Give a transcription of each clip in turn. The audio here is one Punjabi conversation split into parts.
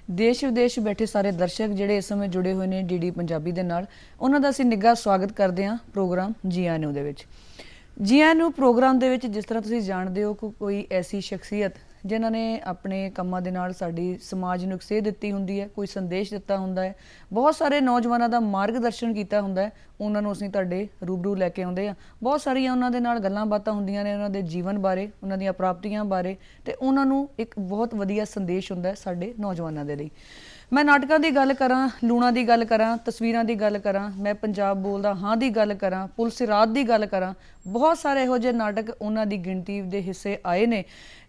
ਦੇਸ਼ ਵਿਦੇਸ਼ ਬੈਠੇ ਸਾਰੇ ਦਰਸ਼ਕ ਜਿਹੜੇ ਇਸ ਸਮੇਂ ਜੁੜੇ ਹੋਏ ਨੇ ਡੀਡੀ ਪੰਜਾਬੀ ਦੇ ਨਾਲ, ਉਹਨਾਂ ਦਾ ਅਸੀਂ ਨਿੱਘਾ ਸਵਾਗਤ ਕਰਦੇ ਹਾਂ ਪ੍ਰੋਗਰਾਮ ਜੀ ਆਇਆਂ ਨੂੰ ਦੇ ਵਿੱਚ। ਜੀ ਆਇਆਂ ਨੂੰ ਪ੍ਰੋਗਰਾਮ ਦੇ ਵਿੱਚ ਜਿਸ ਤਰ੍ਹਾਂ ਤੁਸੀਂ ਜਾਣਦੇ ਹੋ ਕਿ ਕੋਈ ਐਸੀ ਸ਼ਖਸੀਅਤ ਜਿਨ੍ਹਾਂ ਨੇ ਆਪਣੇ ਕੰਮਾਂ ਦੇ ਨਾਲ ਸਾਡੀ ਸਮਾਜ ਨੂੰ ਇੱਕ ਸੇਧ ਦਿੱਤੀ ਹੁੰਦੀ ਹੈ, ਕੋਈ ਸੰਦੇਸ਼ ਦਿੱਤਾ ਹੁੰਦਾ ਹੈ, ਬਹੁਤ ਸਾਰੇ ਨੌਜਵਾਨਾਂ ਦਾ ਮਾਰਗਦਰਸ਼ਨ ਕੀਤਾ ਹੁੰਦਾ ਹੈ, ਉਹਨਾਂ ਨੂੰ ਅਸੀਂ ਤੁਹਾਡੇ ਰੂਬਰੂ ਲੈ ਕੇ ਆਉਂਦੇ ਹਾਂ। ਬਹੁਤ ਸਾਰੀਆਂ ਉਹਨਾਂ ਦੇ ਨਾਲ ਗੱਲਾਂ ਬਾਤਾਂ ਹੁੰਦੀਆਂ ਨੇ, ਉਹਨਾਂ ਦੇ ਜੀਵਨ ਬਾਰੇ, ਉਹਨਾਂ ਦੀਆਂ ਪ੍ਰਾਪਤੀਆਂ ਬਾਰੇ, ਤੇ ਉਹਨਾਂ ਨੂੰ ਇੱਕ ਬਹੁਤ ਵਧੀਆ ਸੰਦੇਸ਼ ਹੁੰਦਾ ਹੈ ਸਾਡੇ ਨੌਜਵਾਨਾਂ ਦੇ ਲਈ। ਮੈਂ ਨਾਟਕਾਂ ਦੀ ਗੱਲ ਕਰਾਂ, ਲੂਣਾ ਦੀ ਗੱਲ ਕਰਾਂ, ਤਸਵੀਰਾਂ ਦੀ ਗੱਲ ਕਰਾਂ, ਮੈਂ ਪੰਜਾਬ ਬੋਲਦਾ ਹਾਂ ਦੀ ਗੱਲ ਕਰਾਂ, ਪੁਲਿਸ ਰਾਤ ਦੀ ਗੱਲ ਕਰਾਂ, ਬਹੁਤ ਸਾਰੇ ਇਹੋ ਜਿਹੇ ਨਾਟਕ ਉਹਨਾਂ ਦੀ ਗਿਣਤੀ ਦੇ ਹਿੱਸੇ ਆਏ ਨੇ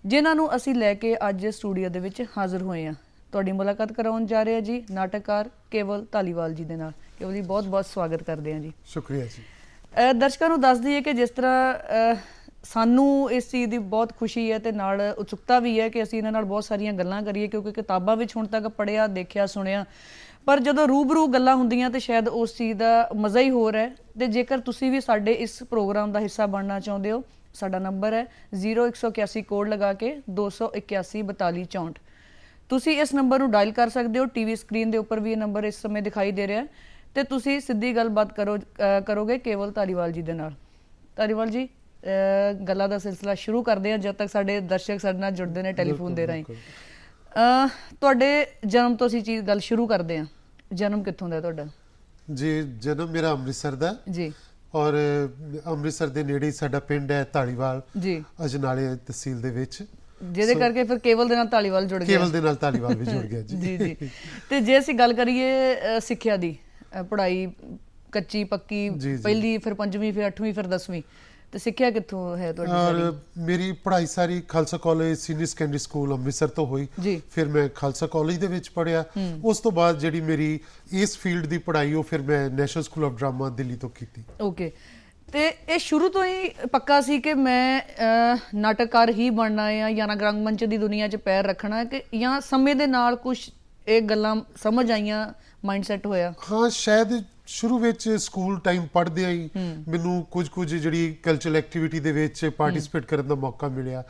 ਜਿਨ੍ਹਾਂ ਨੂੰ ਅਸੀਂ ਲੈ ਕੇ ਅੱਜ ਸਟੂਡੀਓ ਦੇ ਵਿੱਚ ਹਾਜ਼ਰ ਹੋਏ ਹਾਂ। ਤੁਹਾਡੀ ਮੁਲਾਕਾਤ ਕਰਾਉਣ ਜਾ ਰਹੇ ਹਾਂ ਜੀ ਨਾਟਕਕਾਰ ਕੇਵਲ ਧਾਲੀਵਾਲ ਜੀ ਦੇ ਨਾਲ। ਕੇਵਲ ਜੀ ਬਹੁਤ ਬਹੁਤ ਸਵਾਗਤ ਕਰਦੇ ਹਾਂ ਜੀ। ਸ਼ੁਕਰੀਆ ਜੀ। ਦਰਸ਼ਕਾਂ ਨੂੰ ਦੱਸ ਦਈਏ ਕਿ ਜਿਸ ਤਰ੍ਹਾਂ ਸਾਨੂੰ ਇਸ ਚੀਜ਼ ਦੀ ਬਹੁਤ ਖੁਸ਼ੀ ਹੈ ਤੇ ਨਾਲ ਉਤਸੁਕਤਾ ਵੀ ਹੈ ਕਿ ਅਸੀਂ ਇਹਨਾਂ ਨਾਲ ਬਹੁਤ ਸਾਰੀਆਂ ਗੱਲਾਂ ਕਰੀਏ, ਕਿਉਂਕਿ ਕਿਤਾਬਾਂ ਵਿੱਚ ਹੁਣ ਤੱਕ ਪੜ੍ਹਿਆ, ਦੇਖਿਆ, ਸੁਣਿਆ, ਪਰ ਜਦੋਂ ਰੂਬਰੂ ਗੱਲਾਂ ਹੁੰਦੀਆਂ ਤੇ ਸ਼ਾਇਦ ਉਸ ਚੀਜ਼ ਦਾ ਮਜ਼ਾ ਹੀ ਹੋਰ ਹੈ। ਤੇ ਜੇਕਰ ਤੁਸੀਂ ਵੀ ਸਾਡੇ ਇਸ ਪ੍ਰੋਗਰਾਮ ਦਾ ਹਿੱਸਾ ਬਣਨਾ ਚਾਹੁੰਦੇ ਹੋ, ਸਾਡਾ ਨੰਬਰ ਹੈ 0181 ਕੋਡ ਲਗਾ ਕੇ 281 42 64। ਤੁਸੀਂ ਇਸ ਨੰਬਰ ਨੂੰ ਡਾਇਲ ਕਰ ਸਕਦੇ ਹੋ। ਟੀਵੀ ਸਕਰੀਨ ਦੇ ਉੱਪਰ ਵੀ ਇਹ ਨੰਬਰ ਇਸ ਸਮੇਂ ਦਿਖਾਈ ਦੇ ਰਿਹਾ ਤੇ ਤੁਸੀਂ ਸਿੱਧੀ ਗੱਲਬਾਤ ਕਰੋਗੇ ਕੇਵਲ ਧਾਲੀਵਾਲ ਜੀ ਦੇ ਨਾਲ। ਧਾਲੀਵਾਲ ਜੀ, ਗੱਲਾਂ ਦਾ ਸਿਲਸਿਲਾ ਸ਼ੁਰੂ ਕਰਦੇ ਹਾਂ ਜਦ ਤੱਕ ਸਾਡੇ ਦਰਸ਼ਕ ਸਾਡੇ ਨਾਲ ਜੁੜਦੇ ਨੇ ਟੈਲੀਫੋਨ ਦੇ ਰਾਹੀਂ। ਤੁਹਾਡੇ ਜਨਮ ਤੋਂ ਅਸੀਂ ਚੀਜ਼ ਗੱਲ ਸ਼ੁਰੂ ਕਰਦੇ ਹਾਂ। ਜਨਮ ਕਿੱਥੋਂ ਦਾ ਤੁਹਾਡਾ? ਜੀ, ਜਨਮ ਮੇਰਾ ਅੰਮ੍ਰਿਤਸਰ ਦਾ ਜੀ, ਔਰ ਅੰਮ੍ਰਿਤਸਰ ਦੇ ਨੇੜੇ ਸਾਡਾ ਪਿੰਡ ਹੈ ਧਾਲੀਵਾਲ ਜੀ, ਅਜਨਾਲੇ ਤਹਿਸੀਲ ਦੇ ਵਿੱਚ, ਜਿਹਦੇ ਕਰਕੇ ਫਿਰ ਕੇਵਲ ਦੇ ਨਾਲ ਧਾਲੀਵਾਲ ਜੁੜ ਗਿਆ। ਕੇਵਲ ਦੇ ਨਾਲ ਧਾਲੀਵਾਲ ਵੀ ਜੁੜ ਗਿਆ ਜੀ। ਜੀ ਜੀ। ਤੇ ਜੇ ਅਸੀਂ ਗੱਲ ਕਰੀਏ ਸਿੱਖਿਆ ਦੀ, ਪੜ੍ਹਾਈ ਕੱਚੀ ਪੱਕੀ, ਪਹਿਲੀ ਫਿਰ ਪੰਜਵੀਂ ਫਿਰ 8ਵੀਂ ਫਿਰ 10ਵੀਂ, ਤੇ ਸਿੱਖਿਆ ਕਿੱਥੋਂ ਹੈ ਤੁਹਾਡੀ? ਔਰ ਮੇਰੀ ਪੜ੍ਹਾਈ ਸਾਰੀ Khalsa college senior secondary school Amritsar ਤੋਂ ਹੋਈ। ਫਿਰ ਮੈਂ ਖਾਲਸਾ ਕਾਲਜ ਦੇ ਵਿੱਚ ਪੜ੍ਹਿਆ। ਉਸ ਤੋਂ ਬਾਅਦ ਜਿਹੜੀ ਮੇਰੀ ਇਸ ਫੀਲਡ ਦੀ ਪੜ੍ਹਾਈ ਉਹ ਫਿਰ ਮੈਂ national school of drama Delhi ਤੋਂ ਕੀਤੀ। ਓਕੇ। ਤੇ ਇਹ ਸ਼ੁਰੂ ਤੋਂ ਹੀ ਪੱਕਾ ਸੀ ਕਿ ਮੈਂ ਨਾਟਕਕਾਰ ਹੀ ਬਣਨਾ ਹੈ ਜਾਂ ਰੰਗਮੰਚ ਦੀ ਦੁਨੀਆ 'ਚ ਪੈਰ ਰੱਖਣਾ, ਕਿ ਜਾਂ ਸਮੇਂ ਦੇ ਨਾਲ ਕੁਝ ਇਹ ਗੱਲਾਂ ਸਮਝ ਆਈਆਂ, ਮਾਈਂਡਸੈਟ ਹੋਇਆ? ਹਾਂ, ਸ਼ਾਇਦ ਸ਼ੁਰੂ ਵਿੱਚ ਸਕੂਲ ਟਾਈਮ ਪੜ੍ਹਦਿਆਂ ਹੀ ਮੈਨੂੰ ਕੁਝ ਜਿਹੜੀ ਕਲਚਰਲ ਐਕਟੀਵਿਟੀ ਦੇ ਵਿੱਚ ਪਾਰਟਿਸਿਪੇਟ ਕਰਨ ਦਾ ਮੌਕਾ ਮਿਲਿਆ।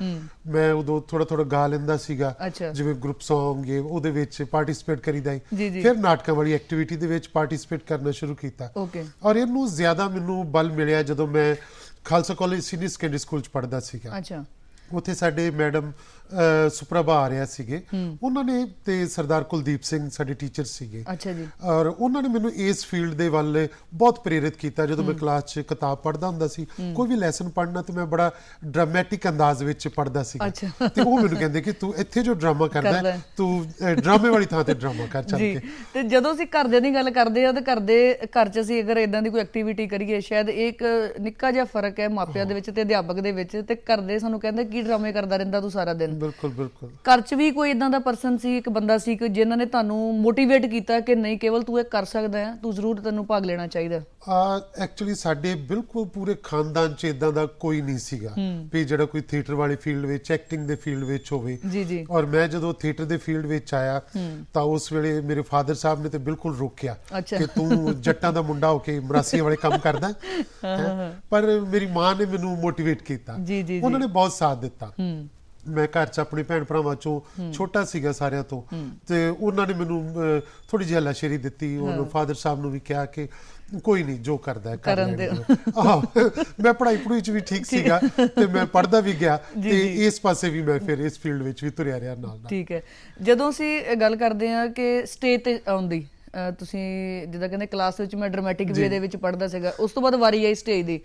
ਮੈਂ ਉਦੋਂ ਥੋੜਾ ਗਾ ਲੈਂਦਾ ਸੀਗਾ, ਜਿਵੇਂ ਗਰੁੱਪ ਸੌਂਗ ਉਹਦੇ ਵਿੱਚ ਪਾਰਟਿਸਿਪੇਟ ਕਰੀਦਾ ਹੀ। ਫਿਰ ਨਾਟਕਾਂ ਵਾਲੀ ਐਕਟੀਵਿਟੀ ਦੇ ਵਿੱਚ ਪਾਰਟਿਸਿਪੇਟ ਕਰਨਾ ਸ਼ੁਰੂ ਕੀਤਾ। ਔਰ ਇਹਨੂੰ ਜ਼ਿਆਦਾ ਮੈਨੂੰ ਬਲ ਮਿਲਿਆ ਜਦੋਂ ਮੈਂ Khalsa college senior secondary school 'ਚ ਪੜ੍ਹਦਾ ਸੀਗਾ। ਉੱਥੇ ਸਾਡੇ ਮੈਡਮ ਸੁਪ੍ਰਭਾ ਆ ਰਿਹਾ ਸੀਗੇ, ਉਹਨਾਂ ਨੇ ਤੇ ਸਰਦਾਰ ਕੁਲਦੀਪ ਸਿੰਘ ਸਾਡੇ ਟੀਚਰ ਸੀਗੇ। ਔਰ ਉਹਨਾਂ ਨੇ ਮੈਨੂੰ ਇਸ ਫੀਲਡ ਦੇ ਵੱਲ ਬਹੁਤ ਪ੍ਰੇਰਿਤ ਕੀਤਾ। ਜਦੋਂ ਮੈਂ ਕਲਾਸ 'ਚ ਕਿਤਾਬ ਪੜ੍ਹਦਾ ਹੁੰਦਾ ਸੀ, ਕੋਈ ਵੀ ਲੈਸਨ ਪੜ੍ਹਨਾ, ਤੇ ਮੈਂ ਬੜਾ ਡਰਾਮੈਟਿਕ ਅੰਦਾਜ਼ ਵਿੱਚ ਪੜ੍ਹਦਾ ਸੀਗਾ। ਤੇ ਉਹ ਮੈਨੂੰ ਕਹਿੰਦੇ ਕਿ ਤੂੰ ਇੱਥੇ ਜੋ ਡਰਾਮਾ ਕਰਦਾ ਤੂੰ ਡਰਾਮੇ ਵਾਲੀ ਥਾਂ ਤੇ ਡਰਾਮਾ ਕਰ ਚੱਲ ਕੇ। ਤੇ ਜਦੋਂ ਅਸੀਂ ਘਰਦਿਆਂ ਦੀ ਗੱਲ ਕਰਦੇ ਆ ਤੇ ਘਰ 'ਚ ਅਸੀਂ ਅਗਰ ਇਦਾਂ ਦੀ ਕੋਈ ਐਕਟੀਵਿਟੀ ਕਰੀਏ, ਸ਼ਾਇਦ ਇੱਕ ਨਿੱਕਾ ਜਿਹਾ ਫਰਕ ਹੈ ਮਾਪਿਆਂ ਦੇ ਵਿੱਚ ਤੇ ਅਧਿਆਪਕ ਦੇ ਵਿੱਚ, ਤੇ ਘਰਦੇ ਸਾਨੂੰ ਕਹਿੰਦੇ ਕੀ ਡਰਾਮੇ ਕਰਦਾ ਰਹਿੰਦਾ ਤੂੰ ਸਾਰਾ ਦਿਨ। ਬਿਲਕੁਲ ਬਿਲਕੁਲ। ਘਰ 'ਚ ਵੀ ਕੋਈ ਇਦਾਂ ਦਾ ਪਰਸਨ ਸੀ, ਇੱਕ ਬੰਦਾ ਸੀ ਕਿ ਜਿਨ੍ਹਾਂ ਨੇ ਤੁਹਾਨੂੰ ਮੋਟੀਵੇਟ ਕੀਤਾ ਕਿ ਨਹੀਂ ਕੇਵਲ ਤੂੰ ਇਹ ਕਰ ਸਕਦਾ ਹੈ, ਤੂੰ ਜ਼ਰੂਰ ਤੈਨੂੰ ਭਾਗ ਲੈਣਾ ਚਾਹੀਦਾ? ਐਕਚੁਅਲੀ ਸਾਡੇ ਬਿਲਕੁਲ ਪੂਰੇ ਖਾਨਦਾਨ 'ਚ ਇਦਾਂ ਦਾ ਕੋਈ ਨਹੀਂ ਸੀਗਾ ਵੀ ਜਿਹੜਾ ਕੋਈ ਥੀਏਟਰ ਵਾਲੀ ਫੀਲਡ ਵਿੱਚ, ਐਕਟਿੰਗ ਦੇ ਫੀਲਡ ਵਿੱਚ ਹੋਵੇ। ਔਰ ਮੈਂ ਜਦੋਂ ਥੀਏਟਰ ਦੇ ਫੀਲਡ ਵਿੱਚ ਆਇਆ ਤਾਂ ਉਸ ਵੇਲੇ ਮੇਰੇ ਫਾਦਰ ਸਾਹਿਬ ਨੇ ਤੇ ਬਿਲਕੁਲ ਰੋਕਿਆ ਕਿ ਤੂੰ ਜੱਟਾਂ ਦਾ ਮੁੰਡਾ ਹੋ ਕੇ ਮਰਾਸੀਆਂ ਵਾਲੇ ਕੰਮ ਕਰਦਾ। ਪਰ ਮੇਰੀ ਮਾਂ ਨੇ ਮੈਨੂੰ ਮੋਟੀਵੇਟ ਕੀਤਾ, ਉਹਨਾਂ ਨੇ ਬਹੁਤ ਸਾਥ ਦਿੱਤਾ। ਮੈਂ ਘਰ 'ਚ ਆਪਣੇ ਭੈਣ ਭਰਾਵਾਂ 'ਚੋਂ ਛੋਟਾ ਸੀਗਾ ਸਾਰਿਆਂ ਤੋਂ, ਤੇ ਉਹਨਾਂ ਨੇ ਮੈਨੂੰ ਥੋੜੀ ਜਿਹੀ ਹੱਲਾਸ਼ੇਰੀ ਦਿੱਤੀ। ਉਹਨੂੰ ਫਾਦਰ ਸਾਹਿਬ ਨੂੰ ਵੀ ਕਿਹਾ ਕਿ ਕੋਈ ਨਹੀਂ, ਜੋ ਕਰਦਾ ਹੈ ਕਰਨ ਦੇ। ਮੈਂ ਪੜ੍ਹਾਈ 'ਚ ਵੀ ਠੀਕ ਸੀਗਾ ਤੇ ਮੈਂ ਪੜ੍ਹਦਾ ਵੀ ਗਿਆ, ਤੇ ਇਸ ਪਾਸੇ ਵੀ ਮੈਂ ਫਿਰ ਇਸ ਫੀਲਡ ਵਿੱਚ ਵੀ ਤੁਰਿਆ ਰਿਹਾ ਨਾਲ ਨਾਲ। ਠੀਕ ਹੈ। ਜਦੋਂ ਅਸੀਂ ਗੱਲ ਕਰਦੇ ਹਾਂ ਕਿ ਸਟੇਜ ਤੇ ਆਉਂਦੀ, ਤੁਸੀਂ ਜਿੱਦਾਂ ਕਹਿੰਦੇ ਕਲਾਸ ਵਿੱਚ ਮੈਂ ਡਰਾਮੈਟਿਕ ਵੇ ਦੇ ਵਿੱਚ ਪੜ੍ਹਦਾ ਸੀਗਾ, ਉਸ ਤੋਂ ਬਾਅਦ ਵਾਰੀ ਆਈ ਸਟੇਜ ਦੀ,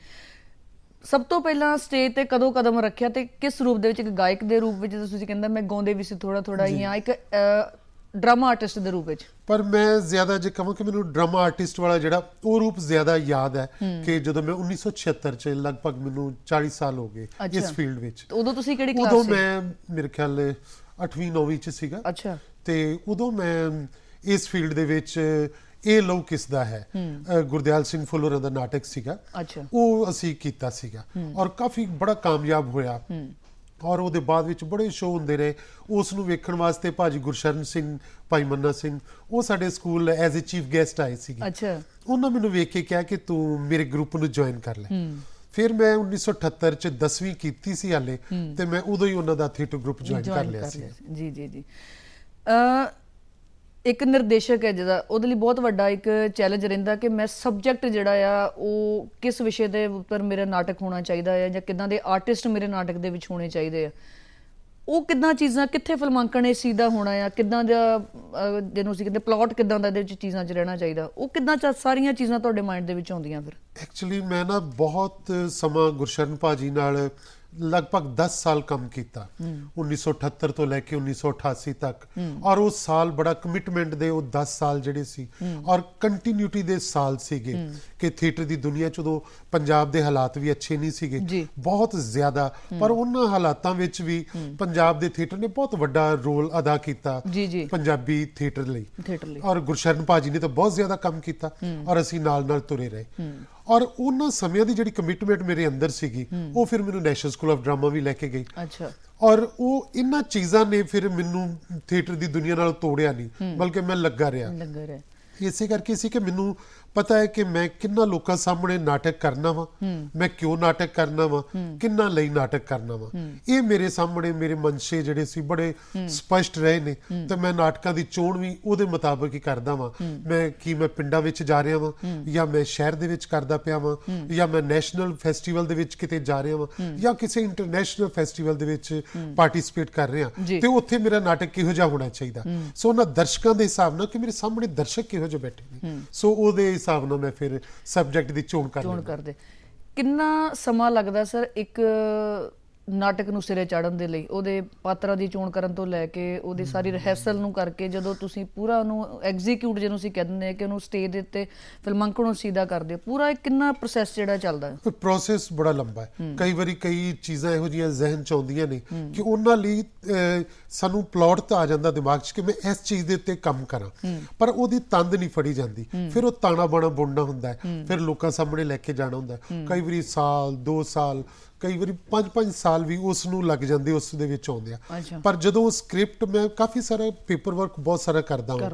ਸਭ ਤੋਂ ਪਹਿਲਾਂ ਸਟੇਜ ਤੇ ਕਦੋਂ ਕਦਮ ਰੱਖਿਆ ਤੇ ਕਿਸ ਰੂਪ ਦੇ ਵਿੱਚ? ਇੱਕ ਗਾਇਕ ਦੇ ਰੂਪ ਵਿੱਚ ਤੁਸੀਂ ਕਹਿੰਦਾ ਮੈਂ ਗਾਉਂਦੇ ਵੀ ਸੀ ਥੋੜਾ ਜਾਂ ਇੱਕ ਡਰਾਮਾ ਆਰਟਿਸਟ ਦੇ ਰੂਪ ਵਿੱਚ? ਪਰ ਮੈਂ ਜ਼ਿਆਦਾ ਜੇ ਕਹਾਂ ਕਿ ਮੈਨੂੰ ਡਰਾਮਾ ਆਰਟਿਸਟ ਵਾਲਾ ਜਿਹੜਾ ਉਹ ਰੂਪ ਜ਼ਿਆਦਾ ਯਾਦ ਹੈ ਕਿ ਜਦੋਂ ਮੈਂ 1976 'ਚ, ਲਗਭਗ ਮੈਨੂੰ 40 ਸਾਲ ਹੋ ਗਏ ਇਸ ਫੀਲਡ ਵਿੱਚ। ਉਦੋਂ ਤੁਸੀਂ ਕਿਹੜੀ ਕਲਾਸ ਸੀ? ਉਦੋਂ ਮੈਂ ਮੇਰੇ ਖਿਆਲ 8ਵੀਂ 9ਵੀਂ 'ਚ ਸੀਗਾ। ਤੇ ਉਦੋਂ ਮੈਂ ਇਸ ਫੀਲਡ ਦੇ ਵਿੱਚ ਇਹ ਲਹੂ ਕਿਸ ਦਾ ਹੈ, ਗੁਰਦਿਆਲ ਸਿੰਘ ਫੁੱਲਰ ਦਾ ਨਾਟਕ ਸੀਗਾ, ਉਹ ਅਸੀਂ ਕੀਤਾ ਸੀਗਾ ਔਰ ਕਾਫੀ ਬੜਾ ਕਾਮਯਾਬ ਹੋਇਆ। ਔਰ ਉਹਦੇ ਬਾਅਦ ਵਿੱਚ ਬੜੇ ਸ਼ੋਅ ਹੁੰਦੇ ਰਹੇ। ਉਸ ਨੂੰ ਵੇਖਣ ਵਾਸਤੇ ਭਾਜੀ ਗੁਰਸ਼ਰਨ ਸਿੰਘ, ਭਾਈ ਮੰਨਾ ਸਿੰਘ, ਉਹ ਸਾਡੇ school as a chief guest ਆਏ ਸੀਗੇ। ਉਹਨਾਂ ਮੈਨੂੰ ਵੇਖ ਕੇ ਕਿਹਾ ਕਿ ਤੂੰ ਮੇਰੇ ਗਰੁੱਪ ਨੂੰ ਜੁਆਇਨ ਕਰ ਲੈ। ਫਿਰ ਮੈਂ 1978 'ਚ 10ਵੀਂ ਕੀਤੀ ਸੀ ਹਾਲੇ, ਤੇ ਮੈਂ ਉਦੋਂ ਹੀ ਉਹਨਾਂ ਦਾ ਥੀਏਟਰ ਗਰੁੱਪ ਜੁਆਇਨ ਕਰ ਲਿਆ ਸੀ। ਜੀ ਜੀ ਜੀ। ਇੱਕ ਨਿਰਦੇਸ਼ਕ ਹੈ ਜਿਹਦਾ ਉਹਦੇ ਲਈ ਬਹੁਤ ਵੱਡਾ ਇੱਕ ਚੈਲੰਜ ਰਹਿੰਦਾ ਕਿ ਮੈਂ ਸਬਜੈਕਟ ਜਿਹੜਾ ਆ ਉਹ ਕਿਸ ਵਿਸ਼ੇ ਦੇ ਉੱਪਰ ਮੇਰਾ ਨਾਟਕ ਹੋਣਾ ਚਾਹੀਦਾ ਹੈ ਜਾਂ ਕਿੱਦਾਂ ਦੇ ਆਰਟਿਸਟ ਮੇਰੇ ਨਾਟਕ ਦੇ ਵਿੱਚ ਹੋਣੇ ਚਾਹੀਦੇ ਆ। ਉਹ ਕਿੱਦਾਂ ਚੀਜ਼ਾਂ ਕਿੱਥੇ ਫਿਲਮਾਂਕਣ ਇਸ ਚੀਜ਼ ਦਾ ਹੋਣਾ ਆ, ਕਿੱਦਾਂ ਦਾ ਜਿਹਨੂੰ ਅਸੀਂ ਕਹਿੰਦੇ ਪਲਾਟ ਕਿੱਦਾਂ ਦਾ ਇਹਦੇ ਵਿੱਚ ਚੀਜ਼ਾਂ 'ਚ ਰਹਿਣਾ ਚਾਹੀਦਾ, ਉਹ ਕਿੱਦਾਂ ਸਾਰੀਆਂ ਚੀਜ਼ਾਂ ਤੁਹਾਡੇ ਮਾਈਂਡ ਦੇ ਵਿੱਚ ਆਉਂਦੀਆਂ ਫਿਰ? ਐਕਚੁਅਲੀ ਮੈਂ ਨਾ ਬਹੁਤ ਸਮਾਂ ਗੁਰਸ਼ਰਨ ਭਾਜੀ ਨਾਲ ਲਗਭਗ 10 ਸਾਲ ਕੰਮ ਕੀਤਾ 1978 ਤੋਂ ਲੈ ਕੇ 1988 ਤੱਕ, ਔਰ ਉਹ ਸਾਲ ਬੜਾ ਕਮਿਟਮੈਂਟ ਦੇ ਉਹ 10 ਸਾਲ ਜਿਹੜੇ ਸੀ ਔਰ ਕੰਟੀਨਿਊਟੀ ਦੇ ਸਾਲ ਸੀਗੇ ਕਿ ਥੀਏਟਰ ਦੀ ਦੁਨੀਆ 'ਚ ਉਦੋਂ ਪੰਜਾਬ ਦੇ ਹਾਲਾਤ ਵੀ ਅੱਛੇ ਨਹੀਂ ਸੀਗੇ ਬਹੁਤ ਜ਼ਿਆਦਾ, ਪਰ ਉਹਨਾਂ ਹਾਲਾਤਾਂ ਵਿੱਚ ਵੀ ਪੰਜਾਬ ਦੇ ਥੀਏਟਰ ਨੇ ਬਹੁਤ ਵੱਡਾ ਰੋਲ ਅਦਾ ਕੀਤਾ ਪੰਜਾਬੀ ਥੀਏਟਰ ਲਈ, ਔਰ ਗੁਰਸ਼ਰਨ ਭਾਜੀ ਨੇ ਤਾਂ ਬਹੁਤ ਜ਼ਿਆਦਾ ਕੰਮ ਕੀਤਾ ਔਰ ਅਸੀਂ ਨਾਲ ਨਾਲ ਤੁਰੇ ਰਹੇ। ਔਰ ਉਹਨਾਂ ਸਮਿਆਂ ਦੀ ਜਿਹੜੀ ਕਮਿਟਮੈਂਟ ਮੇਰੇ ਅੰਦਰ ਸੀਗੀ ਉਹ ਫਿਰ ਮੈਨੂੰ ਨੈਸ਼ਨਲ ਸਕੂਲ ਆਫ ਡਰਾਮਾ ਵੀ ਲੈ ਕੇ ਗਈ। ਅੱਛਾ। ਔਰ ਉਹ ਇਹਨਾਂ ਚੀਜ਼ਾਂ ਨੇ ਫਿਰ ਮੈਨੂੰ ਥੀਏਟਰ ਦੀ ਦੁਨੀਆ ਨਾਲ ਤੋੜਿਆ ਨਹੀਂ, ਬਲਕਿ ਮੈਂ ਲੱਗਾ ਰਿਹਾ। ਇਸੇ ਕਰਕੇ ਸੀ ਕਿ ਮੈਨੂੰ ਪਤਾ ਹੈ ਕਿ ਮੈਂ ਕਿੰਨਾ ਲੋਕਾਂ ਸਾਹਮਣੇ ਨਾਟਕ ਕਰਨਾ ਵਾ, ਮੈਂ ਕਿਉਂ ਨਾਟਕ ਕਰਨਾ ਵਾ, ਕਿੰਨਾ ਲਈ ਨਾਟਕ ਕਰਨਾ ਵਾ, ਇਹ ਮੇਰੇ ਸਾਹਮਣੇ ਮੇਰੇ ਮਨਸ਼ੇ ਜਿਹੜੇ ਸੀ ਬੜੇ ਸਪਸ਼ਟ ਰਹੇ ਨੇ। ਤੇ ਮੈਂ ਨਾਟਕਾਂ ਦੀ ਚੋਣ ਵੀ ਉਹਦੇ ਮੁਤਾਬਕ ਹੀ ਕਰਦਾ ਵਾਂ। ਮੈਂ ਪਿੰਡਾਂ ਵਿੱਚ ਜਾ ਰਿਹਾ ਵਾਂ ਜਾਂ ਮੈਂ ਸ਼ਹਿਰ ਦੇ ਵਿੱਚ ਕਰਦਾ ਪਿਆ ਵਾਂ ਜਾਂ ਮੈਂ ਨੈਸ਼ਨਲ ਫੈਸਟੀਵਲ ਦੇ ਵਿੱਚ ਕਿਤੇ ਜਾ ਰਿਹਾ ਵਾਂ ਜਾਂ ਕਿਸੇ ਇੰਟਰਨੈਸ਼ਨਲ ਫੈਸਟੀਵਲ ਦੇ ਵਿੱਚ ਪਾਰਟਿਸਿਪੇਟ ਕਰ ਰਿਹਾ, ਤੇ ਉੱਥੇ ਮੇਰਾ ਨਾਟਕ ਕਿਹੋ ਜਿਹਾ ਹੋਣਾ ਚਾਹੀਦਾ। ਸੋ ਉਹਨਾਂ ਦਰਸ਼ਕਾਂ ਦੇ ਹਿਸਾਬ ਨਾਲ ਕਿ ਮੇਰੇ ਸਾਹਮਣੇ ਦਰਸ਼ਕ ਕਿਹੋ ਜਿਹੇ ਬੈਠੇ ਨੇ, ਸੋ ਉਹਦੇ ਹਿਸਾਬ ਨਾਲ ਮੈਂ ਫਿਰ ਸਬਜੈਕਟ ਦੀ ਚੋਣ ਕਰਦੇ। ਕਿੰਨਾ ਸਮਾਂ ਲੱਗਦਾ ਸਰ ਇੱਕ ਨਾਟਕ ਨੂੰ ਸਿਰੇ ਚਾੜਨ ਦੇ ਲਈ, ਉਹਦੇ ਪਾਤਰਾਂ ਦੀ ਚੋਣ ਕਰਨ ਤੋਂ ਲੈ ਕੇ ਉਹਦੀ ਸਾਰੀ ਰਿਹਰਸਲ ਨੂੰ ਕਰਕੇ ਜਦੋਂ ਤੁਸੀਂ ਪੂਰਾ ਉਹਨੂੰ ਐਗਜ਼ੀਕਿਊਟ ਜਿਹਨੂੰ ਅਸੀਂ ਕਹਿੰਦੇ ਹਾਂ ਕਿ ਉਹਨੂੰ ਸਟੇਜ ਦੇ ਉੱਤੇ ਫਿਲਮਾਂਕਣ ਨੂੰ ਸਿੱਧਾ ਕਰਦੇ ਹੋ, ਪੂਰਾ ਕਿੰਨਾ ਪ੍ਰੋਸੈਸ ਜਿਹੜਾ ਚੱਲਦਾ ਹੈ? ਪ੍ਰੋਸੈਸ ਬੜਾ ਲੰਬਾ ਹੈ। ਕਈ ਵਾਰੀ ਕਈ ਚੀਜ਼ਾਂ ਇਹੋ ਜਿਹੀਆਂ ਜ਼ਿਹਨ 'ਚ ਆਉਂਦੀਆਂ ਨੇ ਕਿ ਉਹਨਾਂ ਲਈ ਸਾਨੂੰ ਪਲਾਟ ਤਾਂ ਆ ਜਾਂਦਾ ਦਿਮਾਗ 'ਚ ਕਿ ਮੈਂ ਇਸ ਚੀਜ਼ ਦੇ ਉੱਤੇ ਕੰਮ ਕਰਾਂ, ਪਰ ਉਹਦੀ ਤੰਦ ਨਹੀਂ ਫੜੀ ਜਾਂਦੀ। ਫਿਰ ਉਹ ਤਾਣਾ ਬਾਣਾ ਬੁਣਨਾ ਹੁੰਦਾ, ਫਿਰ ਲੋਕਾਂ ਸਾਹਮਣੇ ਲੈ ਕੇ ਜਾਣਾ ਹੁੰਦਾ। ਕਈ ਵਾਰੀ ਸਾਲ 2 ਸਾਲ ਕਈ ਵਾਰੀ 5-5 ਸਾਲ ਵੀ ਉਸ ਨੂੰ ਲੱਗ ਜਾਂਦੇ ਉਸ ਦੇ ਵਿੱਚ ਆਉਂਦੇ ਆ। ਪਰ ਜਦੋਂ ਸਕ੍ਰਿਪਟ ਮੈਂ ਕਾਫੀ ਸਾਰਾ ਪੇਪਰ ਵਰਕ ਬਹੁਤ ਸਾਰਾ ਕਰਦਾ ਹਾਂ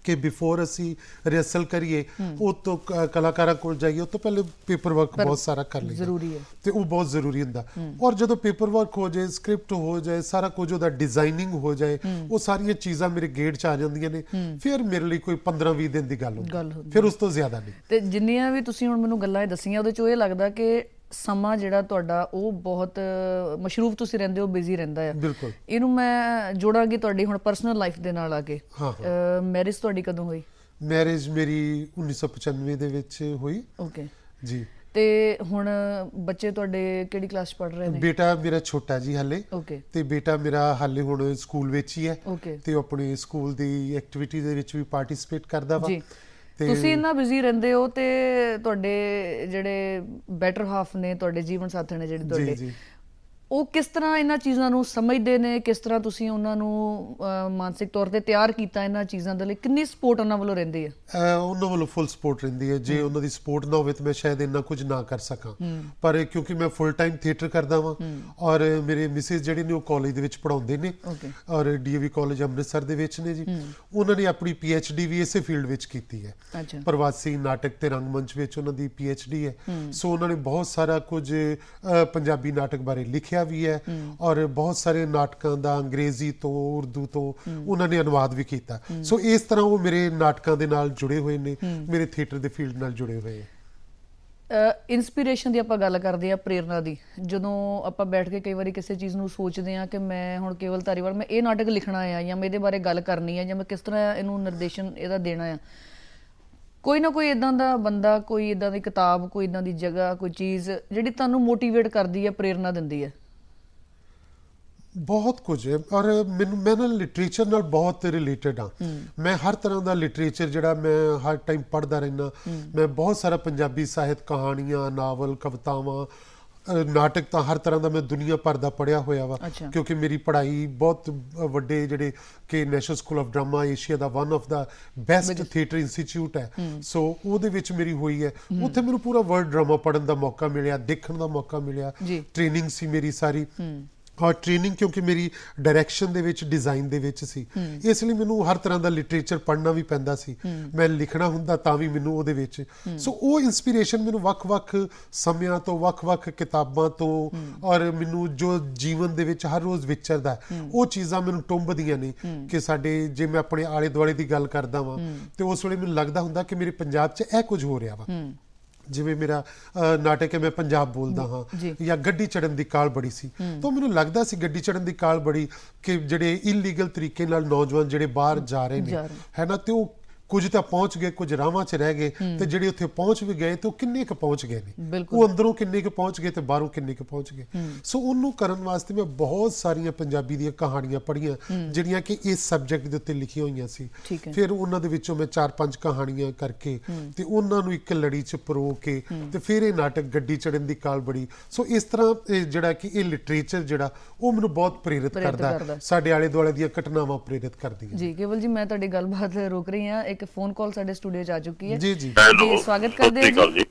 ਕਿ ਬਿਫੋਰ ਅਸੀਂ ਰਿਹਰਸਲ ਕਰੀਏ ਉਹ ਤੋਂ ਕਲਾਕਾਰਾਂ ਕੋਲ ਜਾਈਏ, ਉਹ ਤੋਂ ਪਹਿਲੇ ਪੇਪਰ ਵਰਕ ਬਹੁਤ ਸਾਰਾ ਕਰ ਲਈਦਾ, ਜ਼ਰੂਰੀ ਹੈ ਤੇ ਉਹ ਬਹੁਤ ਜ਼ਰੂਰੀ ਹੁੰਦਾ। ਔਰ ਜਦੋਂ ਪੇਪਰ ਵਰਕ ਹੋ ਜਾਏ, ਸਕ੍ਰਿਪਟ ਹੋ ਜਾਏ, ਸਾਰਾ ਕੁਝ ਉਹਦਾ ਡਿਜ਼ਾਈਨਿੰਗ ਹੋ ਜਾਏ, ਉਹ ਸਾਰੀਆਂ ਚੀਜ਼ਾਂ ਮੇਰੇ ਗੇਟ 'ਚ ਆ ਜਾਂਦੀਆਂ ਨੇ, ਫਿਰ ਮੇਰੇ ਲਈ ਕੋਈ 15-20 ਦਿਨ ਦੀ ਗੱਲ ਹੁੰਦੀ, ਫਿਰ ਉਸ ਤੋਂ ਜ਼ਿਆਦਾ ਨਹੀਂ। ਤੇ ਜਿੰਨੀਆਂ ਵੀ ਤੁਸੀਂ ਹੁਣ ਮੈਨੂੰ ਗੱਲਾਂ ਦੱਸੀਆਂ ਉਹਦੇ 'ਚੋਂ ਇਹ ਲੱਗਦਾ ਕਿ ਸਮਾਂ ਜਿਹੜਾ ਤੁਹਾਡਾ ਉਹ ਬਹੁਤ ਮਸ਼ਰੂਫ ਤੁਸੀਂ ਰਹਿੰਦੇ ਹੋ, ਬਿਜ਼ੀ ਰਹਿੰਦਾ ਹੈ। ਬਿਲਕੁਲ। ਇਹਨੂੰ ਮੈਂ ਜੋੜਾਂਗੀ ਤੁਹਾਡੀ ਹੁਣ ਪਰਸਨਲ ਲਾਈਫ ਦੇ ਨਾਲ ਆ ਕੇ। ਮੈਰਿਜ ਤੁਹਾਡੀ ਕਦੋਂ ਹੋਈ? ਮੈਰਿਜ ਮੇਰੀ 1995 ਦੇ ਵਿੱਚ ਹੋਈ। ਓਕੇ ਜੀ। ਤੇ ਹੁਣ ਬੱਚੇ ਤੁਹਾਡੇ ਕਿਹੜੀ ਕਲਾਸ ਪੜ੍ਹ ਰਹੇ ਨੇ? ਬੇਟਾ ਮੇਰਾ ਛੋਟਾ ਜੀ ਹਾਲੇ। ਓਕੇ। ਤੇ ਬੇਟਾ ਮੇਰਾ ਹਾਲੇ ਹੁਣ ਸਕੂਲ ਵਿੱਚ ਹੀ ਹੈ। ਓਕੇ। ਤੇ ਉਹ ਆਪਣੇ ਸਕੂਲ ਦੀ ਐਕਟੀਵਿਟੀ ਦੇ ਵਿੱਚ ਵੀ ਪਾਰਟਿਸਿਪੇਟ ਕਰਦਾ ਵਾ। ਜੀ। ਤੁਸੀਂ ਇੰਨਾ ਬਿਜ਼ੀ ਰਹਿੰਦੇ ਹੋ ਤੇ ਤੁਹਾਡੇ ਜਿਹੜੇ ਬੈਟਰ ਹਾਫ ਨੇ, ਤੁਹਾਡੇ ਜੀਵਨ ਸਾਥੀ ਨੇ ਜਿਹੜੇ ਤੁਹਾਡੇ, ਉਹ ਕਿਸ ਤਰ੍ਹਾਂ ਇਹਨਾਂ ਚੀਜ਼ਾਂ ਨੂੰ ਸਮਝਦੇ ਨੇ? ਕਿਸ ਤਰ੍ਹਾਂ ਤੁਸੀਂ ਉਹਨਾਂ ਨੂੰ ਮਾਨਸਿਕ ਤੌਰ ਤੇ ਤਿਆਰ ਕੀਤਾ ਇਹਨਾਂ ਚੀਜ਼ਾਂ ਦੇ ਲਈ? ਕਿੰਨੀ ਸਪੋਰਟ ਉਹਨਾਂ ਵੱਲੋਂ ਰਹਿੰਦੀ ਹੈ? ਉਹਨਾਂ ਵੱਲੋਂ ਫੁੱਲ ਸਪੋਰਟ ਰਹਿੰਦੀ ਹੈ। ਜੇ ਉਹਨਾਂ ਦੀ ਸਪੋਰਟ ਨਾ ਹੋਵੇ ਤਾਂ ਮੈਂ ਸ਼ਾਇਦ ਇੰਨਾ ਕੁਝ ਨਾ ਕਰ ਸਕਾਂ, ਪਰ ਕਿਉਂਕਿ ਮੈਂ ਫੁੱਲ ਟਾਈਮ ਥੀਏਟਰ ਕਰਦਾ ਵਾਂ ਔਰ ਮੇਰੇ ਮਿਸਿਸ ਜਿਹੜੇ ਨੇ ਉਹ ਕਾਲਜ ਦੇ ਵਿੱਚ ਪੜ੍ਹਾਉਂਦੇ ਨੇ ਔਰ ਡੀਏਵੀ ਕਾਲਜ ਅੰਮ੍ਰਿਤਸਰ ਦੇ ਵਿੱਚ ਨੇ ਜੀ। ਉਹਨਾਂ ਨੇ ਆਪਣੀ PhD ਵੀ ਇਸੇ ਫੀਲਡ ਵਿੱਚ ਕੀਤੀ ਹੈ, ਪ੍ਰਵਾਸੀ ਨਾਟਕ ਤੇ ਰੰਗਮੰਚ ਵਿੱਚ ਉਹਨਾਂ ਦੀ PhD ਹੈ। ਸੋ ਉਹਨਾਂ ਨੇ ਬਹੁਤ ਸਾਰਾ ਕੁਝ ਪੰਜਾਬੀ ਨਾਟਕ ਬਾਰੇ ਲਿਖਿਆ ਵੀ ਹੈ ਔਰ ਬਹੁਤ ਸਾਰੇ ਨਾਟਕਾਂ ਦਾ ਅੰਗਰੇਜ਼ੀ ਤੋਂ ਉਰਦੂ ਤੋਂ ਉਹਨਾਂ ਨੇ ਅਨੁਵਾਦ ਵੀ ਕੀਤਾ। ਸੋ ਇਸ ਤਰ੍ਹਾਂ ਉਹ ਮੇਰੇ ਨਾਟਕਾਂ ਦੇ ਨਾਲ ਜੁੜੇ ਹੋਏ ਨੇ, ਮੇਰੇ ਥੀਏਟਰ ਦੇ ਫੀਲਡ ਨਾਲ ਜੁੜੇ ਹੋਏ ਹੈ। ਇਨਸਪੀਰੇਸ਼ਨ ਦੀ ਆਪਾਂ ਗੱਲ ਕਰਦੇ ਆ, ਪ੍ਰੇਰਨਾ ਦੀ, ਜਦੋਂ ਆਪਾਂ ਬੈਠ ਕੇ ਕਈ ਵਾਰੀ ਕਿਸੇ ਚੀਜ਼ ਨੂੰ ਸੋਚਦੇ ਆ ਕਿ ਮੈਂ ਹੁਣ ਕੇਵਲ ਧਾਰੀਵਾਲ ਮੈਂ ਇਹ ਨਾਟਕ ਲਿਖਣਾ ਆ ਜਾਂ ਮੈਂ ਇਹਦੇ ਬਾਰੇ ਗੱਲ ਕਰਨੀ ਆ ਜਾਂ ਮੈਂ ਕਿਸ ਤਰ੍ਹਾਂ ਇਹਨੂੰ ਨਿਰਦੇਸ਼ਨ ਇਹਦਾ ਦੇਣਾ ਆ, ਕੋਈ ਨਾ ਕੋਈ ਇਦਾਂ ਦਾ ਬੰਦਾ, ਕੋਈ ਇਦਾਂ ਦੀ ਕਿਤਾਬ, ਕੋਈ ਇਦਾਂ ਦੀ ਜਗ੍ਹਾ, ਕੋਈ ਚੀਜ਼ ਜਿਹੜੀ ਤੁਹਾਨੂੰ ਮੋਟੀਵੇਟ ਕਰਦੀ ਹੈ, ਪ੍ਰੇਰਨਾ ਦਿੰਦੀ ਹੈ? ਬਹੁਤ ਕੁਝ ਹੈ। ਔਰ ਮੈਂ ਨਾ ਲਿਟਰੇਚਰ ਨਾਲ ਬਹੁਤ ਰਿਲੇਟਡ ਹਾਂ। ਮੈਂ ਹਰ ਤਰ੍ਹਾਂ ਦਾ ਲਿਟਰੇਚਰ ਜਿਹੜਾ ਮੈਂ ਹਰ ਟਾਈਮ ਪੜ੍ਹਦਾ ਰਹਿਣਾ। ਮੈਂ ਬਹੁਤ ਸਾਰਾ ਪੰਜਾਬੀ ਸਾਹਿਤ, ਕਹਾਣੀਆਂ, ਨਾਵਲ, ਕਵਿਤਾਵਾਂ, ਨਾਟਕ ਤਾਂ ਹਰ ਤਰ੍ਹਾਂ ਦਾ ਮੈਂ ਦੁਨੀਆ ਭਰ ਦਾ ਪੜ੍ਹਿਆ ਹੋਇਆ ਵਾ, ਕਿਉਂਕਿ ਮੇਰੀ ਪੜ੍ਹਾਈ ਬਹੁਤ ਵੱਡੇ ਜਿਹੜੇ ਕਿ national school of drama Asia the one of the best theatre institute ਹੈ, ਸੋ ਉਹਦੇ ਵਿੱਚ ਮੇਰੀ ਹੋਈ ਹੈ। ਉੱਥੇ ਮੈਨੂੰ ਪੂਰਾ ਵਰਲਡ ਡਰਾਮਾ ਪੜ੍ਹਨ ਦਾ ਮੌਕਾ ਮਿਲਿਆ, ਦੇਖਣ ਦਾ ਮੌਕਾ ਮਿਲਿਆ, ਟ੍ਰੇਨਿੰਗ ਸੀ ਮੇਰੀ ਸਾਰੀ। ਔਰ ਟ੍ਰੇਨਿੰਗ ਕਿਉਂਕਿ ਮੇਰੀ ਡਾਇਰੈਕਸ਼ਨ ਦੇ ਵਿੱਚ ਡਿਜ਼ਾਈਨ ਦੇ ਵਿੱਚ ਸੀ, ਇਸ ਲਈ ਮੈਨੂੰ ਹਰ ਤਰ੍ਹਾਂ ਦਾ ਲਿਟਰੇਚਰ ਪੜ੍ਹਨਾ ਵੀ ਪੈਂਦਾ ਸੀ, ਮੈਂ ਲਿਖਣਾ ਹੁੰਦਾ ਤਾਂ ਵੀ ਮੈਨੂੰ ਉਹਦੇ ਵਿੱਚ। ਸੋ ਉਹ ਇਨਸਪੀਰੇਸ਼ਨ ਮੈਨੂੰ ਵੱਖ-ਵੱਖ ਸਮਿਆਂ ਤੋਂ, ਵੱਖ-ਵੱਖ ਕਿਤਾਬਾਂ ਤੋਂ, ਔਰ ਮੈਨੂੰ ਜੋ ਜੀਵਨ ਦੇ ਵਿੱਚ ਹਰ ਰੋਜ਼ ਵਿਚਰਦਾ ਉਹ ਚੀਜ਼ਾਂ ਮੈਨੂੰ ਟੁੰਬਦੀਆਂ ਨੇ ਕਿ ਸਾਡੇ, ਜੇ ਮੈਂ ਆਪਣੇ ਆਲੇ ਦੁਆਲੇ ਦੀ ਗੱਲ ਕਰਦਾ ਵਾਂ ਤੇ ਉਸ ਵੇਲੇ ਮੈਨੂੰ ਲੱਗਦਾ ਹੁੰਦਾ ਕਿ ਮੇਰੇ ਪੰਜਾਬ 'ਚ ਇਹ ਕੁਝ ਹੋ ਰਿਹਾ ਵਾ। ਜਿਵੇਂ ਮੇਰਾ ਨਾਟਕ ਹੈ ਮੈਂ ਪੰਜਾਬ ਬੋਲਦਾ ਹਾਂ, ਜਾਂ ਗੱਡੀ ਚੜਨ ਦੀ ਕਾਲ ਬੜੀ ਸੀ, ਤਾਂ ਮੈਨੂੰ ਲੱਗਦਾ ਸੀ ਗੱਡੀ ਚੜਨ ਦੀ ਕਾਲ ਬੜੀ ਕਿ ਜਿਹੜੇ ਇਲੀਗਲ ਤਰੀਕੇ ਨਾਲ ਨੌਜਵਾਨ ਜਿਹੜੇ ਬਾਹਰ ਜਾ ਰਹੇ ਨੇ, ਹੈ ਨਾ, ਤੇ ਉਹ ਕੁਝ ਤਾਂ ਪਹੁੰਚ ਗਏ, ਕੁਝ ਰਾਵਾਂ 'ਚ ਰਹਿ ਗਏ, ਤੇ ਜਿਹੜੇ ਉੱਥੇ ਪਹੁੰਚ ਵੀ ਗਏ ਤੇ ਉਹ ਕਿੰਨੇ ਕੁ ਪਹੁੰਚ ਗਏ ਨੇ, ਉਹ ਅੰਦਰੋਂ ਕਿੰਨੇ ਕੁ ਪਹੁੰਚ ਗਏ ਤੇ ਬਾਹਰੋਂ ਕਿੰਨੇ ਕੁ ਪਹੁੰਚ ਗਏ। ਸੋ ਉਹਨੂੰ ਕਰਨ ਵਾਸਤੇ ਮੈਂ ਬਹੁਤ ਸਾਰੀਆਂ ਪੰਜਾਬੀ ਦੀਆਂ ਕਹਾਣੀਆਂ ਪੜ੍ਹੀਆਂ ਜਿਹੜੀਆਂ ਕਿ ਇਸ ਸਬਜੈਕਟ ਦੇ ਉੱਤੇ ਲਿਖੀਆਂ ਹੋਈਆਂ ਸੀ। ਫਿਰ ਉਹਨਾਂ ਦੇ ਵਿੱਚੋਂ ਮੈਂ 4-5 ਕਹਾਣੀਆਂ ਕਰਕੇ ਤੇ ਉਹਨਾਂ ਨੂੰ ਇੱਕ ਲੜੀ 'ਚ ਪਰੋ ਕੇ ਤੇ ਫਿਰ ਇਹ ਨਾਟਕ ਗੱਡੀ ਚੜਨ ਦੀ ਕਾਲ ਬੜੀ। ਸੋ ਇਸ ਤਰ੍ਹਾਂ ਜਿਹੜਾ ਕਿ ਇਹ ਲਿਟਰੇਚਰ ਜਿਹੜਾ ਉਹ ਮੈਨੂੰ ਬਹੁਤ ਪ੍ਰੇਰਿਤ ਕਰਦਾ, ਸਾਡੇ ਆਲੇ ਦੁਆਲੇ ਦੀਆਂ ਘਟਨਾਵਾਂ ਪ੍ਰੇਰਿਤ ਕਰਦੀਆਂ। ਜੀ ਕੇਵਲ ਜੀ, ਮੈਂ ਤੁਹਾਡੀ ਗੱਲਬਾਤ ਰੋਕ ਰਹੀ ਹਾਂ, ਇੱਕ ਫੋਨ ਕਾਲ ਸਾਡੇ ਸਟੂਡੀਓ 'ਚ ਆ ਚੁੱਕੀ ਹੈ। ਜੀ ਜੀ ਜੀ, ਸਵਾਗਤ ਕਰਦੇ ਹਾਂ ਜੀ।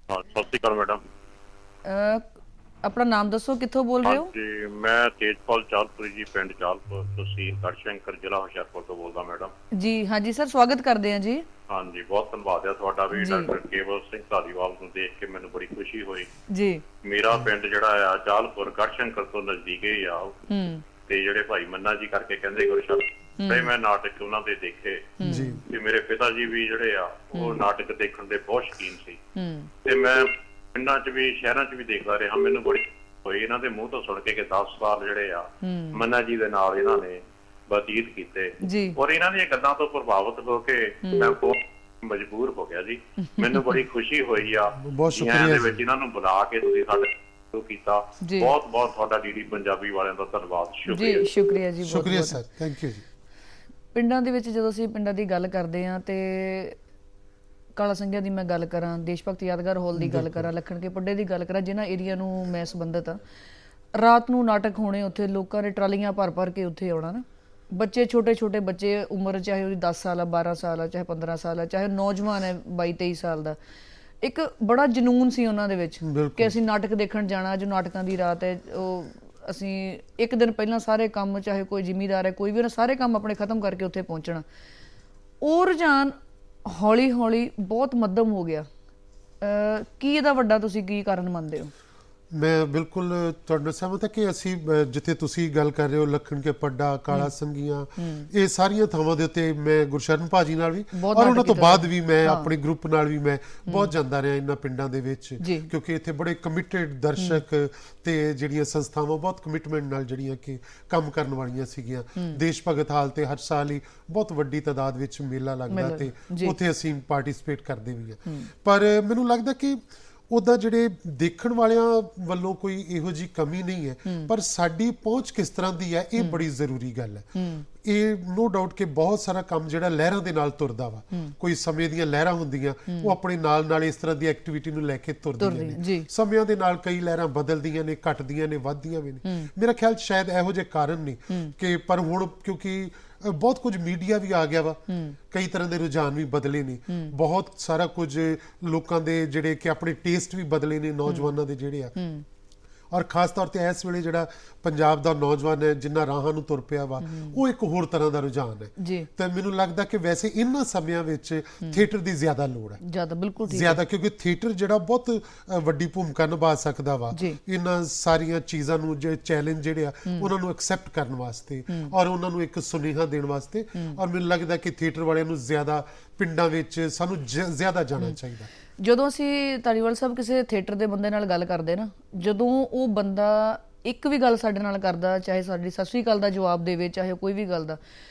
ਹਾਂ, ਸਤਿ ਸ਼੍ਰੀ ਅਕਾਲ ਮੈਡਮ। ਆਪਣਾ ਨਾਮ ਦੱਸੋ, ਕਿੱਥੋਂ ਬੋਲ ਰਹੇ ਹੋ? ਜੀ, ਮੈਂ ਤੇਜਪਾਲ ਚਾਲਪੁਰੀ ਜੀ, ਪਿੰਡ ਚਾਲਪੁਰ, ਤਹਿਸੀਲ ਗੜਸ਼ੰਕਰ, ਜ਼ਿਲ੍ਹਾ ਹੁਸ਼ਿਆਰਪੁਰ ਤੋਂ ਬੋਲਦਾ ਮੈਡਮ। ਜੀ ਹਾਂਜੀ ਸਰ, ਸਵਾਗਤ ਕਰਦੇ ਹਾਂ ਜੀ। ਹਾਂਜੀ, ਬਹੁਤ ਧੰਨਵਾਦ ਹੈ ਤੁਹਾਡਾ ਵੀ। ਡਾਕਟਰ ਕੇਵਲ ਸਿੰਘ ਧਾਲੀਵਾਲ ਨੂੰ ਦੇਖ ਕੇ ਮੈਨੂੰ ਬੜੀ ਖੁਸ਼ੀ ਹੋਈ ਜੀ। ਮੇਰਾ ਪਿੰਡ ਜਿਹੜਾ ਆ ਚਾਲਪੁਰ ਗੜਸ਼ੰਕਰ ਤੋਂ ਨਜ਼ਦੀਕ ਹੀ ਆ, ਤੇ ਜਿਹੜੇ ਭਾਈ ਮੰਨਾ ਜੀ ਕਰਕੇ ਕਹਿੰਦੇ ਗੁਰਸ਼ਰ ਤੇ ਮੈਂ ਨਾਟਕ ਉਹਨਾਂ ਦੇ ਦੇਖੇ ਜੀ, ਤੇ ਮੇਰੇ ਪਿਤਾ ਜੀ ਵੀ ਜਿਹੜੇ ਆ ਉਹ ਨਾਟਕ ਦੇਖਣ ਦੇ ਬਹੁਤ ਸ਼ੌਕੀਨ ਸੀ, ਤੇ ਮੈਂ ਪਿੰਡਾਂ 'ਚ ਵੀ ਸ਼ਹਿਰਾਂ 'ਚ ਵੀ ਦੇਖਦਾ ਰਿਹਾ। ਮੈਨੂੰ ਬੜੀ ਹੋਈ ਇਹਨਾਂ ਦੇ ਮੂੰਹ ਤੋਂ ਸੁਣ ਕੇ ਕਿ 10 ਸਾਲ ਜਿਹੜੇ ਆ ਮੰਨਾ ਜੀ ਦੇ ਨਾਲ ਇਹਨਾਂ ਨੇ ਬਤੀਤ ਕੀਤੇ, ਔਰ ਇਹਨਾਂ ਦੀਆਂ ਗੱਲਾਂ ਤੋਂ ਪ੍ਰਭਾਵਿਤ ਹੋ ਕੇ ਮੈਂ ਬਹੁਤ ਮਜਬੂਰ ਹੋ ਗਿਆ ਜੀ। ਮੈਨੂੰ ਬੜੀ ਖੁਸ਼ੀ ਹੋਈ ਆ ਦੇ ਵਿੱਚ ਇਹਨਾਂ ਨੂੰ ਬੁਲਾ ਕੇ ਤੁਸੀਂ ਸਾਡੇ ਕੀਤਾ। ਬਹੁਤ ਬਹੁਤ ਤੁਹਾਡਾ ਡੀਡੀ ਪੰਜਾਬੀ ਵਾਲਿਆਂ ਦਾ ਧੰਨਵਾਦ। ਸ਼ੁਕਰੀਆ ਜੀ, ਸ਼ੁਕਰੀਆ ਜੀ, ਸ਼ੁਕਰੀਆ ਸਰ, ਥੈਂਕ ਯੂ ਜੀ। ਪਿੰਡਾਂ ਦੇ ਵਿੱਚ ਜਦੋਂ ਅਸੀਂ ਪਿੰਡਾਂ ਦੀ ਗੱਲ ਕਰਦੇ ਹਾਂ ਤੇ ਕਾਲਾ ਸੰਘਿਆ ਦੀ ਮੈਂ ਗੱਲ ਕਰਾਂ, ਦੇਸ਼ ਭਗਤ ਯਾਦਗਾਰ ਹਾਲ ਦੀ ਗੱਲ ਕਰਾਂ, ਲੱਖਣ ਕੇ ਪੁੱਡੇ ਦੀ ਗੱਲ ਕਰਾਂ, ਜਿਨ੍ਹਾਂ ਏਰੀਆ ਨੂੰ ਮੈਂ ਸੰਬੰਧਿਤ ਹਾਂ, ਰਾਤ ਨੂੰ ਨਾਟਕ ਹੋਣੇ ਉੱਥੇ, ਲੋਕਾਂ ਨੇ ਟਰਾਲੀਆਂ ਭਰ ਭਰ ਕੇ ਉੱਥੇ ਆਉਣਾ ਨਾ, ਬੱਚੇ ਛੋਟੇ ਛੋਟੇ ਬੱਚੇ, ਉਮਰ ਚਾਹੇ ਉਹਦੀ 10 ਸਾਲ ਆ, 12 ਸਾਲ ਆ, ਚਾਹੇ 15 ਸਾਲ ਆ, ਚਾਹੇ ਨੌਜਵਾਨ ਹੈ 22-23 ਸਾਲ ਦਾ, ਇੱਕ ਬੜਾ ਜਨੂਨ ਸੀ ਉਹਨਾਂ ਦੇ ਵਿੱਚ ਕਿ ਅਸੀਂ ਨਾਟਕ ਦੇਖਣ ਜਾਣਾ। ਜੋ ਨਾਟਕਾਂ ਦੀ ਰਾਤ ਹੈ, ਉਹ ਅਸੀਂ ਇੱਕ ਦਿਨ ਪਹਿਲਾਂ ਸਾਰੇ ਕੰਮ, ਚਾਹੇ ਕੋਈ ਜ਼ਿਮੀਂਦਾਰ ਹੈ ਕੋਈ ਵੀ, ਉਹਨਾਂ ਸਾਰੇ ਕੰਮ ਆਪਣੇ ਖਤਮ ਕਰਕੇ ਉੱਥੇ ਪਹੁੰਚਣਾ। ਉਹ ਰੁਝਾਨ ਹੌਲੀ ਹੌਲੀ ਬਹੁਤ ਮੱਧਮ ਹੋ ਗਿਆ। ਕੀ ਇਹਦਾ ਵੱਡਾ ਤੁਸੀਂ ਕੀ ਕਾਰਨ ਮੰਨਦੇ ਹੋ? ਮੈਂ ਬਿਲਕੁਲ ਤੁਹਾਡੇ ਨਾਲ ਸਹਿਮਤ ਹਾਂ ਕਿ ਅਸੀਂ ਜਿੱਥੇ ਤੁਸੀਂ ਗੱਲ ਕਰ ਰਹੇ ਹੋ, ਲੱਖਣ ਕੇ ਪੱਡਾ, ਕਾਲਾ ਸੰਘੀਆਂ, ਇਹ ਸਾਰੀਆਂ ਥਾਵਾਂ ਦੇ ਉੱਤੇ ਮੈਂ ਗੁਰਸ਼ਰਨ ਭਾਜੀ ਨਾਲ ਵੀ, ਔਰ ਉਹਨਾਂ ਤੋਂ ਬਾਅਦ ਵੀ ਮੈਂ ਆਪਣੇ ਗਰੁੱਪ ਨਾਲ ਵੀ ਮੈਂ ਬਹੁਤ ਜਾਂਦਾ ਰਿਹਾ ਇਹਨਾਂ ਪਿੰਡਾਂ ਦੇ ਵਿੱਚ, ਕਿਉਂਕਿ ਇੱਥੇ ਬੜੇ ਕਮਿਟਡ ਦਰਸ਼ਕ ਤੇ ਜਿਹੜੀਆਂ ਸੰਸਥਾਵਾਂ ਬਹੁਤ ਕਮਿਟਮੈਂਟ ਨਾਲ ਜਿਹੜੀਆਂ ਕਿ ਕੰਮ ਕਰਨ ਵਾਲੀਆਂ ਸੀਗੀਆਂ। ਦੇਸ਼ ਭਗਤ ਹਾਲ ਤੇ ਹਰ ਸਾਲ ਹੀ ਬਹੁਤ ਵੱਡੀ ਤਾਦਾਦ ਵਿੱਚ ਮੇਲਾ ਲੱਗਦਾ ਤੇ ਉੱਥੇ ਅਸੀਂ ਪਾਰਟਿਸਿਪੇਟ ਕਰਦੇ ਵੀ ਹਾਂ। ਪਰ ਮੈਨੂੰ ਲੱਗਦਾ ਕਿ ਉਹਦਾ ਜਿਹੜੇ ਦੇਖਣ ਵਾਲਿਆਂ ਵੱਲੋਂ ਕੋਈ ਇਹੋ ਜਿਹੀ ਕਮੀ ਨਹੀਂ ਹੈ, ਪਰ ਸਾਡੀ ਪਹੁੰਚ ਕਿਸ ਤਰ੍ਹਾਂ ਦੀ ਹੈ ਇਹ ਬੜੀ ਜ਼ਰੂਰੀ ਗੱਲ ਹੈ। ਇਹ ਨੋ ਡਾਊਟ ਕਿ ਬਹੁਤ ਸਾਰਾ ਕੰਮ ਜਿਹੜਾ ਲਹਿਰਾਂ ਦੇ ਨਾਲ ਤੁਰਦਾ ਵਾ, ਕੋਈ ਸਮੇਂ ਦੀਆਂ ਲਹਿਰਾਂ ਹੁੰਦੀਆਂ, ਉਹ ਆਪਣੇ ਨਾਲ ਨਾਲ ਇਸ ਤਰ੍ਹਾਂ ਦੀ ਐਕਟੀਵਿਟੀ ਨੂੰ ਲੈ ਕੇ ਤੁਰਦੀਆਂ ਨੇ। ਸਮਿਆਂ ਦੇ ਨਾਲ ਕਈ ਲਹਿਰਾਂ ਬਦਲਦੀਆਂ ਨੇ, ਘਟਦੀਆਂ ਨੇ, ਵੱਧਦੀਆਂ ਵੀ ਨੇ। ਮੇਰਾ ਖਿਆਲ ਸ਼ਾਇਦ ਇਹੋ ਜਿਹੇ ਕਾਰਨ ਨੇ ਕਿ, ਪਰ ਹੁਣ ਕਿਉਂਕਿ ਬਹੁਤ ਕੁਝ ਮੀਡੀਆ ਵੀ ਆ ਗਿਆ ਵਾ, ਕਈ ਤਰ੍ਹਾਂ ਦੇ ਰੁਝਾਨ ਵੀ ਬਦਲੇ ਨੇ, ਬਹੁਤ ਸਾਰਾ ਕੁਝ ਲੋਕਾਂ ਦੇ ਜਿਹੜੇ ਕਿ ਆਪਣੇ ਟੇਸਟ ਵੀ ਬਦਲੇ ਨੇ ਨੌਜਵਾਨਾਂ ਦੇ ਜਿਹੜੇ ਆ, ਔਰ ਖਾਸ ਤੌਰ ਤੇ ਇਸ ਵੇਲੇ ਜਿਹੜਾ ਪੰਜਾਬ ਦਾ ਨੌਜਵਾਨ ਹੈ ਜਿੰਨਾ ਰਾਹਾਂ ਨੂੰ ਤੁਰ ਪਿਆ ਵਾ, ਉਹ ਇੱਕ ਹੋਰ ਤਰ੍ਹਾਂ ਦਾ ਰੁਝਾਨ ਹੈ। ਤੇ ਮੈਨੂੰ ਲੱਗਦਾ ਕਿ ਵੈਸੇ ਇਹਨਾਂ ਸਮਿਆਂ ਵਿੱਚ ਥੀਏਟਰ ਦੀ ਜ਼ਿਆਦਾ ਲੋੜ ਹੈ, ਜ਼ਿਆਦਾ, ਬਿਲਕੁਲ ਜ਼ਿਆਦਾ, ਕਿਉਂਕਿ ਥੀਏਟਰ ਜਿਹੜਾ ਬਹੁਤ ਵੱਡੀ ਭੂਮਿਕਾ ਨਿਭਾ ਸਕਦਾ ਵਾ ਇਹਨਾਂ ਸਾਰੀਆਂ ਚੀਜ਼ਾਂ ਨੂੰ, ਜਿਹੜੇ ਚੈਲੰਜ ਜਿਹੜੇ ਆ ਉਹਨਾਂ ਨੂੰ ਐਕਸੈਪਟ ਕਰਨ ਵਾਸਤੇ ਔਰ ਉਹਨਾਂ ਨੂੰ ਇੱਕ ਸੁਨੇਹਾ ਦੇਣ ਵਾਸਤੇ। ਔਰ ਮੈਨੂੰ ਲੱਗਦਾ ਕਿ ਥੀਏਟਰ ਵਾਲਿਆਂ ਨੂੰ ਜ਼ਿਆਦਾ ਪਿੰਡਾਂ ਵਿੱਚ ਸਾਨੂੰ ਜ਼ਿਆਦਾ ਜਾਣਾ ਚਾਹੀਦਾ। ਜਦੋਂ ਅਸੀਂ ਧਾਲੀਵਾਲ ਸਾਹਿਬ ਕਿਸੇ ਥੀਏਟਰ ਦੇ ਬੰਦੇ ਨਾਲ ਗੱਲ ਕਰਦੇ ਨਾ, ਜਦੋਂ ਉਹ ਬੰਦਾ ਇੱਕ ਵੀ ਗੱਲ ਸਾਡੇ ਨਾਲ ਕਰਦਾ, ਚਾਹੇ ਸਾਡੀ ਸਤਿ ਸ਼੍ਰੀ ਅਕਾਲ ਦਾ ਜਵਾਬ ਦੇਵੇ, ਚਾਹੇ ਕੋਈ ਵੀ ਗੱਲ ਦਾ,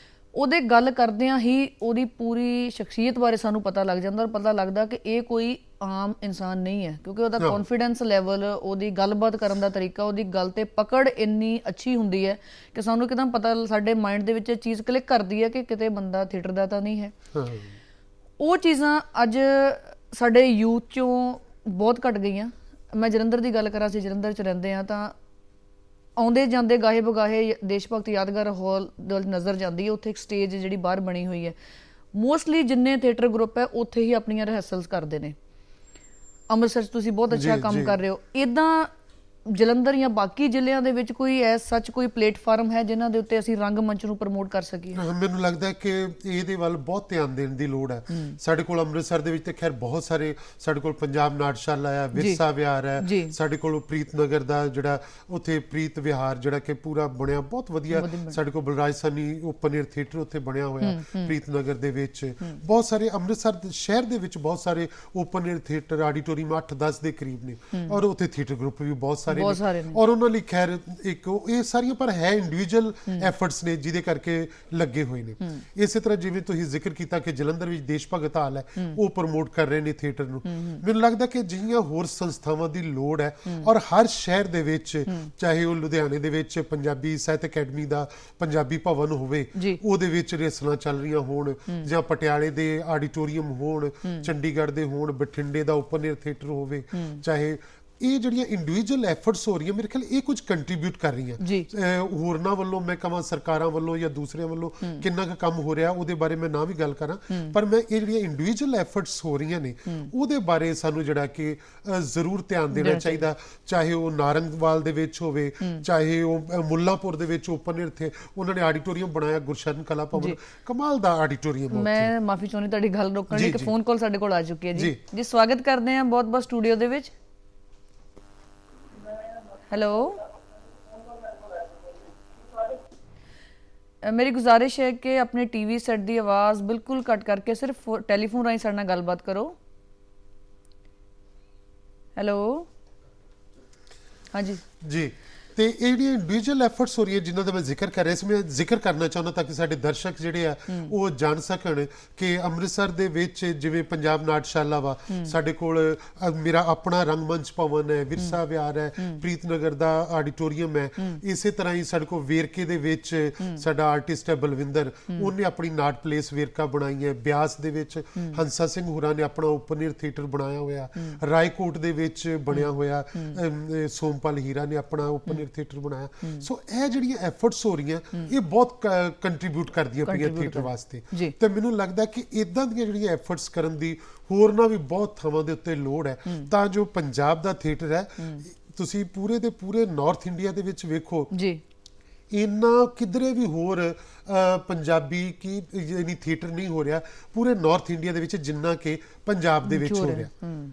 ਉਹਦੇ ਗੱਲ ਕਰਦਿਆਂ ਹੀ ਉਹਦੀ ਪੂਰੀ ਸ਼ਖਸੀਅਤ ਬਾਰੇ ਸਾਨੂੰ ਪਤਾ ਲੱਗ ਜਾਂਦਾ, ਔਰ ਪਤਾ ਲੱਗਦਾ ਕਿ ਇਹ ਕੋਈ ਆਮ ਇਨਸਾਨ ਨਹੀਂ ਹੈ, ਕਿਉਂਕਿ ਉਹਦਾ ਕੌਨਫੀਡੈਂਸ ਲੈਵਲ, ਉਹਦੀ ਗੱਲਬਾਤ ਕਰਨ ਦਾ ਤਰੀਕਾ, ਉਹਦੀ ਗੱਲ ਤੇ ਪਕੜ ਇੰਨੀ ਅੱਛੀ ਹੁੰਦੀ ਹੈ ਕਿ ਸਾਨੂੰ ਇੱਕਦਮ ਪਤਾ, ਸਾਡੇ ਮਾਈਂਡ ਦੇ ਵਿੱਚ ਚੀਜ਼ ਕਲਿੱਕ ਕਰਦੀ ਹੈ ਕਿ ਕਿਤੇ ਬੰਦਾ ਥੀਏਟਰ ਦਾ ਤਾਂ ਨਹੀਂ ਹੈ। ਉਹ ਚੀਜ਼ਾਂ ਅੱਜ ਸਾਡੇ ਯੂਥ 'ਚੋਂ ਬਹੁਤ ਘਟ ਗਈਆਂ। ਮੈਂ ਜਲੰਧਰ ਦੀ ਗੱਲ ਕਰਾਂ, ਅਸੀਂ ਜਲੰਧਰ 'ਚ ਰਹਿੰਦੇ ਹਾਂ, ਤਾਂ ਆਉਂਦੇ ਜਾਂਦੇ ਗਾਹੇ ਬਗਾਹੇ ਦੇਸ਼ ਭਗਤ ਯਾਦਗਾਰ ਹਾਲ ਨਜ਼ਰ ਜਾਂਦੀ ਹੈ। ਉੱਥੇ ਇੱਕ ਸਟੇਜ ਜਿਹੜੀ ਬਾਹਰ ਬਣੀ ਹੋਈ ਹੈ, ਮੋਸਟਲੀ ਜਿੰਨੇ ਥੀਏਟਰ ਗਰੁੱਪ ਹੈ ਉੱਥੇ ਹੀ ਆਪਣੀਆਂ ਰਿਹਰਸਲਸ ਕਰਦੇ ਨੇ। ਅੰਮ੍ਰਿਤਸਰ 'ਚ ਤੁਸੀਂ ਬਹੁਤ ਅੱਛਾ ਕੰਮ ਕਰ ਰਹੇ ਹੋ। ਇੱਦਾਂ ਜਲੰਧਰ ਜਾਂ ਬਾਕੀ ਜ਼ਿਲ੍ਹਿਆਂ ਦੇ ਵਿੱਚ ਕੋਈ ਸੱਚ ਕੋਈ ਪਲੇਟਫਾਰਮ ਹੈ ਜਿਨ੍ਹਾਂ ਦੇ ਉੱਤੇ ਅਸੀਂ ਰੰਗਮੰਚ ਨੂੰ ਪ੍ਰਮੋਟ ਕਰ ਸਕੀਏ? ਮੈਨੂੰ ਲੱਗਦਾ ਹੈ ਕਿ ਇਹਦੇ ਵੱਲ ਬਹੁਤ ਧਿਆਨ ਦੇਣ ਦੀ ਲੋੜ ਹੈ। ਸਾਡੇ ਕੋਲ ਅੰਮ੍ਰਿਤਸਰ ਦੇ ਵਿੱਚ ਤੇ ਖੈਰ ਬਹੁਤ ਸਾਰੇ, ਸਾਡੇ ਕੋਲ ਪੰਜਾਬ ਨਾਟਸ਼ਾਲਾ ਹੈ, ਵਿਰਸਾ ਵਿਹਾਰ ਹੈ, ਸਾਡੇ ਕੋਲ ਪ੍ਰੀਤ ਨਗਰ ਦਾ ਜਿਹੜਾ ਉੱਥੇ ਪ੍ਰੀਤ ਵਿਹਾਰ ਜਿਹੜਾ ਕਿ ਪੂਰਾ ਬਣਿਆ ਬਹੁਤ ਵਧੀਆ, ਸਾਡੇ ਕੋਲ ਬਲਰਾਜ ਸਾਨੀ ਓਪਨ 에ਅਰ ਥੀਏਟਰ ਉੱਥੇ ਬਣਿਆ ਹੋਇਆ ਪ੍ਰੀਤ ਨਗਰ ਦੇ ਵਿੱਚ। ਬਹੁਤ ਸਾਰੇ ਅੰਮ੍ਰਿਤਸਰ ਸ਼ਹਿਰ ਦੇ ਵਿੱਚ ਬਹੁਤ ਸਾਰੇ ਓਪਨ 에ਅਰ ਥੀਏਟਰ ਆਡੀਟੋਰੀਅਮ 8-10 ਦੇ ਕਰੀਬ ਨੇ, ਔਰ ਉੱਥੇ ਥੀਏਟਰ ਗਰੁੱਪ ਵੀ ਬਹੁਤ ਸਾਰੇ ਨੇ, ਔਰ ਉਹਨਾਂ ਲਈ ਖੈਰ ਇੱਕ ਇਹ ਸਾਰੀਆਂ ਪਰ ਹੈ ਇੰਡੀਵਿਜੂਅਲ ਐਫਰਟਸ ਨੇ ਜਿਹਦੇ ਕਰਕੇ ਲੱਗੇ ਹੋਏ ਨੇ। ਇਸੇ ਤਰ੍ਹਾਂ ਜਿਵੇਂ ਤੁਸੀਂ ਜ਼ਿਕਰ ਕੀਤਾ ਕਿ ਜਲੰਧਰ ਵਿੱਚ ਦੇਸ਼ ਭਗਤ ਹਾਲ ਹੈ, ਉਹ ਪ੍ਰਮੋਟ ਕਰ ਰਹੇ ਨੇ ਥੀਏਟਰ ਨੂੰ। ਮੈਨੂੰ ਲੱਗਦਾ ਕਿ ਜਿਹੀਆਂ ਹੋਰ ਸੰਸਥਾਵਾਂ ਦੀ ਲੋੜ ਹੈ, ਔਰ ਹਰ ਸ਼ਹਿਰ ਦੇ ਵਿੱਚ, ਚਾਹੇ ਉਹ ਲੁਧਿਆਣੇ ਦੇ ਵਿੱਚ ਪੰਜਾਬੀ ਸਾਹਿਤ ਅਕੈਡਮੀ ਦਾ ਪੰਜਾਬੀ ਭਵਨ ਹੋਵੇ, ਉਹਦੇ ਵਿੱਚ ਰਿਹਰਸਲਾਂ ਚੱਲ ਰਹੀਆਂ ਹੋਣ, ਜਾਂ ਪਟਿਆਲੇ ਦੇ ਆਡੀਟੋਰੀਅਮ ਹੋਣ, ਚੰਡੀਗੜ੍ਹ ਦੇ ਹੋਣ, ਬਠਿੰਡੇ ਦਾ ਓਪਨ 에ਅਰ ਥੀਏਟਰ ਹੋਵੇ, ਚਾਹੇ ਇਹ ਜਿਹੜੀਆਂ ਇੰਡੀਵਿਜੂਅਲ ਐਫਰਟਸ ਹੋ ਰਹੀਆਂ, ਮੇਰੇ ਖਿਆਲ ਇਹ ਕੁਝ ਕੰਟਰੀਬਿਊਟ ਕਰ ਰਹੀਆਂ। ਹੋਰਨਾਂ ਵੱਲੋਂ ਮੈਂ ਕਹਾਂ, ਸਰਕਾਰਾਂ ਵੱਲੋਂ ਜਾਂ ਦੂਸਰਿਆਂ ਵੱਲੋਂ ਕਿੰਨਾ ਕੁ ਕੰਮ ਹੋ ਰਿਹਾ ਉਹਦੇ ਬਾਰੇ ਮੈਂ ਨਾ ਵੀ ਗੱਲ ਕਰਾਂ, ਪਰ ਮੈਂ ਇਹ ਜਿਹੜੀਆਂ ਇੰਡੀਵਿਜੂਅਲ ਐਫਰਟਸ ਹੋ ਰਹੀਆਂ ਨੇ ਉਹਦੇ ਬਾਰੇ ਸਾਨੂੰ ਜਿਹੜਾ ਕਿ ਜ਼ਰੂਰ ਧਿਆਨ ਦੇਣਾ ਚਾਹੀਦਾ। ਚਾਹੇ ਉਹ ਨਾਰੰਗਵਾਲ ਦੇ ਵਿੱਚ ਹੋਵੇ, ਚਾਹੇ ਉਹ ਮੁੱਲਾਂਪੁਰ ਦੇ ਵਿੱਚ ਓਪਨ 에ਅਰ ਥੇ ਉਹਨਾਂ ਨੇ ਆਡੀਟੋਰੀਅਮ ਬਣਾਇਆ, ਗੁਰਸ਼ਰਨ ਕਲਾ ਭਵਨ, ਕਮਾਲ ਦਾ ਆਡੀਟੋਰੀਅਮ। ਮੈਂ ਮਾਫੀ ਚਾਹੁੰਦੀ ਤੁਹਾਡੀ ਗੱਲ ਰੋਕਣ ਲਈ, ਇੱਕ ਫੋਨ ਕਾਲ ਸਾਡੇ ਕੋਲ ਆ ਚੁੱਕੀ ਹੈ ਜੀ। ਸਵਾਗਤ ਕਰਦੇ ਹਾਂ ਬਹੁਤ ਬਹੁਤ ਸਟੂਡੀਓ ਦੇ ਵਿੱਚ। हेलो, मेरी गुजारिश है कि अपने टीवी सेट की आवाज़ बिल्कुल कट करके सिर्फ टैलीफोन राही साडे नाल गलबात करो। हेलो, हाँ जी जी। ਤੇ ਇਹ ਜਿਹੜੀਆਂ ਇੰਡੀਵਿਜੂਅਲ ਐਫਰਟਸ ਹੋ ਰਹੀਆਂ ਜਿਨ੍ਹਾਂ ਦਾ ਮੈਂ ਜ਼ਿਕਰ ਕਰ ਰਿਹਾ ਇਸ ਮੈਂ ਜ਼ਿਕਰ ਕਰਨਾ ਚਾਹੁੰਦਾ ਤਾਂ ਕਿ ਸਾਡੇ ਦਰਸ਼ਕ ਜਿਹੜੇ ਆ ਉਹ ਜਾਣ ਸਕਣ ਕਿ ਅੰਮ੍ਰਿਤਸਰ ਦੇ ਵਿੱਚ ਜਿਵੇਂ ਪੰਜਾਬ ਨਾਟਸ਼ਾਲਾ ਵਾ, ਸਾਡੇ ਕੋਲ ਮੇਰਾ ਆਪਣਾ ਰੰਗਮੰਚ ਭਵਨ ਹੈ, ਵਿਰਸਾ ਵਿਹਾਰ ਹੈ, ਪ੍ਰੀਤ ਨਗਰ ਦਾ ਆਡੀਟੋਰੀਅਮ ਹੈ, ਇਸੇ ਤਰ੍ਹਾਂ ਹੀ ਸਾਡੇ ਕੋਲ ਵੇਰਕੇ ਦੇ ਵਿੱਚ ਸਾਡਾ ਆਰਟਿਸਟ ਹੈ ਬਲਵਿੰਦਰ, ਉਹਨੇ ਆਪਣੀ ਨਾਟ ਪਲੇਸ ਵੇਰਕਾ ਬਣਾਈ ਹੈ। ਬਿਆਸ ਦੇ ਵਿੱਚ ਹੰਸਾ ਸਿੰਘ ਹੁਰਾਂ ਨੇ ਆਪਣਾ ਓਪਨ 에ਅਰ ਥੀਏਟਰ ਬਣਾਇਆ ਹੋਇਆ, ਰਾਏਕੋਟ ਦੇ ਵਿੱਚ ਬਣਿਆ ਹੋਇਆ ਸੋਮਪਾਲ ਹੀਰਾ ਨੇ ਆਪਣਾ ਓਪਨ ਥੀਏਟਰ ਬਣਾਇਆ। ਸੋ ਇਹ ਜਿਹੜੀਆਂ ਐਫਰਟਸ ਹੋ ਰਹੀਆਂ ਇਹ ਬਹੁਤ ਕੰਟਰੀਬਿਊਟ ਕਰਦੀਆਂ ਪਈਆਂ ਥੀਏਟਰ ਵਾਸਤੇ, ਤੇ ਮੈਨੂੰ ਲੱਗਦਾ ਕਿ ਇਦਾਂ ਦੀਆਂ ਜਿਹੜੀਆਂ ਐਫਰਟਸ ਕਰਨ ਦੀ ਹੋਰਨਾਂ ਵੀ ਬਹੁਤ ਥਾਵਾਂ ਦੇ ਉੱਤੇ ਲੋੜ ਹੈ, ਤਾਂ ਜੋ ਪੰਜਾਬ ਦਾ ਥੀਏਟਰ ਹੈ, ਤੁਸੀਂ ਪੂਰੇ ਦੇ ਪੂਰੇ ਨਾਰਥ ਇੰਡੀਆ ਦੇ ਵਿੱਚ ਵੇਖੋ ਇੰਨਾ ਕਿਧਰੇ ਵੀ ਹੋਰ ਪੰਜਾਬੀ ਕੀ ਯਾਨੀ ਥੀਏਟਰ ਨਹੀਂ ਹੋ ਰਿਹਾ ਪੂਰੇ ਨਾਰਥ ਇੰਡੀਆ ਦੇ ਵਿੱਚ ਜਿੰਨਾ ਕਿ ਪੰਜਾਬ ਦੇ ਵਿੱਚ ਹੋ ਰਿਹਾ।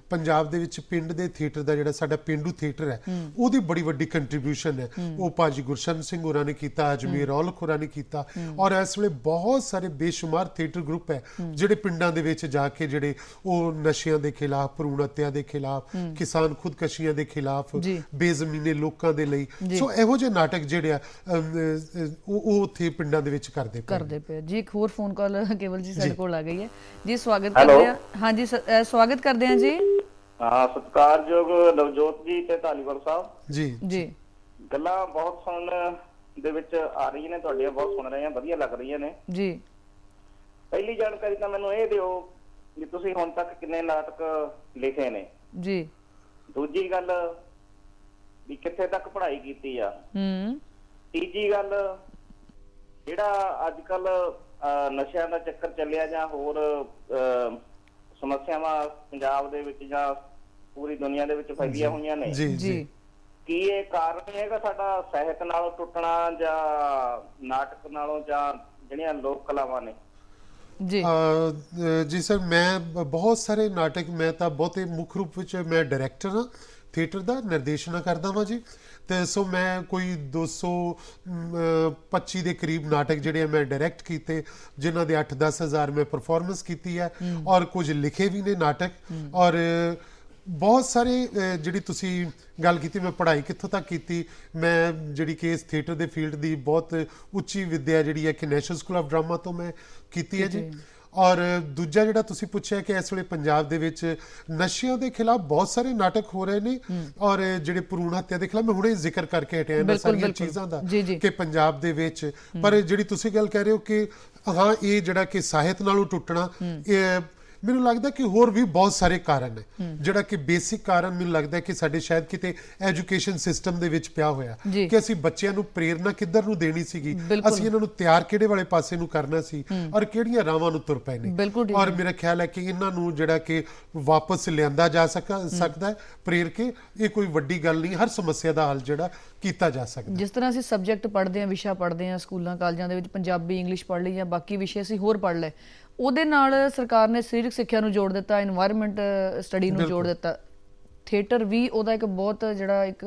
ਪੰਜਾਬ ਦੇ ਵਿੱਚ ਪਿੰਡ ਦੇ ਥੀਏਟਰ ਦਾ ਜਿਹੜਾ ਸਾਡਾ ਪਿੰਡੂ ਥੀਏਟਰ ਹੈ ਉਹਦੀ ਬੜੀ ਵੱਡੀ ਕੰਟਰੀਬਿਊਸ਼ਨ ਹੈ, ਉਹ ਭਾਜੀ ਗੁਰਸ਼ਰਨ ਸਿੰਘ ਹੋਰਾਂ ਨੇ ਕੀਤਾ, ਅਜਮੇਰ ਔਲਖ ਹੋਰਾਂ ਨੇ ਕੀਤਾ, ਔਰ ਇਸ ਵੇਲੇ ਬਹੁਤ ਸਾਰੇ ਬੇਸ਼ੁਮਾਰ ਥੀਏਟਰ ਗਰੁੱਪ ਹੈ ਜਿਹੜੇ ਪਿੰਡਾਂ ਦੇ ਵਿੱਚ ਜਾ ਕੇ ਜਿਹੜੇ ਉਹ ਨਸ਼ਿਆਂ ਦੇ ਖਿਲਾਫ, ਭਰੂਣ ਹੱਤਿਆ ਦੇ ਖਿਲਾਫ, ਕਿਸਾਨ ਖੁਦਕਸ਼ੀਆਂ ਦੇ ਖਿਲਾਫ, ਬੇਜ਼ਮੀਨੇ ਲੋਕਾਂ ਦੇ ਲਈ, ਸੋ ਇਹੋ ਜਿਹੇ ਨਾਟਕ ਜਿਹੜੇ ਆ ਉਹ ਉੱਥੇ ਪਿੰਡਾਂ ਦੇ ਵਿੱਚ ਕਰਦੇ ਪਏ ਜੀ। ਇੱਕ ਹੋਰ ਫੋਨ ਕਾਲ ਕੇਵਲ ਜੀ ਸਾਡੇ ਕੋਲ ਆ ਗਈ ਹੈ ਜੀ, ਸਵਾਗਤ ਕਰਦੇ ਹਾਂ। ਹਾਂ ਜੀ, ਸਵਾਗਤ ਕਰਦੇ ਹਾਂ ਜੀ। ਹਾਂ, ਸਤਿਕਾਰਯੋਗ ਨਵਜੋਤ ਜੀ ਤੇ ਧਾਲੀਵਾਲ ਸਾਹਿਬ ਜੀ ਜੀ। ਗੱਲਾਂ ਬਹੁਤ ਸੁਣਨ ਦੇ ਵਿੱਚ ਆ ਰਹੀਆਂ ਨੇ, ਤੁਹਾਡੀਆਂ ਬਹੁਤ ਸੁਣ ਰਹੇ ਆ, ਵਧੀਆ ਲੱਗ ਰਹੀਆਂ ਨੇ ਜੀ। ਪਹਿਲੀ ਜਾਣਕਾਰੀ ਤਾਂ ਮੈਨੂੰ ਇਹ ਦਿਓ ਵੀ ਤੁਸੀਂ ਹੁਣ ਤੱਕ ਕਿੰਨੇ ਨਾਟਕ ਲਿਖੇ ਨੇ ਜੀ। ਦੂਜੀ ਗੱਲ ਵੀ ਕਿੱਥੇ ਤੱਕ ਪੜ੍ਹਾਈ ਕੀਤੀ ਆ। ਤੀਜੀ ਗੱਲ, ਜਿਹੜਾ ਅੱਜ ਕੱਲ ਨਸ਼ਿਆਂ ਦਾ ਚੱਕਰ ਚੱਲਿਆ ਜਾਂ ਹੋਰ ਸਮੱਸਿਆਵਾਂ ਪੰਜਾਬ ਦੇ ਵਿੱਚ ਜਾਂ ਪੂਰੀ ਦੁਨੀਆ ਦੇ ਵਿੱਚ ਫੈਲੀਆਂ ਹੋਈਆਂ ਨੇ, ਕੀ ਇਹ ਕਾਰਨ ਹੈਗਾ ਸਾਡਾ ਸਾਹਿਤ ਨਾਲੋਂ ਟੁੱਟਣਾ ਜਾਂ ਨਾਟਕ ਨਾਲੋਂ ਜਾਂ ਜਿਹੜੀਆਂ ਲੋਕ ਕਲਾਵਾਂ ਨੇ? ਜੀ ਸਰ, ਮੈਂ ਬਹੁਤ ਸਾਰੇ ਨਾਟਕ, ਮੈਂ ਤਾਂ ਬਹੁਤੇ ਮੁੱਖ ਰੂਪ ਵਿੱਚ ਮੈਂ ਡਾਇਰੈਕਟਰ ਹਾਂ, ਥੀਏਟਰ ਦਾ ਨਿਰਦੇਸ਼ਨਾ ਕਰਦਾ ਵਾਂ ਜੀ, ਤੇ ਸੋ ਮੈਂ ਕੋਈ 225 ਦੇ ਕਰੀਬ ਨਾਟਕ ਜਿਹੜੇ ਆ ਮੈਂ ਡਾਇਰੈਕਟ ਕੀਤੇ, ਜਿਨ੍ਹਾਂ ਦੇ 8-10 ਹਜ਼ਾਰ ਮੈਂ ਪਰਫਾਰਮੈਂਸ ਕੀਤੀ ਹੈ, ਔਰ ਕੁਝ ਲਿਖੇ ਵੀ ਨੇ ਨਾਟਕ, ਔਰ ਬਹੁਤ ਸਾਰੇ ਜਿਹੜੀ ਤੁਸੀਂ ਗੱਲ ਕੀਤੀ ਮੈਂ ਪੜ੍ਹਾਈ ਕਿੱਥੋਂ ਤੱਕ ਕੀਤੀ, ਮੈਂ ਜਿਹੜੀ ਕਿ ਇਸ ਥੀਏਟਰ ਦੇ ਫੀਲਡ ਦੀ ਬਹੁਤ ਉੱਚੀ ਵਿੱਦਿਆ ਜਿਹੜੀ ਹੈ ਕਿ ਨੈਸ਼ਨਲ ਸਕੂਲ ਆਫ ਡਰਾਮਾ ਤੋਂ ਮੈਂ ਕੀਤੀ ਹੈ ਜੀ। ਔਰ ਦੂਜਾ ਜਿਹੜਾ ਤੁਸੀਂ ਪੁੱਛਿਆ ਕਿ ਇਸ ਵੇਲੇ ਪੰਜਾਬ ਦੇ ਵਿੱਚ ਨਸ਼ਿਆਂ ਦੇ ਖਿਲਾਫ ਬਹੁਤ ਸਾਰੇ ਨਾਟਕ ਹੋ ਰਹੇ ਨੇ, ਔਰ ਜਿਹੜੇ ਭਰੂਣ ਹੱਤਿਆ ਦੇ ਖਿਲਾਫ ਮੈਂ ਹੁਣੇ ਜ਼ਿਕਰ ਕਰਕੇ ਹਟਿਆ ਇਹਨਾਂ ਸਾਰੀਆਂ ਚੀਜ਼ਾਂ ਦਾ ਕਿ ਪੰਜਾਬ ਦੇ ਵਿੱਚ, ਪਰ ਜਿਹੜੀ ਤੁਸੀਂ ਗੱਲ ਕਹਿ ਰਹੇ ਹੋ ਕਿ ਹਾਂ ਇਹ ਜਿਹੜਾ ਕਿ ਸਾਹਿਤ ਨਾਲੋਂ ਟੁੱਟਣਾ, ਮੈਨੂੰ ਲੱਗਦਾ ਕਿ ਹੋਰ ਵੀ ਬਹੁਤ ਸਾਰੇ ਕਾਰਨ ਹੈ। ਜਿਹੜਾ ਕਿ ਬੇਸਿਕ ਕਾਰਨ ਮੈਨੂੰ ਲੱਗਦਾ ਕਿ ਸਾਡੇ ਸ਼ਾਇਦ ਕਿਤੇ ਐਜੂਕੇਸ਼ਨ ਸਿਸਟਮ ਦੇ ਵਿੱਚ ਪਿਆ ਹੋਇਆ ਕਿ ਅਸੀਂ ਬੱਚਿਆਂ ਨੂੰ ਪ੍ਰੇਰਨਾ ਕਿੱਧਰ ਨੂੰ ਦੇਣੀ ਸੀਗੀ, ਅਸੀਂ ਇਹਨਾਂ ਨੂੰ ਤਿਆਰ ਕਿਹੜੇ ਵਾਲੇ ਪਾਸੇ ਨੂੰ ਕਰਨਾ ਸੀ ਔਰ ਕਿਹੜੀਆਂ ਰਾਵਾਂ ਨੂੰ ਤੁਰ ਪਏ ਨੇ। ਔਰ ਮੇਰਾ ਖਿਆਲ ਹੈ ਕਿ ਇਹਨਾਂ ਨੂੰ ਜਿਹੜਾ ਕਿ ਵਾਪਸ ਲਿਆਂਦਾ ਜਾ ਸਕਦਾ ਹੈ ਪ੍ਰੇਰ ਕੇ। ਇਹ ਕੋਈ ਵੱਡੀ ਗੱਲ ਨਹੀਂ, ਹਰ ਸਮੱਸਿਆ ਦਾ ਹੱਲ ਜਿਹੜਾ ਕੀਤਾ ਜਾ ਸਕਦਾ। ਜਿਸ ਤਰ੍ਹਾਂ ਅਸੀਂ ਸਬਜੈਕਟ ਪੜ੍ਹਦੇ ਹਾਂ, ਵਿਸ਼ਾ ਪੜ੍ਹਦੇ ਹਾਂ ਸਕੂਲਾਂ ਕਾਲਜਾਂ ਦੇ ਵਿੱਚ, ਪੰਜਾਬੀ ਇੰਗਲਿਸ਼ ਪੜ੍ਹ ਲਈ ਜਾਂ ਬਾਕੀ ਵਿਸ਼ੇ ਅਸੀਂ ਹੋਰ ਪੜ੍ਹ ਲਏ, ਉਹਦੇ ਨਾਲ ਸਰਕਾਰ ਨੇ ਸਰੀਰਕ ਸਿੱਖਿਆ ਨੂੰ ਜੋੜ ਦਿੱਤਾ, এনवायरमेंट ਸਟੱਡੀ ਨੂੰ ਜੋੜ ਦਿੱਤਾ। ਥੀਏਟਰ ਵੀ ਉਹਦਾ ਇੱਕ ਬਹੁਤ ਜਿਹੜਾ ਇੱਕ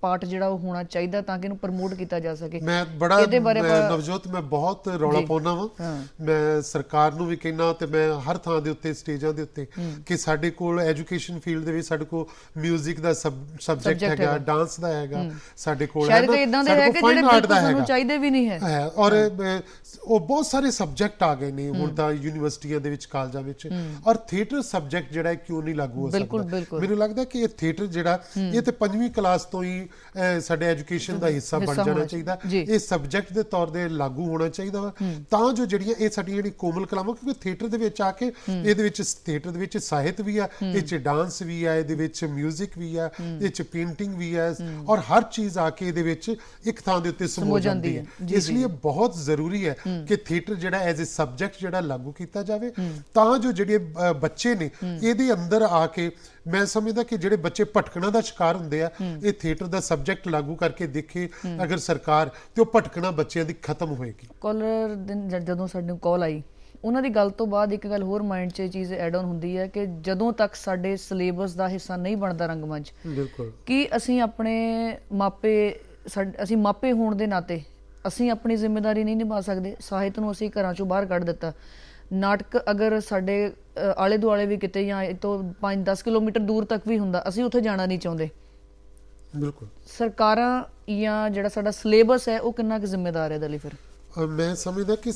ਪਾਰਟ ਜਿਹੜਾ ਉਹ ਹੋਣਾ ਚਾਹੀਦਾ ਤਾਂ ਕਿ ਇਹਨੂੰ ਪ੍ਰਮੋਟ ਕੀਤਾ ਜਾ ਸਕੇ। ਮੈਂ ਬੜਾ ਨਵਜੋਤ ਮੈਂ ਬਹੁਤ ਰੌਲਾ ਪਾਉਣਾ ਵਾਂ, ਮੈਂ ਸਰਕਾਰ ਨੂੰ ਵੀ ਕਹਿਣਾ ਤੇ ਮੈਂ ਹਰ ਥਾਂ ਦੇ ਉੱਤੇ ਸਟੇਜਾਂ ਦੇ ਉੱਤੇ ਕਿ ਸਾਡੇ ਕੋਲ ਐਜੂਕੇਸ਼ਨ ਫੀਲਡ ਦੇ ਵਿੱਚ ਸਾਡੇ ਕੋਲ 뮤직 ਦਾ ਸਬਜੈਕਟ ਹੈਗਾ, ਡਾਂਸ ਦਾ ਹੈਗਾ, ਸਾਡੇ ਕੋਲ ਸ਼ਾਇਦ ਇਦਾਂ ਦੇ ਹੈ ਕਿ ਜਿਹੜੇ ਬਿਲਕੁਲ ਸਾਨੂੰ ਚਾਹੀਦੇ ਵੀ ਨਹੀਂ ਹੈ। ਔਰ ਉਹ ਬਹੁਤ ਸਾਰੇ ਸਬਜੈਕਟ ਆ ਗਏ ਨੇ ਹੁਣ ਤਾਂ ਯੂਨੀਵਰਸਿਟੀਆਂ ਦੇ ਵਿੱਚ, ਕਾਲਜਾਂ ਵਿੱਚ, ਔਰ ਥੀਏਟਰ ਸਬਜੈਕਟ ਜਿਹੜਾ ਕਿਉਂ ਨਹੀਂ ਲਾਗੂ ਹੋ ਸਕਦਾ। ਮੈਨੂੰ ਲੱਗਦਾ ਕਿ ਇਹ ਥੀਏਟਰ ਜਿਹੜਾ ਇਹ ਤੇ 5ਵੀਂ ਕਲਾਸ ਤੋਂ ਹੀ ਸਾਡੇ ਐਜੂਕੇਸ਼ਨ ਦਾ ਹਿੱਸਾ ਬਣ ਜਾਣਾ ਚਾਹੀਦਾ, ਇਹ ਸਬਜੈਕਟ ਦੇ ਤੌਰ ਤੇ ਲਾਗੂ ਹੋਣਾ ਚਾਹੀਦਾ ਵਾ, ਤਾਂ ਜੋ ਜਿਹੜੀਆਂ ਇਹ ਸਾਡੀਆਂ ਜਿਹੜੀ ਕੋਮਲ ਕਲਾਵਾਂ, ਕਿਉਂਕਿ ਥੀਏਟਰ ਦੇ ਵਿੱਚ ਆ ਕੇ ਇਹਦੇ ਵਿੱਚ ਥੀਏਟਰ ਦੇ ਵਿੱਚ ਸਾਹਿਤ ਵੀ ਆ, ਇਹ 'ਚ ਡਾਂਸ ਵੀ ਆ, ਇਹਦੇ ਵਿੱਚ 뮤직 ਵੀ ਆ, ਇਹ 'ਚ ਪੇਂਟਿੰਗ ਵੀ ਆ, ਔਰ ਹਰ ਚੀਜ਼ ਆ ਕੇ ਇਹਦੇ ਵਿੱਚ ਇੱਕ ਥਾਂ ਦੇ ਉੱਤੇ ਸਮੋ ਜਾਂਦੀ ਹੈ। ਇਸ ਲਈ ਬਹੁਤ ਜ਼ਰੂਰੀ ਹੈ ਕਿ ਥੀਏਟਰ ਜਿਹੜਾ ਐਜ਼ ਅ ਸਬਜੈਕਟ ਜਿਹੜਾ ਲਾਗੂ ਕੀਤਾ ਜਾਵੇ, ਤਾਂ ਜੋ ਜਿਹੜੇ ਬੱਚੇ ਨੇ ਇਹਦੇ ਅੰਦਰ ਆ ਕੇ, ਮੈਂ ਸਮਝਦਾ ਕਿ ਜਿਹੜੇ ਬੱਚੇ ਭਟਕਣਾ ਦਾ ਸ਼ਿਕਾਰ ਹੁੰਦੇ ਆ, ਇਹ ਥੀਏਟਰ ਦਾ ਸਬਜੈਕਟ ਲਾਗੂ ਕਰਕੇ ਦੇਖੇ ਅਗਰ ਸਰਕਾਰ, ਤੇ ਉਹ ਭਟਕਣਾ ਬੱਚਿਆਂ ਦੀ ਖਤਮ ਹੋਏਗੀ। ਕਾਲਰ ਜਦੋਂ ਸਾਡੇ ਕਾਲ ਆਈ, ਉਹਨਾਂ ਦੀ ਗੱਲ ਤੋਂ ਬਾਅਦ ਇੱਕ ਗੱਲ ਹੋਰ ਮਾਈਂਡ 'ਚ ਇਹ ਚੀਜ਼ ਐਡ ਆਨ ਹੁੰਦੀ ਹੈ ਕਿ ਜਦੋਂ ਤੱਕ ਸਾਡੇ ਸਿਲੇਬਸ ਦਾ ਹਿੱਸਾ ਨਹੀਂ ਬਣਦਾ ਰੰਗਮੰਚ, ਕਿ ਅਸੀਂ ਆਪਣੇ ਅਸੀਂ ਮਾਪੇ ਹੋਣ ਦੇ ਨਾਤੇ ਅਸੀਂ ਆਪਣੀ ਜ਼ਿੰਮੇਵਾਰੀ ਨਹੀਂ ਨਿਭਾ ਸਕਦੇ। ਸਾਹਿਤ ਨੂੰ ਅਸੀਂ ਘਰਾਂ 'ਚੋਂ ਬਾਹਰ ਕੱਢ ਦਿੱਤਾ। ਨਾਟਕ ਅਗਰ ਸਾਡੇ ਆਲੇ ਦੁਆਲੇ ਵੀ ਕਿਤੇ ਜਾਂ ਇਹ ਤੋਂ 5-10 ਕਿਲੋਮੀਟਰ ਦੂਰ ਤੱਕ ਵੀ ਹੁੰਦਾ, ਅਸੀਂ ਉੱਥੇ ਜਾਣਾ ਨਹੀਂ ਚਾਹੁੰਦੇ। ਬਿਲਕੁਲ ਸਰਕਾਰਾਂ ਜਾਂ ਜਿਹੜਾ ਸਾਡਾ ਸਿਲੇਬਸ ਹੈ ਉਹ ਕਿੰਨਾ ਕੁ ਜ਼ਿੰਮੇਦਾਰ ਹੈ ਇਹਦੇ ਲਈ? ਫਿਰ ਮੈਂ ਸਮਝਦਾ ਕਿ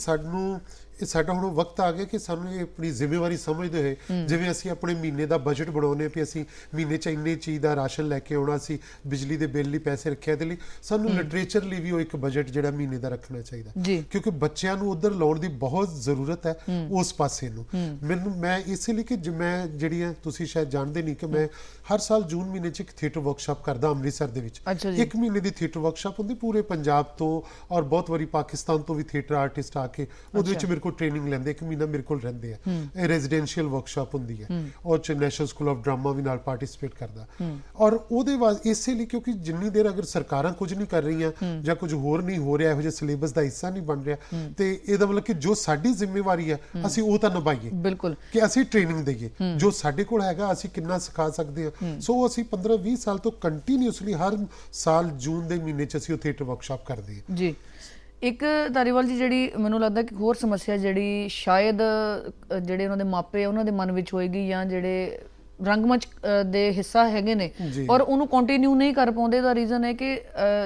ਸਾਡਾ ਹੁਣ ਵਕਤ ਆ ਗਿਆ ਕਿ ਸਾਨੂੰ ਇਹ ਆਪਣੀ ਜ਼ਿੰਮੇਵਾਰੀ ਸਮਝਦੇ ਹੋਏ, ਜਿਵੇਂ ਅਸੀਂ ਆਪਣੇ ਮਹੀਨੇ ਦਾ ਬਜਟ ਬਣਾਉਂਦੇ ਵੀ ਅਸੀਂ ਮਹੀਨੇ 'ਚ ਇੰਨੇ ਚੀਜ਼ ਦਾ ਰਾਸ਼ਨ ਲੈ ਕੇ ਆਉਣਾ, ਸੀ ਬਿਜਲੀ ਦੇ ਬਿੱਲ ਲਈ ਪੈਸੇ ਰੱਖਿਆ, ਇਹਦੇ ਲਈ ਸਾਨੂੰ ਲਿਟਰੇਚਰ ਲਈ ਵੀ ਉਹ ਇੱਕ ਬਜਟ ਜਿਹੜਾ ਮਹੀਨੇ ਦਾ ਰੱਖਣਾ ਚਾਹੀਦਾ, ਕਿਉਂਕਿ ਬੱਚਿਆਂ ਨੂੰ ਉਧਰ ਲਾਉਣ ਦੀ ਬਹੁਤ ਜ਼ਰੂਰਤ ਹੈ ਉਸ ਪਾਸੇ ਨੂੰ। ਮੈਂ ਇਸੇ ਲਈ ਕਿ ਮੈਂ ਜਿਹੜੀਆਂ ਤੁਸੀਂ ਸ਼ਾਇਦ ਜਾਣਦੇ ਨਹੀਂ ਕਿ ਮੈਂ ਹਰ ਸਾਲ ਜੂਨ ਮਹੀਨੇ 'ਚ ਇੱਕ ਥੀਏਟਰ ਵਰਕਸ਼ਾਪ ਕਰਦਾ ਅੰਮ੍ਰਿਤਸਰ ਦੇ ਵਿੱਚ। 1 ਮਹੀਨੇ ਦੀ ਥੀਏਟਰ ਵਰਕਸ਼ਾਪ ਹੁੰਦੀ ਪੂਰੇ ਪੰਜਾਬ ਤੋਂ, ਔਰ ਬਹੁਤ ਵਾਰੀ ਪਾਕਿਸਤਾਨ ਤੋਂ ਵੀ ਥੀਏਟਰ ਆਰਟਿਸਟ ਆ ਕੇ ਉਹਦੇ ਵਿੱਚ ਮੇਰੇ ਕੋਲ ਟ੍ਰੇਨਿੰਗ ਲੈਂਦੇ, 1 ਮਹੀਨਾ ਮੇਰੇ ਕੋਲ ਰਹਿੰਦੇ ਆ। ਇਹ ਰੈਜ਼ੀਡੈਂਸ਼ੀਅਲ ਵਰਕਸ਼ਾਪ ਹੁੰਦੀ ਹੈ, ਉਹ 'ਚ ਨੈਸ਼ਨਲ ਸਕੂਲ ਆਫ ਡਰਾਮਾ ਵੀ ਨਾਲ ਪਾਰਟਿਸਿਪੇਟ ਕਰਦਾ। ਔਰ ਉਹਦੇ ਬਾਅਦ ਇਸੇ ਲਈ ਕਿਉਂਕਿ ਜਿੰਨੀ ਦੇਰ ਅਗਰ ਸਰਕਾਰਾਂ ਕੁਝ ਨਹੀਂ ਕਰ ਰਹੀਆਂ ਜਾਂ ਕੁਝ ਹੋਰ ਨਹੀਂ ਹੋ ਰਿਹਾ, ਇਹੋ ਜਿਹੇ ਸਿਲੇਬਸ ਦਾ ਹਿੱਸਾ ਨਹੀਂ ਬਣ ਰਿਹਾ, ਤੇ ਇਹਦਾ ਮਤਲਬ ਕਿ ਜੋ ਸਾਡੀ ਜ਼ਿੰਮੇਵਾਰੀ ਹੈ ਅਸੀਂ ਉਹ ਤਾਂ ਨਿਭਾਈਏ, ਬਿਲਕੁਲ, ਕਿ ਅਸੀਂ ਟ੍ਰੇਨਿੰਗ ਦੇਈਏ, ਜੋ ਸਾਡੇ ਕੋਲ ਹੈਗਾ ਅਸੀਂ ਕਿੰਨਾ ਸਿਖਾ ਸਕਦੇ ਹਾਂ। ਸੋ ਅਸੀਂ 15-20 ਸਾਲ ਤੋਂ ਕੰਟੀਨਿਊਸਲੀ ਹਰ ਸਾਲ ਜੂਨ ਦੇ ਮਹੀਨੇ 'ਚ ਅਸੀਂ ਉਹ ਥੀਏਟਰ ਵਰਕਸ਼ਾਪ ਕਰਦੇ ਹਾਂ ਜੀ। ਇੱਕ ਧਾਰੀਵਾਲ ਜੀ, ਜਿਹੜੀ ਮੈਨੂੰ ਲੱਗਦਾ ਕਿ ਹੋਰ ਸਮੱਸਿਆ ਜਿਹੜੀ ਸ਼ਾਇਦ ਜਿਹੜੇ ਉਹਨਾਂ ਦੇ ਮਾਪੇ ਉਹਨਾਂ ਦੇ ਮਨ ਵਿੱਚ ਹੋਏਗੀ ਜਾਂ ਜਿਹੜੇ ਰੰਗਮੰਚ ਦੇ ਹਿੱਸਾ ਹੈਗੇ ਨੇ ਔਰ ਉਹਨੂੰ ਕੰਟੀਨਿਊ ਨਹੀਂ ਕਰ ਪਾਉਂਦੇ, ਦਾ ਰੀਜ਼ਨ ਹੈ ਕਿ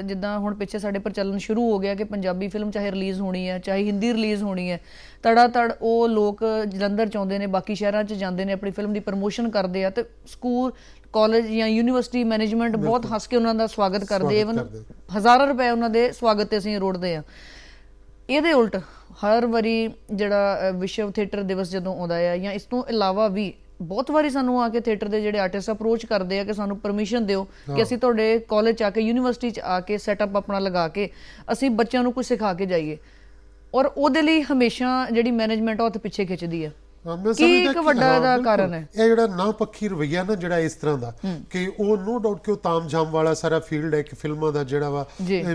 ਜਿੱਦਾਂ ਹੁਣ ਪਿੱਛੇ ਸਾਡੇ ਪ੍ਰਚਲਨ ਸ਼ੁਰੂ ਹੋ ਗਿਆ ਕਿ ਪੰਜਾਬੀ ਫਿਲਮ ਚਾਹੇ ਰਿਲੀਜ਼ ਹੋਣੀ ਹੈ ਚਾਹੇ ਹਿੰਦੀ ਰਿਲੀਜ਼ ਹੋਣੀ ਹੈ, ਤੜ ਉਹ ਲੋਕ ਜਲੰਧਰ ਚਾਹੁੰਦੇ ਨੇ, ਬਾਕੀ ਸ਼ਹਿਰਾਂ 'ਚ ਜਾਂਦੇ ਨੇ, ਆਪਣੀ ਫਿਲਮ ਦੀ ਪ੍ਰਮੋਸ਼ਨ ਕਰਦੇ ਆ, ਤੇ ਸਕੂਲ ਕਾਲਜ ਜਾਂ ਯੂਨੀਵਰਸਿਟੀ ਮੈਨੇਜਮੈਂਟ ਬਹੁਤ ਹੱਸ ਕੇ ਉਹਨਾਂ ਦਾ ਸਵਾਗਤ ਕਰਦੇ, ਈਵਨ ਹਜ਼ਾਰਾਂ ਰੁਪਏ ਉਹਨਾਂ ਦੇ ਸਵਾਗਤ ਤੇ ਅਸੀਂ ਰੋੜਦੇ ਆ। ਇਹਦੇ ਉਲਟ ਹਰ ਵਾਰੀ ਜਿਹੜਾ ਵਿਸ਼ਵ ਥੀਏਟਰ ਦਿਵਸ ਜਦੋਂ ਆਉਂਦਾ ਆ ਜਾਂ ਇਸ ਤੋਂ ਇਲਾਵਾ ਵੀ ਬਹੁਤ ਵਾਰੀ ਸਾਨੂੰ ਆ ਕੇ ਥੀਏਟਰ ਦੇ ਜਿਹੜੇ ਆਰਟਿਸਟ ਅਪਰੋਚ ਕਰਦੇ ਆ ਕਿ ਸਾਨੂੰ ਪਰਮਿਸ਼ਨ ਦਿਓ ਕਿ ਅਸੀਂ ਤੁਹਾਡੇ ਕਾਲਜ 'ਚ ਆ ਕੇ, ਯੂਨੀਵਰਸਿਟੀ 'ਚ ਆ ਕੇ ਸੈਟਅਪ ਆਪਣਾ ਲਗਾ ਕੇ ਅਸੀਂ ਬੱਚਿਆਂ ਨੂੰ ਕੁਝ ਸਿਖਾ ਕੇ ਜਾਈਏ, ਔਰ ਉਹਦੇ ਲਈ ਹਮੇਸ਼ਾ ਜਿਹੜੀ ਮੈਨੇਜਮੈਂਟ ਉਹ ਹੱਥ ਪਿੱਛੇ ਖਿੱਚਦੀ ਆ। ਕੀ ਇੱਕ ਵੱਡਾ ਇਹਦਾ ਕਾਰਨ ਹੈ ਇਹ ਜਿਹੜਾ ਨਾ ਪੱਖੀ ਰਵੱਈਆ ਨਾ ਜਿਹੜਾ ਇਸ ਤਰ੍ਹਾਂ ਦਾ ਕਿ ਉਹ ਨੋ ਡਾਊਟ ਕਿ ਉਹ ਤਾਮਝਾਮ ਵਾਲਾ ਸਾਰਾ ਫੀਲਡ ਹੈ ਕਿ ਫਿਲਮਾਂ ਦਾ ਜਿਹੜਾ ਵਾ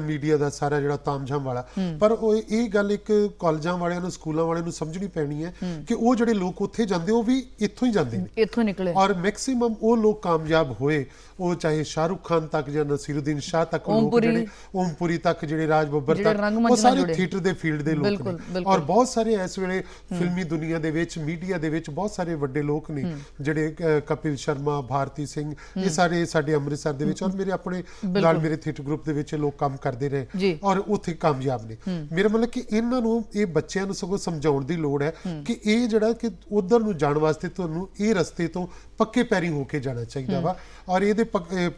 ਮੀਡੀਆ ਦਾ ਸਾਰਾ ਜਿਹੜਾ ਤਾਮਝਾਮ ਵਾਲਾ, ਪਰ ਉਹ ਇਹ ਗੱਲ ਇੱਕ ਕਾਲਜਾਂ ਵਾਲਿਆਂ ਨੂੰ, ਸਕੂਲਾਂ ਵਾਲਿਆਂ ਨੂੰ ਸਮਝਣੀ ਪੈਣੀ ਹੈ ਕਿ ਉਹ ਜਿਹੜੇ ਲੋਕ ਉੱਥੇ ਜਾਂਦੇ ਉਹ ਵੀ ਇੱਥੋਂ ਹੀ ਜਾਂਦੇ ਨੇ, ਇੱਥੋਂ ਨਿਕਲੇ, ਔਰ ਮੈਕਸਿਮਮ ਉਹ ਲੋਕ ਕਾਮਯਾਬ ਹੋਏ, ਉਹ ਚਾਹੇ ਸ਼ਾਹਰੁਖ ਖਾਨ ਤੱਕ ਜਾਂ ਨਸੀਰੁਦੀਨ ਸ਼ਾਹ ਤੱਕ, ਜਿਹੜੇ ਓਮਪੁਰੀ ਤੱਕ, ਜਿਹੜੇ ਰਾਜ ਬੱਬਰ ਤੱਕ, ਉਹ ਸਾਰੇ ਥੀਏਟਰ ਦੇ ਫੀਲਡ ਦੇ ਲੋਕ ਨੇ। ਔਰ ਬਹੁਤ ਸਾਰੇ ਇਸ ਵੇਲੇ ਫਿਲਮੀ ਦੁਨੀਆ ਦੇ ਵਿੱਚ, ਮੀਡੀਆ ਦੇ ਵਿੱਚ ਬਹੁਤ ਸਾਰੇ ਵੱਡੇ ਲੋਕ ਨੇ ਜਿਹੜੇ ਕਪਿਲ ਸ਼ਰਮਾ, ਭਾਰਤੀ ਸਿੰਘ, ਇਹ ਸਾਰੇ ਸਾਡੇ ਅੰਮ੍ਰਿਤਸਰ ਦੇ ਵਿੱਚ ਔਰ ਮੇਰੇ ਆਪਣੇ ਨਾਲ ਮੇਰੇ ਥੀਏਟਰ ਗਰੁੱਪ ਦੇ ਵਿੱਚ ਲੋਕ ਕੰਮ ਕਰਦੇ ਰਹੇ ਔਰ ਉੱਥੇ ਕਾਮਯਾਬ ਨੇ। ਮੇਰਾ ਮਤਲਬ ਕਿ ਇਹਨਾਂ ਨੂੰ, ਇਹ ਬੱਚਿਆਂ ਨੂੰ ਸਗੋਂ ਸਮਝਾਉਣ ਦੀ ਲੋੜ ਹੈ ਕਿ ਇਹ ਜਿਹੜਾ ਕਿ ਉਧਰ ਨੂੰ ਜਾਣ ਵਾਸਤੇ ਤੁਹਾਨੂੰ ਇਹ ਰਸਤੇ ਤੋਂ ਪੱਕੇ ਪੈਰੀ ਹੋ ਕੇ ਜਾਣਾ ਚਾਹੀਦਾ ਵਾ, ਔਰ ਇਹਦੇ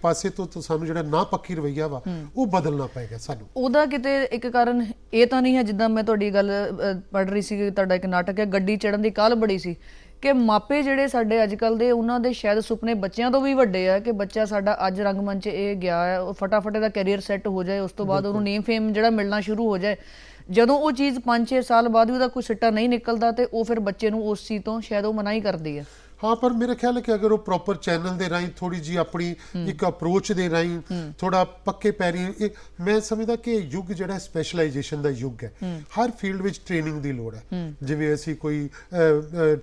ਪਾਸੇ ਤੋਂ ਸਾਨੂੰ ਜਿਹੜਾ ਨਾ ਪੱਕੀ ਰਵੱਈਆ ਵਾ ਉਹ ਬਦਲਣਾ ਪਏਗਾ ਸਾਨੂੰ। ਉਹਦਾ ਕਿਤੇ ਇੱਕ ਕਾਰਨ ਇਹ ਤਾਂ ਨਹੀਂ ਹੈ, ਜਿੱਦਾਂ ਮੈਂ ਤੁਹਾਡੀ ਗੱਲ ਪੜ੍ਹ ਰਹੀ ਸੀ, ਤੁਹਾਡਾ ਇੱਕ ਨਾਟਕ ਹੈ ਗੱਡੀ ਚੜ੍ਹਨ ਦੀ ਕਾਹਲ ਬੜੀ ਸੀ, ਕਿ ਮਾਪੇ ਜਿਹੜੇ ਸਾਡੇ ਅੱਜ ਕੱਲ ਦੇ ਉਹਨਾਂ ਦੇ ਸ਼ਾਇਦ ਸੁਪਨੇ ਬੱਚਿਆਂ ਤੋਂ ਵੀ ਵੱਡੇ ਆ ਕਿ ਬੱਚਾ ਸਾਡਾ ਅੱਜ ਰੰਗਮੰਚ ਇਹ ਗਿਆ ਹੈ, ਉਹ ਫਟਾਫਟ ਦਾ ਕੈਰੀਅਰ ਸੈੱਟ ਹੋ ਜਾਏ, ਉਸ ਤੋਂ ਬਾਅਦ ਉਹਨੂੰ ਨੇਮ ਫੇਮ ਜਿਹੜਾ ਮਿਲਣਾ ਸ਼ੁਰੂ ਹੋ ਜਾਏ। ਜਦੋਂ ਉਹ ਚੀਜ਼ 5-6 ਸਾਲ ਬਾਅਦ ਵੀ ਉਹਦਾ ਕੋਈ ਸਿੱਟਾ ਨਹੀਂ ਨਿਕਲਦਾ ਤੇ ਉਹ ਫਿਰ ਬੱਚੇ ਨੂੰ ਉਸ ਚੀਜ਼ ਤੋਂ ਸ਼ਾਇਦ ਉਹ ਮਨਾ ਹੀ ਕਰਦੀ ਹੈ। हाँ, पर मेरा ख्याल है कि अगर वो प्रॉपर चैनल दे राही थोड़ी जी अपनी एक अप्रोच दे राही थोड़ा पक्के पैरी मैं समझदा कि युग जिहड़ा स्पैशलाइजेशन दा युग है, हर फील्ड विच ट्रेनिंग दी लोड़ है। जिवें असी कोई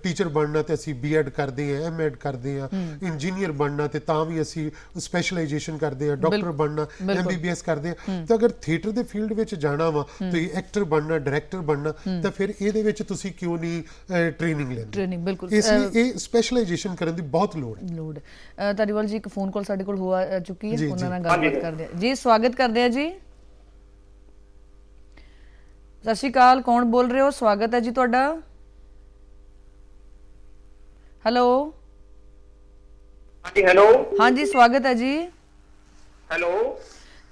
टीचर बनना ते असी बीएड करदे हैं, एमएड करदे हैं, इंजीनियर बनना ते तां भी असी स्पैशलाइजेशन करदे हैं, डॉक्टर बनना एमबीबीएस करदे हैं। तो अगर थिएटर दे फील्ड विच जाना वा तो एक्टर बनना, डायरैक्टर बनना, तो फिर इहदे विच तुसी क्यों नहीं ट्रेनिंग लेंदे? ट्रेनिंग बिल्कुल इसलिए स्पैशलाइजेशन करने की बहुत लोड़ है। ਲੋੜ ਧਾਰੀਵਾਲ ਜੀ, ਇੱਕ ਫੋਨ ਕਾਲ ਸਾਡੇ ਕੋਲ ਹੋ ਚੁੱਕੀ ਹੈ, ਉਹਨਾਂ ਨਾਲ ਗੱਲਬਾਤ ਕਰਦੇ ਹਾਂ ਜੀ। ਸਵਾਗਤ ਕਰਦੇ ਹਾਂ ਜੀ। ਸਤਿ ਸ਼੍ਰੀ ਅਕਾਲ, ਕੌਣ ਬੋਲ ਰਹੇ ਹੋ? ਸਵਾਗਤ ਹੈ ਜੀ ਤੁਹਾਡਾ। ਹੈਲੋ। ਹਾਂਜੀ ਹੈਲੋ। ਹਾਂਜੀ ਸਵਾਗਤ ਹੈ ਜੀ। ਹੈਲੋ।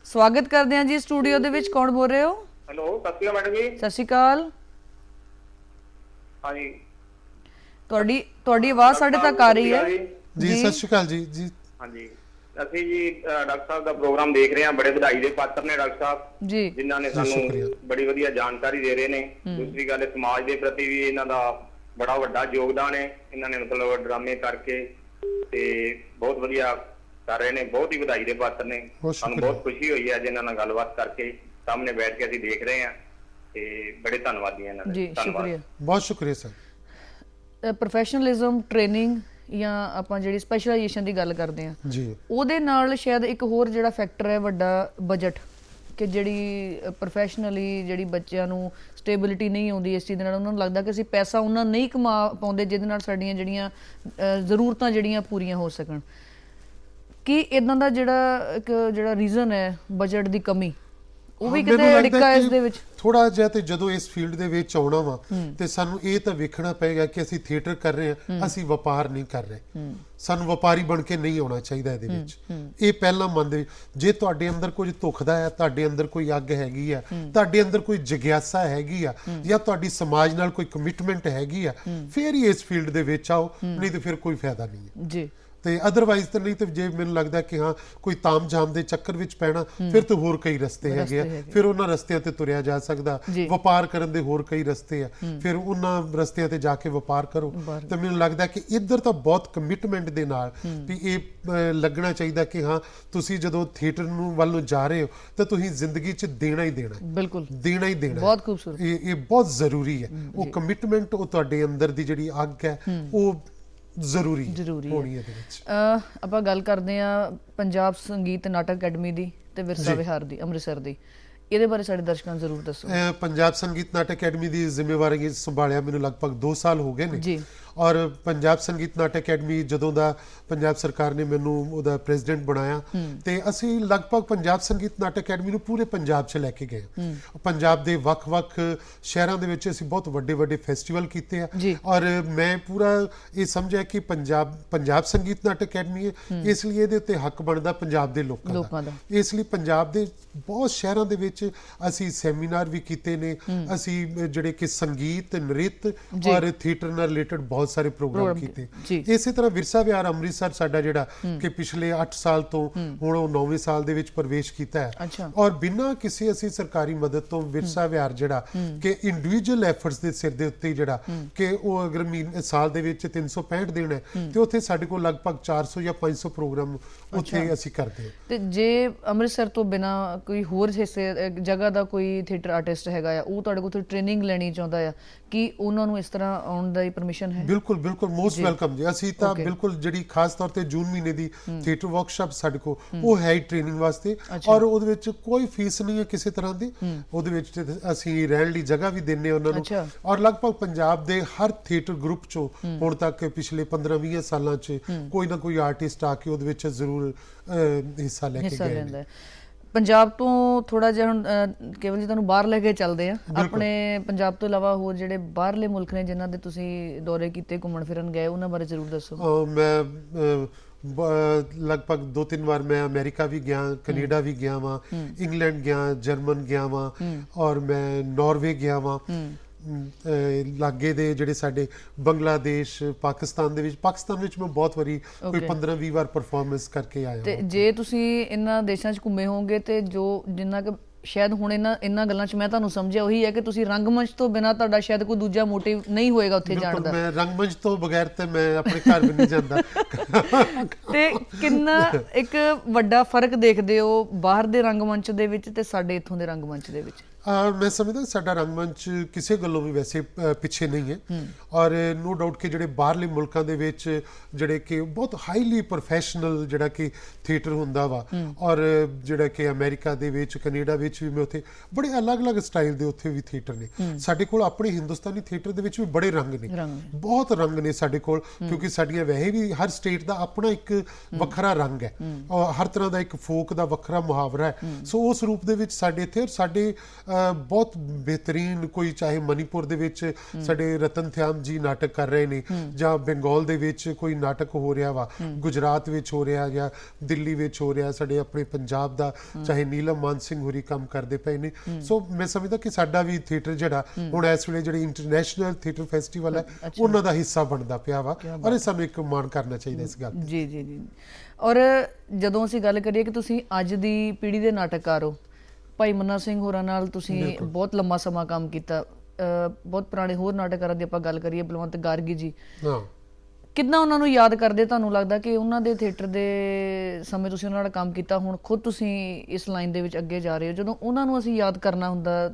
ਸਵਾਗਤ ਕਰਦੇ ਹਾਂ ਜੀ ਸਟੂਡੀਓ ਦੇ ਵਿੱਚ, ਕੌਣ ਬੋਲ ਰਹੇ ਹੋ? ਹੈਲੋ, ਸਤਿ ਸ਼੍ਰੀ ਅਕਾਲ ਮੈਡਮ ਜੀ। ਸਤਿ ਸ਼੍ਰੀ ਅਕਾਲ। ਹਾਂਜੀ, ਤੁਹਾਡੀ ਆਵਾਜ਼ ਸਾਡੇ ਤੱਕ ਆ ਰਹੀ ਹੈ ਜੀ। ਸਤਿ ਸ਼੍ਰੀ ਅਕਾਲ ਜੀ। ਜੀ ਹਾਂਜੀ, ਅਸੀਂ ਜੀ ਡਾਕਟਰ ਸਾਹਿਬ ਦਾ ਪ੍ਰੋਗਰਾਮ ਦੇਖ ਰਹੇ ਹਾਂ, ਬੜੇ ਵਧਾਈ ਦੇ ਪਾਤਰ ਨੇ ਡਾਕਟਰ ਸਾਹਿਬ ਜੀ, ਜਿਨ੍ਹਾਂ ਨੇ ਸਾਨੂੰ ਬੜੀ ਵਧੀਆ ਜਾਣਕਾਰੀ ਦੇ ਰਹੇ ਨੇ। ਦੂਸਰੀ ਗੱਲ, ਸਮਾਜ ਦੇ ਪ੍ਰਤੀ ਵੀ ਇਹਨਾਂ ਦਾ ਬੜਾ ਵੱਡਾ ਯੋਗਦਾਨ ਹੈ। ਇਹਨਾਂ ਨੇ ਮਤਲਬ ਡਰਾਮੇ ਕਰਕੇ ਤੇ ਬਹੁਤ ਵਧੀਆ ਕਰ ਰਹੇ ਨੇ, ਬਹੁਤ ਹੀ ਵਧਾਈ ਦੇ ਪਾਤਰ ਨੇ। ਸਾਨੂੰ ਬਹੁਤ ਖੁਸ਼ੀ ਹੋਈ ਹੈ ਅੱਜ ਇਹਨਾਂ ਨਾਲ ਗੱਲਬਾਤ ਕਰਕੇ, ਸਾਹਮਣੇ ਬੈਠ ਕੇ ਅਸੀਂ ਦੇਖ ਰਹੇ ਹਾਂ ਤੇ ਬੜੇ ਧੰਨਵਾਦੀ ਹਾਂ ਇਹਨਾਂ ਦੇ। ਜੀ ਸ਼ੁਕਰੀਆ, ਬਹੁਤ ਸ਼ੁਕਰੀਆ ਸਰ। ਪ੍ਰੋਫੈਸ਼ਨਲਿਜ਼ਮ, ਟ੍ਰੇਨਿੰਗ ਜਾਂ ਆਪਾਂ ਜਿਹੜੀ ਸਪੈਸ਼ਲਾਈਜੇਸ਼ਨ ਦੀ ਗੱਲ ਕਰਦੇ ਹਾਂ ਜੀ, ਉਹਦੇ ਨਾਲ ਸ਼ਾਇਦ ਇੱਕ ਹੋਰ ਜਿਹੜਾ ਫੈਕਟਰ ਹੈ ਵੱਡਾ, ਬਜਟ, ਕਿ ਜਿਹੜੀ ਪ੍ਰੋਫੈਸ਼ਨਲੀ ਜਿਹੜੀ ਬੱਚਿਆਂ ਨੂੰ ਸਟੇਬਿਲਿਟੀ ਨਹੀਂ ਆਉਂਦੀ ਇਸ ਚੀਜ਼ ਦੇ ਨਾਲ, ਉਹਨਾਂ ਨੂੰ ਲੱਗਦਾ ਕਿ ਅਸੀਂ ਪੈਸਾ ਉਹਨਾਂ ਨਹੀਂ ਕਮਾ ਪਾਉਂਦੇ ਜਿਹਦੇ ਨਾਲ ਸਾਡੀਆਂ ਜਿਹੜੀਆਂ ਜ਼ਰੂਰਤਾਂ ਜਿਹੜੀਆਂ ਪੂਰੀਆਂ ਹੋ ਸਕਣ। ਕੀ ਇਦਾਂ ਦਾ ਜਿਹੜਾ ਰੀਜ਼ਨ ਹੈ ਬਜਟ ਦੀ ਕਮੀ, ਉਹ ਵੀ ਕਿਤੇ ਅੜਿੱਕਾ ਇਸ ਦੇ ਵਿੱਚ ਥੋੜਾ ਜਿਹਾ? ਤੇ ਜਦੋਂ ਇਸ ਫੀਲਡ ਦੇ ਵਿੱਚ ਆਉਣਾ ਵਾ ਤੇ ਸਾਨੂੰ ਇਹ ਤਾਂ ਵੇਖਣਾ ਪਏਗਾ ਕਿ ਅਸੀਂ ਥੀਏਟਰ ਕਰ ਰਹੇ ਹਾਂ, ਅਸੀਂ ਵਪਾਰ ਨਹੀਂ ਕਰ ਰਹੇ। ਸਾਨੂੰ ਵਪਾਰੀ ਬਣ ਕੇ ਨਹੀਂ ਆਉਣਾ ਚਾਹੀਦਾ ਇਹਦੇ ਵਿੱਚ। ਇਹ ਪਹਿਲਾਂ ਮੰਨਦੇ, ਜੇ ਤੁਹਾਡੇ ਅੰਦਰ ਕੁਝ ਧੁਖਦਾ ਹੈ, ਤੁਹਾਡੇ ਅੰਦਰ ਕੋਈ ਅੱਗ ਹੈਗੀ ਆ, ਤੁਹਾਡੇ ਅੰਦਰ ਕੋਈ ਜਿਗਿਆਸਾ ਹੈਗੀ ਆ, ਜਾਂ ਤੁਹਾਡੀ ਸਮਾਜ ਨਾਲ ਕੋਈ ਕਮਿਟਮੈਂਟ ਹੈਗੀ ਆ, ਫਿਰ ਹੀ ਇਸ ਫੀਲਡ ਦੇ ਵਿੱਚ ਆਓ, ਨਹੀਂ ਤੇ ਫਿਰ ਕੋਈ ਫਾਇਦਾ ਨਹੀਂ ਹੈ ਜੀ। ਤੇ ਅਦਰਵਾਈਜ਼ ਤਾਂ ਨਹੀਂ। ਤੇ ਜੇ ਮੈਨੂੰ ਲੱਗਦਾ ਕਿ ਹਾਂ ਕੋਈ ਤਾਮ ਜਾਮ ਦੇ ਚੱਕਰ ਵਿੱਚ ਪੈਣਾ, ਫਿਰ ਤਾਂ ਹੋਰ ਕਈ ਰਸਤੇ ਹੈਗੇ ਆ, ਫਿਰ ਉਹਨਾਂ ਰਸਤਿਆਂ ਤੇ ਤੁਰਿਆ ਜਾ ਸਕਦਾ। ਵਪਾਰ ਕਰਨ ਦੇ ਹੋਰ ਕਈ ਰਸਤੇ ਆ, ਫਿਰ ਉਹਨਾਂ ਰਸਤਿਆਂ ਤੇ ਜਾ ਕੇ ਵਪਾਰ ਕਰੋ। ਤੇ ਮੈਨੂੰ ਲੱਗਦਾ ਕਿ ਇੱਧਰ ਤਾਂ ਬਹੁਤ ਕਮਿਟਮੈਂਟ ਦੇ ਨਾਲ ਵੀ ਇਹ ਲੱਗਣਾ ਚਾਹੀਦਾ ਕਿ ਹਾਂ ਤੁਸੀਂ ਜਦੋਂ ਥੀਏਟਰ ਨੂੰ ਵੱਲ ਨੂੰ ਜਾ ਰਹੇ ਹੋ ਤਾਂ ਤੁਸੀਂ ਜ਼ਿੰਦਗੀ 'ਚ ਦੇਣਾ ਹੀ ਦੇਣਾ, ਬਿਲਕੁਲ ਦੇਣਾ ਹੀ ਦੇਣਾ। ਬਹੁਤ ਖੂਬਸੂਰਤ, ਇਹ ਬਹੁਤ ਜ਼ਰੂਰੀ ਹੈ। ਉਹ ਕਮਿਟਮੈਂਟ, ਉਹ ਤੁਹਾਡੇ ਅੰਦਰ ਦੀ ਜਿਹੜੀ ਅੱਗ ਹੈ, ਉਹ ਜ਼ਰੂਰੀ ਹੋਣੀ ਹੈ ਇਹਦੇ ਵਿੱਚ। ਆਪਾਂ ਗੱਲ ਕਰਦੇ ਆ ਪੰਜਾਬ ਸੰਗੀਤ ਨਾਟਕ ਅਕੈਡਮੀ ਦੀ ਤੇ ਵਿਰਸਾ ਵਿਹਾਰ ਦੀ, ਅੰਮ੍ਰਿਤਸਰ ਦੀ। ਇਹਦੇ ਬਾਰੇ ਸਾਡੇ ਦਰਸ਼ਕਾਂ ਨੂੰ ਜ਼ਰੂਰ ਦੱਸੋ। ਪੰਜਾਬ ਸੰਗੀਤ ਨਾਟਕ ਅਕੈਡਮੀ ਦੀ ਜ਼ਿੰਮੇਵਾਰੀ ਸੰਭਾਲਿਆ ਮੈਨੂੰ ਲਗਭਗ 2 ਸਾਲ ਹੋ ਗਏ ਨੇ ਜੀ। ਔਰ ਪੰਜਾਬ ਸੰਗੀਤ ਨਾਟਕ ਅਕੈਡਮੀ ਜਦੋਂ ਦਾ ਪੰਜਾਬ ਸਰਕਾਰ ਨੇ ਮੈਨੂੰ ਉਹਦਾ ਪ੍ਰੈਜ਼ੀਡੈਂਟ ਬਣਾਇਆ ਤੇ ਅਸੀਂ ਲਗਭਗ ਪੰਜਾਬ ਸੰਗੀਤ ਨਾਟਕ ਅਕੈਡਮੀ ਨੂੰ ਪੂਰੇ ਪੰਜਾਬ 'ਚ ਲੈ ਕੇ ਗਏ। ਪੰਜਾਬ ਦੇ ਵੱਖ-ਵੱਖ ਸ਼ਹਿਰਾਂ ਦੇ ਵਿੱਚ ਅਸੀਂ ਬਹੁਤ ਵੱਡੇ ਫੈਸਟੀਵਲ ਕੀਤੇ ਆ। ਔਰ ਮੈਂ ਪੂਰਾ ਇਹ ਸਮਝਿਆ ਕਿ ਪੰਜਾਬ ਸੰਗੀਤ ਨਾਟਕ ਅਕੈਡਮੀ ਹੈ, ਇਸ ਲਈ ਇਹਦੇ ਉੱਤੇ ਹੱਕ ਬਣਦਾ ਪੰਜਾਬ ਦੇ ਲੋਕਾਂ ਦਾ। ਇਸ ਲਈ ਪੰਜਾਬ ਦੇ ਬਹੁਤ ਸ਼ਹਿਰਾਂ ਦੇ ਵਿੱਚ ਅਸੀਂ ਸੈਮੀਨਾਰ ਵੀ ਕੀਤੇ ਨੇ। ਅਸੀਂ ਜਿਹੜੇ ਕਿ ਸੰਗੀਤ, ਨ੍ਰਿਤ ਔਰ ਥੀਏਟਰ ਨਾਲ ਰਿਲੇਟਡ ਬਹੁਤ ਸਾਰੇ ਪ੍ਰੋਗਰਾਮ ਕੀਤੇ। ਇਸੇ ਤਰ੍ਹਾਂ ਵਿਰਸਾ ਵਿਹਾਰ ਅੰਮ੍ਰਿਤਸਰ ਸਾਡਾ ਜਿਹੜਾ ਕਿ ਪਿਛਲੇ 8 ਸਾਲ ਤੋਂ ਹੁਣ ਉਹ 9ਵੇਂ ਸਾਲ ਦੇ ਵਿੱਚ ਪ੍ਰਵੇਸ਼ ਕੀਤਾ ਹੈ। ਔਰ ਬਿਨਾਂ ਕਿਸੇ ਅਸੀਂ ਸਰਕਾਰੀ ਮਦਦ ਤੋਂ ਵਿਰਸਾ ਵਿਹਾਰ ਜਿਹੜਾ ਕਿ ਇੰਡੀਵਿਜੂਅਲ ਐਫਰਟਸ ਦੇ ਸਿਰ ਦੇ ਉੱਤੇ ਜਿਹੜਾ ਕਿ ਉਹ ਅਗਰ ਸਾਲ ਦੇ ਵਿੱਚ 365 ਦਿਨ ਹੈ ਤੇ ਉੱਥੇ ਸਾਡੇ ਕੋਲ ਲਗਭਗ 400 ਜਾਂ 500 ਪ੍ਰੋਗਰਾਮ ਉੱਥੇ ਅਸੀਂ ਕਰਦੇ ਹਾਂ। ਤੇ ਜੇ ਅੰਮ੍ਰਿਤਸਰ ਤੋਂ ਬਿਨਾਂ ਕੋਈ ਹੋਰ ਜਗ੍ਹਾ ਦਾ ਕੋਈ ਥੀਏਟਰ ਆਰਟਿਸਟ ਹੈਗਾ ਆ, ਉਹ ਤੁਹਾਡੇ ਕੋਲ ਟ੍ਰੇਨਿੰਗ ਲੈਣੀ ਚਾਹੁੰਦਾ ਆ, ਕਿ ਉਹਨਾਂ ਨੂੰ ਇਸ ਤਰ੍ਹਾਂ ਆਉਣ ਦੀ ਪਰਮਿਸ਼ਨ ਹੈ? ਬਿਲਕੁਲ ਮੋਸਟ ਵੈਲਕਮ ਜੀ। ਅਸੀਂ ਤਾਂ ਬਿਲਕੁਲ ਜਿਹੜੀ ਖਾਸ ਤੌਰ ਤੇ ਜੂਨ ਮਹੀਨੇ ਦੀ ਥੀਏਟਰ ਵਰਕਸ਼ਾਪ ਸਾਡੇ ਕੋਲ ਉਹ ਹੈ ਟ੍ਰੇਨਿੰਗ ਵਾਸਤੇ, ਔਰ ਉਹਦੇ ਵਿੱਚ ਕੋਈ ਫੀਸ ਨਹੀਂ ਹੈ ਕਿਸੇ ਤਰ੍ਹਾਂ ਦੀ। ਉਹਦੇ ਵਿੱਚ ਅਸੀਂ ਰਹਿਣ ਲਈ ਜਗ੍ਹਾ ਵੀ ਦਿੰਨੇ ਉਹਨਾਂ ਨੂੰ। ਔਰ ਲਗਭਗ ਪੰਜਾਬ ਦੇ ਹਰ ਥੀਏਟਰ ਗਰੁੱਪ ਚੋਂ ਹੁਣ ਤੱਕ ਪਿਛਲੇ 15-20 ਸਾਲਾਂ 'ਚ ਕੋਈ ਨਾ ਕੋਈ ਆਰਟਿਸਟ ਆ ਕੇ ਉਹਦੇ ਵਿੱਚ ਜ਼ਰੂਰ ਹਿੱਸਾ ਲੈ ਕੇ ਗਏ ਨੇ। ਪੰਜਾਬ ਤੋਂ ਥੋੜਾ ਜਿਹਾ ਹੁਣ ਕੇਵਲ ਜੀ ਤੁਹਾਨੂੰ ਬਾਹਰ ਲੈ ਕੇ ਚੱਲਦੇ ਆ। ਆਪਣੇ ਪੰਜਾਬ ਤੋਂ ਇਲਾਵਾ ਹੋਰ ਜਿਹੜੇ ਬਾਹਰਲੇ ਮੁਲਕ ਨੇ ਜਿਨ੍ਹਾਂ ਦੇ ਤੁਸੀਂ ਦੌਰੇ ਕੀਤੇ, ਘੁੰਮਣ ਫਿਰਨ ਗਏ, ਉਹਨਾਂ ਬਾਰੇ ਜ਼ਰੂਰ ਦੱਸੋ। ਮੈਂ ਲਗਭਗ 2-3 ਵਾਰ ਮੈਂ ਅਮਰੀਕਾ ਵੀ ਗਿਆ, ਕੈਨੇਡਾ ਵੀ ਗਿਆ ਵਾਂ, ਇੰਗਲੈਂਡ ਗਿਆ, ਜਰਮਨ ਗਿਆ ਵਾਂ, ਔਰ ਮੈਂ ਨਾਰਵੇ ਗਿਆ ਵਾਂ। ਲਾਗੇ ਦੇ ਜਿਹੜੇ ਸਾਡੇ ਬੰਗਲਾਦੇਸ਼ ਪਾਕਿਸਤਾਨ ਦੇ ਵਿੱਚ ਮੈਂ ਬਹੁਤ ਵਾਰੀ ਕੋਈ 15-20 ਵਾਰ ਪਰਫਾਰਮੈਂਸ ਕਰਕੇ ਆਇਆ। ਤੇ ਜੇ ਤੁਸੀਂ ਇਹਨਾਂ ਦੇਸ਼ਾਂ 'ਚ ਘੁੰਮੇ ਹੋਵੋਗੇ ਤੇ ਜੋ ਜਿੰਨਾ ਕਿ ਸ਼ਾਇਦ ਹੁਣ ਇਹਨਾਂ ਗੱਲਾਂ 'ਚ ਮੈਂ ਤੁਹਾਨੂੰ ਸਮਝਿਆ ਉਹੀ ਹੈ ਕਿ ਤੁਸੀਂ ਰੰਗਮੰਚ ਤੋਂ ਬਿਨਾਂ ਤੁਹਾਡਾ ਸ਼ਾਇਦ ਕੋਈ ਦੂਜਾ ਮੋਟਿਵ ਨਹੀਂ ਹੋਏਗਾ ਉੱਥੇ ਜਾਣ ਦਾ। ਮੈਂ ਰੰਗਮੰਚ ਤੋਂ ਬਗੈਰ ਤੇ ਮੈਂ ਆਪਣੇ ਘਰ ਵੀ ਨਹੀਂ ਜਾਂਦਾ। ਤੇ ਕਿੰਨਾ ਇੱਕ ਵੱਡਾ ਫਰਕ ਦੇਖਦੇ ਹੋ ਬਾਹਰ ਦੇ ਰੰਗਮੰਚ ਦੇ ਵਿੱਚ ਤੇ ਸਾਡੇ ਇੱਥੋਂ ਦੇ ਰੰਗਮੰਚ ਦੇ ਵਿੱਚ? ਮੈਂ ਸਮਝਦਾ ਸਾਡਾ ਰੰਗਮੰਚ ਕਿਸੇ ਗੱਲੋਂ ਵੀ ਵੈਸੇ ਪਿੱਛੇ ਨਹੀਂ ਹੈ ਔਰ ਨੋ ਡਾਊਟ ਕਿ ਜਿਹੜੇ ਬਾਹਰਲੇ ਮੁਲਕਾਂ ਦੇ ਵਿੱਚ ਜਿਹੜੇ ਕਿ ਬਹੁਤ ਹਾਈਲੀ ਪ੍ਰੋਫੈਸ਼ਨਲ ਜਿਹੜਾ ਕਿ ਥੀਏਟਰ ਹੁੰਦਾ ਵਾ ਔਰ ਜਿਹੜਾ ਕਿ ਅਮਰੀਕਾ ਦੇ ਵਿੱਚ ਕੈਨੇਡਾ ਵਿੱਚ ਵੀ ਮੈਂ ਉੱਥੇ ਬੜੇ ਅਲੱਗ-ਅਲੱਗ ਸਟਾਈਲ ਦੇ ਉੱਥੇ ਵੀ ਥੀਏਟਰ ਨੇ। ਸਾਡੇ ਕੋਲ ਆਪਣੇ ਹਿੰਦੁਸਤਾਨੀ ਥੀਏਟਰ ਦੇ ਵਿੱਚ ਵੀ ਬੜੇ ਰੰਗ ਨੇ, ਬਹੁਤ ਰੰਗ ਨੇ ਸਾਡੇ ਕੋਲ, ਕਿਉਂਕਿ ਸਾਡੀਆਂ ਵੈਸੇ ਵੀ ਹਰ ਸਟੇਟ ਦਾ ਆਪਣਾ ਇੱਕ ਵੱਖਰਾ ਰੰਗ ਹੈ ਔਰ ਹਰ ਤਰ੍ਹਾਂ ਦਾ ਇੱਕ ਫੋਕ ਦਾ ਵੱਖਰਾ ਮੁਹਾਵਰਾ ਹੈ। ਸੋ ਉਸ ਰੂਪ ਦੇ ਵਿੱਚ ਸਾਡੇ ਇੱਥੇ ਸਾਡੇ ਬਹੁਤ ਬਿਹਤਰੀਨ ਕੋਈ ਚਾਹੇ ਮਨੀਪੁਰ ਦੇ ਵਿੱਚ ਸਾਡੇ ਰਤਨ ਥਿਆਮ ਜੀ ਨਾਟਕ ਕਰ ਰਹੇ ਨੇ ਜਾਂ ਬੰਗਾਲ ਦੇ ਵਿੱਚ ਕੋਈ ਨਾਟਕ ਹੋ ਰਿਹਾ ਵਾ, ਗੁਜਰਾਤ ਵਿੱਚ ਹੋ ਰਿਹਾ ਜਾਂ ਦਿੱਲੀ ਵਿੱਚ ਹੋ ਰਿਹਾ, ਸਾਡੇ ਆਪਣੇ ਪੰਜਾਬ ਦਾ ਚਾਹੇ ਨੀਲਮ ਮਾਨ ਸਿੰਘ ਹੋਰੀ ਕੰਮ ਕਰਦੇ ਪਏ ਨੇ। ਸੋ ਮੈਂ ਸਮਝਦਾ ਕਿ ਸਾਡਾ ਵੀ ਥੀਏਟਰ ਜਿਹੜਾ ਹੁਣ ਇਸ ਵੇਲੇ ਜਿਹੜੀ ਇੰਟਰਨੈਸ਼ਨਲ ਥੀਏਟਰ ਫੈਸਟੀਵਲ ਹੈ ਉਹਨਾਂ ਦਾ ਹਿੱਸਾ ਬਣਦਾ ਪਿਆ ਵਾ ਔਰ ਇਹ ਸਾਨੂੰ ਇੱਕ ਮਾਣ ਕਰਨਾ ਚਾਹੀਦਾ ਇਸ ਗੱਲ। ਜੀ ਜੀ ਜੀ। ਔਰ ਜਦੋਂ ਅਸੀਂ ਗੱਲ ਕਰੀਏ ਕਿ ਤੁਸੀਂ ਅੱਜ ਦੀ ਪੀੜ੍ਹੀ ਦੇ ਨਾਟਕਕਾਰ ਹੋ, ਭਾਈ ਮੰਨਾ ਸਿੰਘ ਹੋਰਾਂ ਨਾਲ ਤੁਸੀਂ ਬਹੁਤ ਲੰਮਾ ਸਮਾਂ ਕੰਮ ਕੀਤਾ, ਬਹੁਤ ਪੁਰਾਣੇ ਹੋਰ ਨਾਟਕਕਾਰਾਂ ਦੀ ਆਪਾਂ ਗੱਲ ਕਰੀਏ ਬਲਵੰਤ ਗਾਰਗੀ ਜੀ, ਕਿੰਨਾ ਉਹਨਾਂ ਨੂੰ ਯਾਦ ਕਰਦੇ? ਤੁਹਾਨੂੰ ਲੱਗਦਾ ਕਿ ਉਹਨਾਂ ਦੇ ਥੀਏਟਰ ਦੇ ਸਮੇਂ ਤੁਸੀਂ ਉਹਨਾਂ ਨਾਲ ਕੰਮ ਕੀਤਾ, ਹੁਣ ਖੁਦ ਤੁਸੀਂ ਇਸ ਲਾਈਨ ਦੇ ਵਿੱਚ ਅੱਗੇ ਜਾ ਰਹੇ ਹੋ, ਜਦੋਂ ਉਹਨਾਂ ਨੂੰ ਅਸੀਂ ਯਾਦ ਕਰਨਾ ਹੁੰਦਾ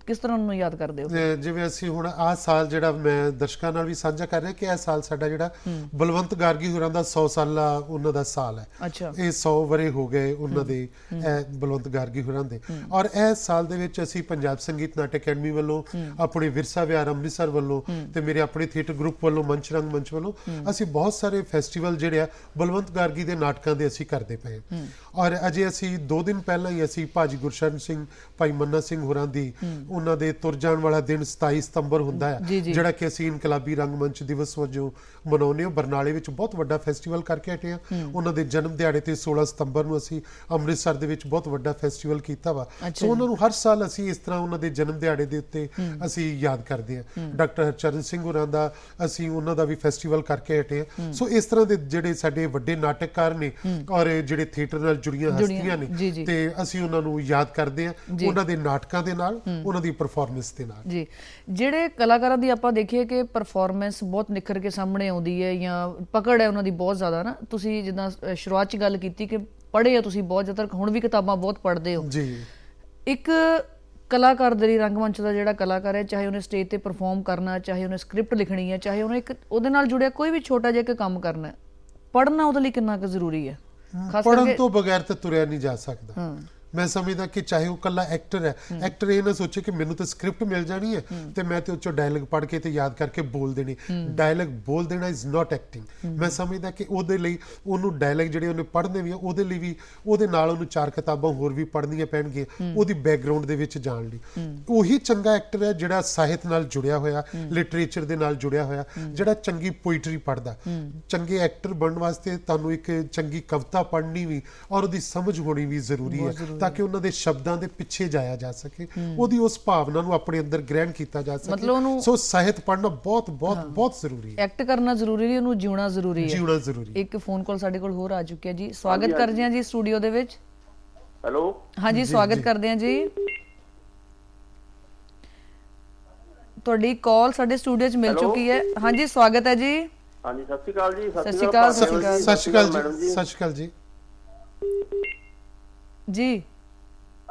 ਕਿਸ ਤਰ੍ਹਾਂ ਉਹਨੂੰ ਯਾਦ ਕਰਦੇ ਹੋ? ਜਿਵੇਂ ਅਸੀਂ ਹੁਣ ਆਹ ਸਾਲ ਜਿਹੜਾ ਮੈਂ ਦਰਸ਼ਕਾਂ ਨਾਲ ਵੀ ਸਾਂਝਾ ਕਰ ਰਿਹਾ ਕਿ ਇਹ ਸਾਲ ਸਾਡਾ ਜਿਹੜਾ ਬਲਵੰਤ ਗਾਰਗੀ ਹੋਰਾਂ ਦਾ 100 ਸਾਲਾ ਉਹਨਾਂ ਦਾ ਸਾਲ ਹੈ। ਅੱਛਾ। ਇਹ 100 ਵਰੇ ਹੋ ਗਏ ਉਹਨਾਂ ਦੇ ਬਲਵੰਤ ਗਾਰਗੀ ਹੋਰਾਂ ਦੇ ਔਰ ਇਸ ਸਾਲ ਦੇ ਵਿੱਚ ਅਸੀਂ ਪੰਜਾਬ ਸੰਗੀਤ ਨਾਟਕ ਅਕੈਡਮੀ ਵੱਲੋਂ, ਆਪਣੇ ਵਿਰਸਾ ਵਿਹਾਰ ਅੰਮ੍ਰਿਤਸਰ ਵੱਲੋਂ ਤੇ ਮੇਰੇ ਆਪਣੇ ਥੀਏਟਰ ਗਰੁੱਪ ਵੱਲੋਂ ਮੰਚ ਰੰਗ ਮੰਚ ਵੱਲੋਂ ਅਸੀਂ ਬਹੁਤ ਸਾਰੇ ਫੈਸਟੀਵਲ ਜਿਹੜੇ ਆ ਬਲਵੰਤ ਗਾਰਗੀ ਦੇ ਨਾਟਕਾਂ ਦੇ ਅਸੀਂ ਕਰਦੇ ਪਏ ਔਰ ਅਜੇ ਅਸੀਂ 2 ਦਿਨ ਪਹਿਲਾਂ ਹੀ ਅਸੀਂ ਭਾਜੀ ਗੁਰਸ਼ਰਨ ਸਿੰਘ, ਭਾਈ ਮੰਨਾ ਸਿੰਘ ਹੋਰਾਂ ਦੀ ਉਹਨਾਂ ਦੇ ਤੁਰ ਜਾਣ ਵਾਲਾ ਦਿਨ 27 ਸਤੰਬਰ ਹੁੰਦਾ ਹੈ ਜਿਹੜਾ ਕਿ ਅਸੀਂ ਇਨਕਲਾਬੀ ਰੰਗਮੰਚ ਦਿਵਸ ਵਜੋਂ ਮਨਾਉਂਦੇ ਹਾਂ। ਬਰਨਾਲੇ ਵਿੱਚ ਬਹੁਤ ਵੱਡਾ ਫੈਸਟੀਵਲ ਕਰਕੇ ਹਟੇ ਹਾਂ। ਉਹਨਾਂ ਦੇ ਜਨਮ ਦਿਹਾੜੇ ਤੇ 16 ਸਤੰਬਰ ਨੂੰ ਅਸੀਂ ਅੰਮ੍ਰਿਤਸਰ ਦੇ ਵਿੱਚ ਬਹੁਤ ਵੱਡਾ ਫੈਸਟੀਵਲ ਕੀਤਾ ਵਾ। ਸੋ ਉਹਨਾਂ ਨੂੰ ਹਰ ਸਾਲ ਅਸੀਂ ਇਸ ਤਰ੍ਹਾਂ ਉਹਨਾਂ ਦੇ ਜਨਮ ਦਿਹਾੜੇ ਦੇ ਉੱਤੇ ਅਸੀਂ ਯਾਦ ਕਰਦੇ ਹਾਂ। ਡਾਕਟਰ ਹਰਚਰਨ ਸਿੰਘ ਹੋਰਾਂ ਦਾ ਅਸੀਂ ਉਹਨਾਂ ਦਾ ਵੀ ਫੈਸਟੀਵਲ ਕਰਕੇ ਹਟੇ ਹਾਂ। ਸੋ ਇਸ ਤਰ੍ਹਾਂ ਦੇ ਜਿਹੜੇ ਸਾਡੇ ਵੱਡੇ ਨਾਟਕਕਾਰ ਨੇ ਔਰ ਜਿਹੜੇ ਥੀਏਟਰ ਨਾਲ ਜੁੜੀਆਂ ਹਸਤੀਆਂ ਨੇ ਤੇ ਅਸੀਂ ਉਹਨਾਂ ਨੂੰ ਯਾਦ ਕਰਦੇ ਹਾਂ ਉਹਨਾਂ ਦੇ ਨਾਟਕਾਂ ਦੇ ਨਾਲ, ਉਹਨਾਂ ਦੀ ਪਰਫਾਰਮੈਂਸ ਦੇ ਨਾਲ। ਜੀ, ਜਿਹੜੇ ਕਲਾਕਾਰਾਂ ਦੀ ਆਪਾਂ ਦੇਖੀਏ ਕਿ ਪਰਫਾਰਮੈਂਸ ਬਹੁਤ ਨਿਖਰ ਕੇ ਸਾਹਮਣੇ ਆਉਂਦੀ ਹੈ ਜਾਂ ਪਕੜ ਹੈ ਉਹਨਾਂ ਦੀ ਬਹੁਤ ਜ਼ਿਆਦਾ ਨਾ, ਤੁਸੀਂ ਜਿੱਦਾਂ ਸ਼ੁਰੂਆਤ 'ਚ ਗੱਲ ਕੀਤੀ ਕਿ ਪੜ੍ਹੇ ਹੋ ਤੁਸੀਂ ਬਹੁਤ ਜ਼ਿਆਦਾ, ਹੁਣ ਵੀ ਕਿਤਾਬਾਂ ਬਹੁਤ ਪੜ੍ਹਦੇ ਹੋ ਜੀ। ਇੱਕ ਕਲਾਕਾਰ ਦੇ ਲਈ ਰੰਗਮੰਚ ਦਾ ਜਿਹੜਾ ਕਲਾਕਾਰ ਹੈ, ਚਾਹੇ ਉਹਨੇ ਸਟੇਜ ਤੇ ਪਰਫਾਰਮ ਕਰਨਾ, ਚਾਹੇ ਉਹਨੇ ਸਕ੍ਰਿਪਟ ਲਿਖਣੀ ਹੈ, ਚਾਹੇ ਉਹਨੇ ਇੱਕ ਉਹਦੇ ਨਾਲ ਜੁੜਿਆ ਕੋਈ ਵੀ ਛੋਟਾ ਜਿਹਾ ਕੰਮ ਕਰਨਾ, ਪੜ੍ਹਨਾ ਉਹਦੇ ਲਈ ਕਿੰਨਾ ਕੁ ਜ਼ਰੂਰੀ ਹੈ? ਪੜ੍ਹਨ ਤੋਂ ਬਗੈਰ ਤਾਂ ਤੁਰਿਆ ਨਹੀਂ ਜਾ ਸਕਦਾ। ਮੈਂ ਸਮਝਦਾ ਕਿ ਚਾਹੇ ਉਹ ਕੱਲਾ ਐਕਟਰ ਹੈ, ਐਕਟਰ ਇਹ ਨਾ ਸੋਚੇ ਕਿ ਮੈਨੂੰ ਤਾਂ ਸਕ੍ਰਿਪਟ ਮਿਲ ਜਾਣੀ ਹੈ ਤੇ ਮੈਂ ਤੇ ਉਹ ਚੋਂ ਡਾਇਲੌਗ ਪੜ੍ਹ ਕੇ ਤੇ ਯਾਦ ਕਰਕੇ ਬੋਲ ਦੇਣੇ। ਡਾਇਲੌਗ ਬੋਲ ਦੇਣਾ ਇਜ਼ ਨਾਟ ਐਕਟਿੰਗ। ਮੈਂ ਸਮਝਦਾ ਕਿ ਉਹਦੇ ਲਈ ਉਹਨੂੰ ਡਾਇਲੌਗ ਜਿਹੜੇ ਉਹਨੇ ਪੜ੍ਹਨੇ ਵੀ ਆ, ਉਹਦੇ ਲਈ ਵੀ ਉਹਦੇ ਨਾਲ ਉਹਨੂੰ 4 ਕਿਤਾਬਾਂ ਹੋਰ ਵੀ ਪੜ੍ਹਨੀਆਂ ਪੈਣਗੀਆਂ ਉਹਦੀ ਬੈਕਗ੍ਰਾਉਂਡ ਦੇ ਵਿੱਚ ਜਾਣ ਲਈ। ਉਹੀ ਚੰਗਾ ਐਕਟਰ ਹੈ ਜਿਹੜਾ ਸਾਹਿਤ ਨਾਲ ਜੁੜਿਆ ਹੋਇਆ, ਲਿਟਰੇਚਰ ਦੇ ਨਾਲ ਜੁੜਿਆ ਹੋਇਆ, ਜਿਹੜਾ ਚੰਗੀ ਪੋਇਟਰੀ ਪੜ੍ਹਦਾ। ਚੰਗੇ ਐਕਟਰ ਬਣਨ ਵਾਸਤੇ ਤੁਹਾਨੂੰ ਇੱਕ ਚੰਗੀ ਕਵਿਤਾ ਪੜ੍ਹਨੀ ਵੀ ਔਰ ਉਹਦੀ ਸਮਝ ਹੋਣੀ ਵੀ ਜ਼ਰੂਰੀ ਹੈ ਤਾਂ ਕਿ ਉਹਨਾਂ ਦੇ ਸ਼ਬਦਾਂ ਦੇ ਪਿੱਛੇ ਜਾਇਆ ਜਾ ਸਕੇ, ਉਹਦੀ ਉਸ ਭਾਵਨਾ ਨੂੰ ਆਪਣੇ ਅੰਦਰ ਗ੍ਰਹਿਣ ਕੀਤਾ ਜਾ ਸਕੇ। ਸੋ ਸਾਹਿਤ ਪੜ੍ਹਨਾ ਬਹੁਤ ਬਹੁਤ ਬਹੁਤ ਜ਼ਰੂਰੀ ਹੈ। ਐਕਟ ਕਰਨਾ ਜ਼ਰੂਰੀ ਹੈ, ਉਹਨੂੰ ਜਿਉਣਾ ਜ਼ਰੂਰੀ ਹੈ। ਜਿਉਣਾ ਜ਼ਰੂਰੀ। ਇੱਕ ਫੋਨ ਕਾਲ ਸਾਡੇ ਕੋਲ ਹੋਰ ਆ ਚੁੱਕਿਆ ਜੀ, ਸਵਾਗਤ ਕਰਦੇ ਹਾਂ ਜੀ ਸਟੂਡੀਓ ਦੇ ਵਿੱਚ। ਹੈਲੋ, ਹਾਂਜੀ ਸਵਾਗਤ ਕਰਦੇ ਹਾਂ ਜੀ, ਤੁਹਾਡੀ ਕਾਲ ਸਾਡੇ ਸਟੂਡੀਓ 'ਚ ਮਿਲ ਚੁੱਕੀ ਹੈ। ਹਾਂਜੀ ਸਵਾਗਤ ਹੈ ਜੀ। ਹਾਂਜੀ ਸਤਿ ਸ਼੍ਰੀ ਅਕਾਲ ਜੀ। ਸਤਿ ਸ਼੍ਰੀ ਅਕਾਲ। ਸਤਿ ਸ਼੍ਰੀ ਅਕਾਲ ਜੀ। ਸਤਿ ਸ਼੍ਰੀ ਅਕਾਲ ਜੀ। ਜੀ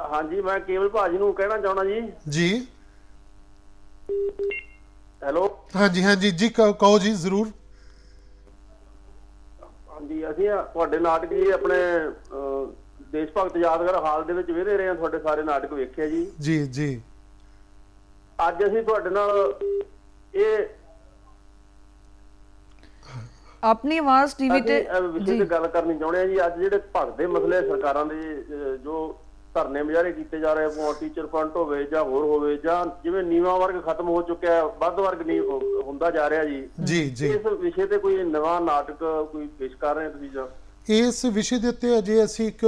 ਹਾਂਜੀ, ਮੈਂ ਕੇਵਲ ਭਾਜੀ ਨੂੰ ਕਹਿਣਾ ਚਾਹਣਾ ਜੀ। ਜੀ ਹੈਲੋ। ਹਾਂਜੀ ਹਾਂਜੀ ਜੀ ਕਹੋ ਜੀ ਜ਼ਰੂਰ। ਹਾਂਜੀ, ਅਸੀਂ ਤੁਹਾਡੇ ਨਾਟਕ ਜੀ ਆਪਣੇ ਦੇਸ਼ ਭਗਤ ਯਾਦਗਾਰ ਹਾਲ ਦੇ ਵਿੱਚ ਵੇਖਦੇ ਰਹੇ ਹਾਂ, ਤੁਹਾਡੇ ਸਾਰੇ ਨਾਟਕ ਵੇਖਿਆ ਜੀ। ਜੀ ਜੀ। ਅੱਜ ਅਸੀਂ ਤੁਹਾਡੇ ਨਾਲ ਇਹ ਆਪਣੀ ਆਵਾਜ਼ ਟੀਵੀ ਤੇ ਵਿਸ਼ੇ ਤੇ ਗੱਲ ਕਰਨੀ ਚਾਹੁੰਦੇ ਆ ਜੀ। ਅੱਜ ਜਿਹੜੇ ਭਗਤ ਦੇ ਮਸਲੇ ਸਰਕਾਰਾਂ ਦੇ ਜੋ ਧਰਨੇ ਮੁਜ਼ਾਹਰੇ ਕੀਤੇ ਜਾ ਰਹੇ, ਭਾਵੇਂ ਟੀਚਰ ਫਰੰਟ ਹੋਵੇ ਜਾਂ ਹੋਰ ਹੋਵੇ, ਜਾਂ ਜਿਵੇਂ ਨੀਵਾਂ ਵਰਗ ਖਤਮ ਹੋ ਚੁੱਕਿਆ, ਵੱਧ ਵਰਗ ਨਹੀਂ ਹੁੰਦਾ ਜਾ ਰਿਹਾ ਜੀ। ਜੀ ਜੀ। ਇਸ ਵਿਸ਼ੇ ਤੇ ਕੋਈ ਨਵਾਂ ਨਾਟਕ ਕੋਈ ਪੇਸ਼ ਕਰ ਰਹੇ ਤੁਸੀਂ ਜਾਂ? ਇਸ ਵਿਸ਼ੇ ਦੇ ਉੱਤੇ ਅਜੇ ਅਸੀਂ ਇੱਕ